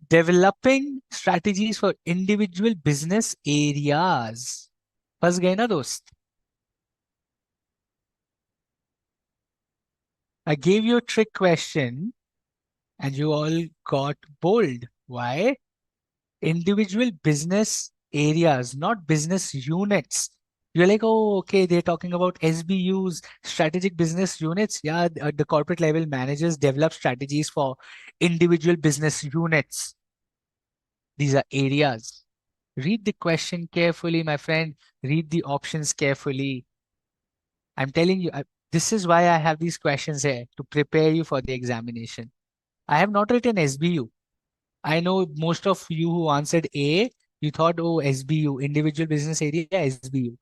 Developing strategies for individual business areas. फंस गए ना दोस्त? I gave you a trick question and you all got bold. Why? Individual business areas, not business units. You're like, oh, okay, they're talking about SBUs, strategic business units. Yeah, the corporate level managers develop strategies for individual business units. These are areas. Read the question carefully, my friend. Read the options carefully. I'm telling you, this is why I have these questions here to prepare you for the examination. I have not written SBU. I know most of you who answered A, you thought, oh, SBU, individual business area, SBU.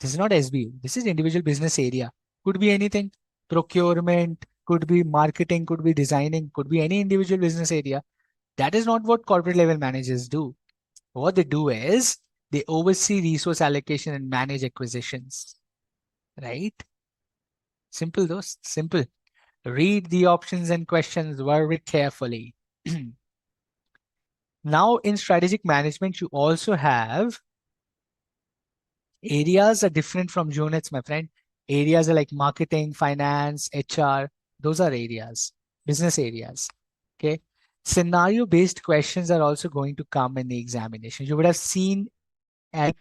This is not SBU. This is individual business area. Could be anything. Procurement, could be marketing, could be designing, could be any individual business area. That is not what corporate level managers do. What they do is they oversee resource allocation and manage acquisitions, right? Simple, those simple. Read the options and questions very carefully. Now, in strategic management, you also have areas are different from units, my friend. Areas are like marketing, finance, HR. Those are areas, business areas. Okay. Scenario based questions are also going to come in the examination. You would have seen material.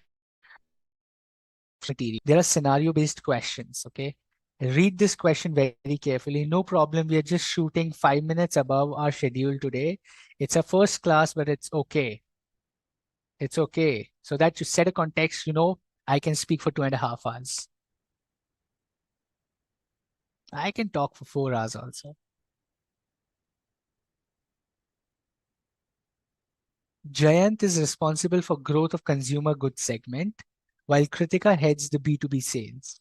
There are scenario based questions. Okay. Read this question very carefully. No problem. We are just shooting 5 minutes above our schedule today. It's a first class, but it's okay. It's okay. So that you set a context, I can speak for 2.5 hours. I can talk for 4 hours also. Jayant is responsible for growth of consumer goods segment, while Kritika heads the B2B sales.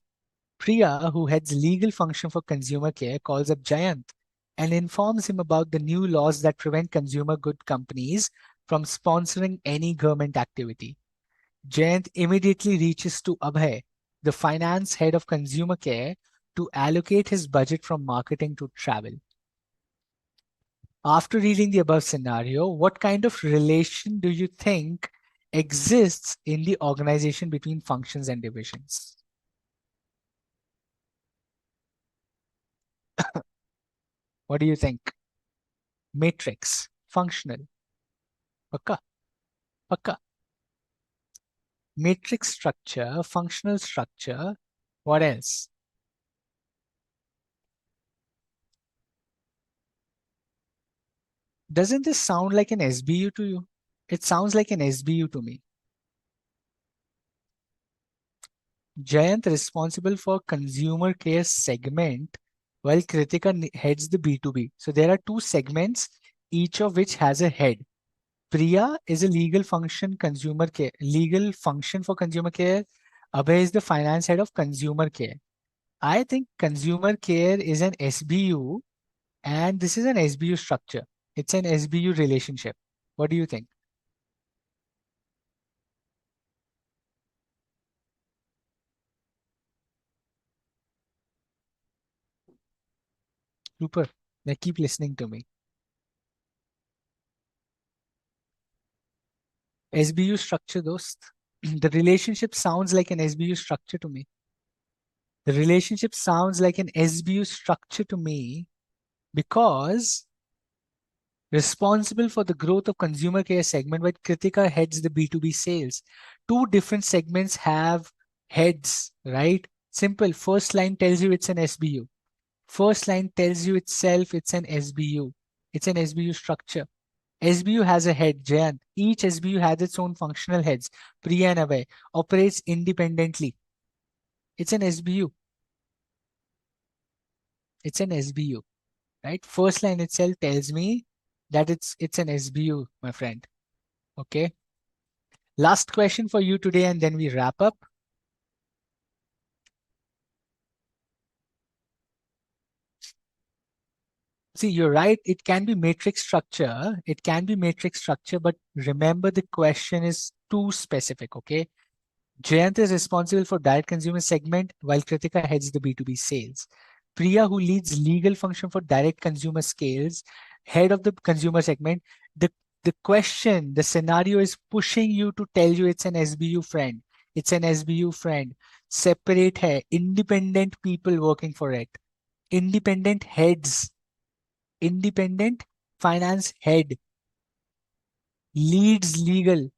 Priya, who heads legal function for consumer care, calls up Jayant and informs him about the new laws that prevent consumer good companies from sponsoring any government activity. Jayant immediately reaches to Abhay, the finance head of consumer care, to allocate his budget from marketing to travel. After reading the above scenario, what kind of relation do you think exists in the organization between functions and divisions? What do you think? Matrix, functional, pakka, pakka. Matrix structure, functional structure. What else? Doesn't this sound like an SBU to you? It sounds like an SBU to me. Jayant responsible for consumer care segment, while Kritika heads the B2B. So there are two segments, each of which has a head. Priya is a legal function consumer care, legal function for consumer care. Abhay is the finance head of consumer care. I think consumer care is an SBU and this is an SBU structure. It's an SBU relationship. What do you think? Super. Now keep listening to me. SBU structure, dost. The relationship sounds like an SBU structure to me. The relationship sounds like an SBU structure to me because responsible for the growth of consumer care segment, but Kritika heads the B2B sales. Two different segments have heads, right? Simple. First line tells you it's an SBU. First line tells you itself it's an SBU. It's an SBU structure. SBU has a head, Jayant. Each SBU has its own functional heads. Priya and Abhay operates independently. It's an SBU. It's an SBU, right? First line itself tells me that it's an SBU, my friend. Okay. Last question for you today, and then we wrap up. See, you're right. It can be matrix structure. It can be matrix structure, but remember the question is too specific. Okay. Jayant is responsible for direct consumer segment, while Kritika heads the B2B sales. Priya, who leads legal function for direct consumer scales, head of the consumer segment. The, the question, the scenario is pushing you to tell you it's an SBU friend. It's an SBU friend. Separate hai, independent people working for it. Independent heads. Independent finance head. Leads legal.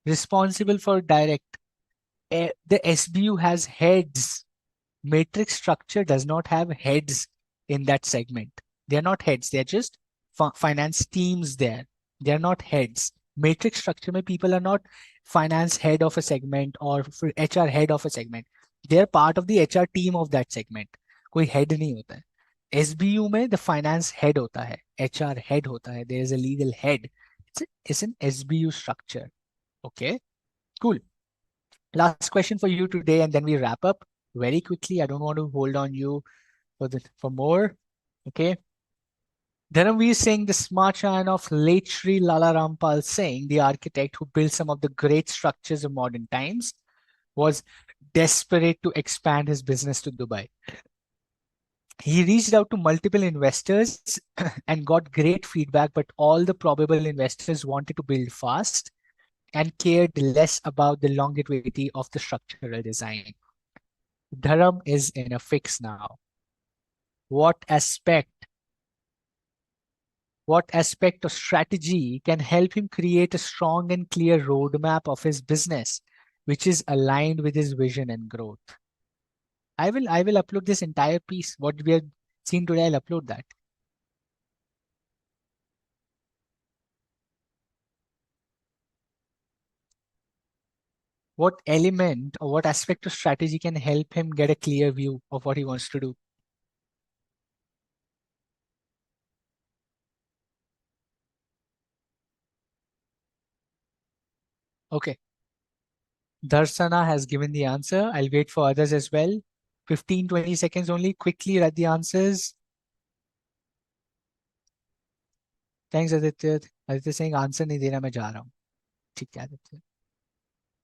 Responsible for direct. The SBU has heads. Matrix structure does not have heads in that segment. They're not heads. They're just finance teams there. They're not heads. Matrix structure mein people are not finance head of a segment or HR head of a segment. They're part of the HR team of that segment. कोई head नहीं होता है. SBU में the finance head होता है. HR head होता है. There is a legal head. It's an SBU structure. Okay. Cool. Last question for you today, and then we wrap up very quickly. I don't want to hold on you for more. Okay. Dharamveer Singh, the smart child of late Sri Lala Rampal Singh, the architect who built some of the great structures of modern times, was desperate to expand his business to Dubai. He reached out to multiple investors and got great feedback, but all the probable investors wanted to build fast and cared less about the longevity of the structural design. Dharam is in a fix now. What aspect what aspect of strategy can help him create a strong and clear roadmap of his business, which is aligned with his vision and growth? I will upload this entire piece. What we have seen today, I'll upload that. What element or what aspect of strategy can help him get a clear view of what he wants to do? Okay. Darsana has given the answer. I'll wait for others as well. 15-20 seconds only. Quickly write the answers. Thanks, Aditya. Aditya saying answer नहीं देना मैं जा रहा हूँ. ठीक है, Aditya.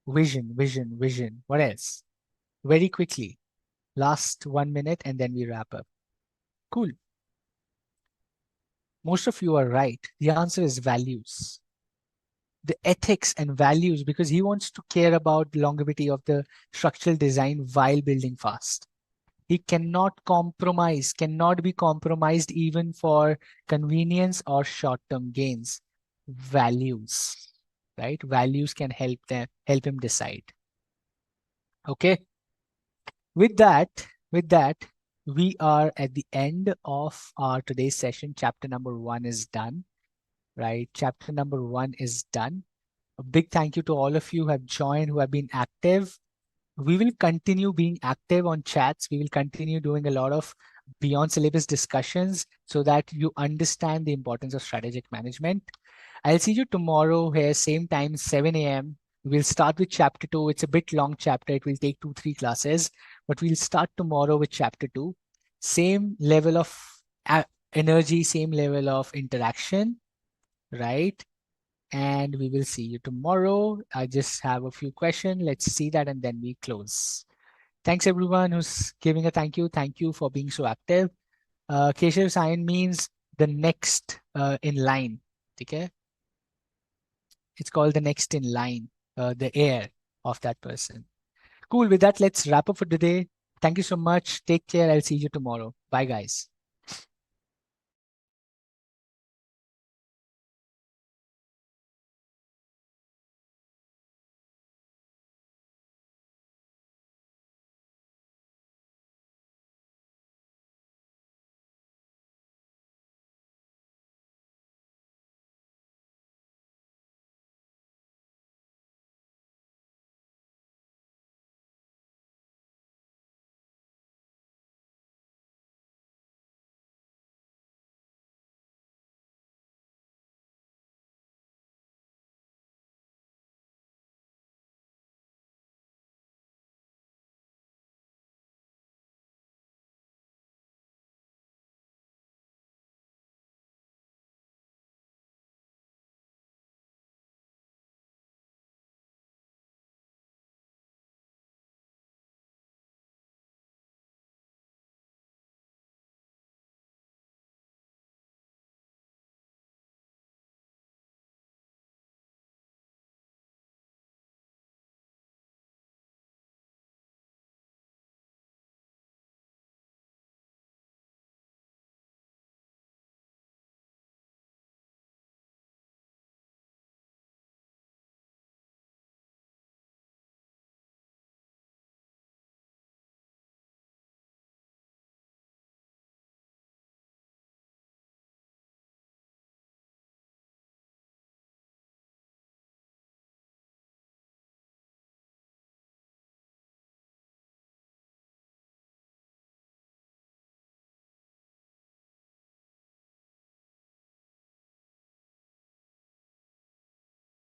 Vision, vision, vision. What else? Very quickly. Last 1 minute and then we wrap up. Cool. Most of you are right. The answer is values. The ethics and values, because he wants to care about the longevity of the structural design while building fast. He cannot be compromised even for convenience or short-term gains. Values, right? Values can help him decide. Okay. With that, we are at the end of our today's session. Chapter number 1 is done, right? Chapter number 1 is done. A big thank you to all of you who have joined, who have been active. We will continue being active on chats. We will continue doing a lot of beyond syllabus discussions so that you understand the importance of strategic management. I'll see you tomorrow here, same time, 7 a.m. We'll start with chapter 2. It's a bit long chapter. It will take 2-3 classes, but we'll start tomorrow with chapter 2. Same level of energy, same level of interaction, right? And we will see you tomorrow. I just have a few questions. Let's see that and then we close. Thanks everyone who's giving a thank you. Thank you for being so active. Keshav sign means the next in line. Okay? It's called the next in line, the heir of that person. Cool. With that, let's wrap up for today. Thank you so much. Take care. I'll see you tomorrow. Bye, guys.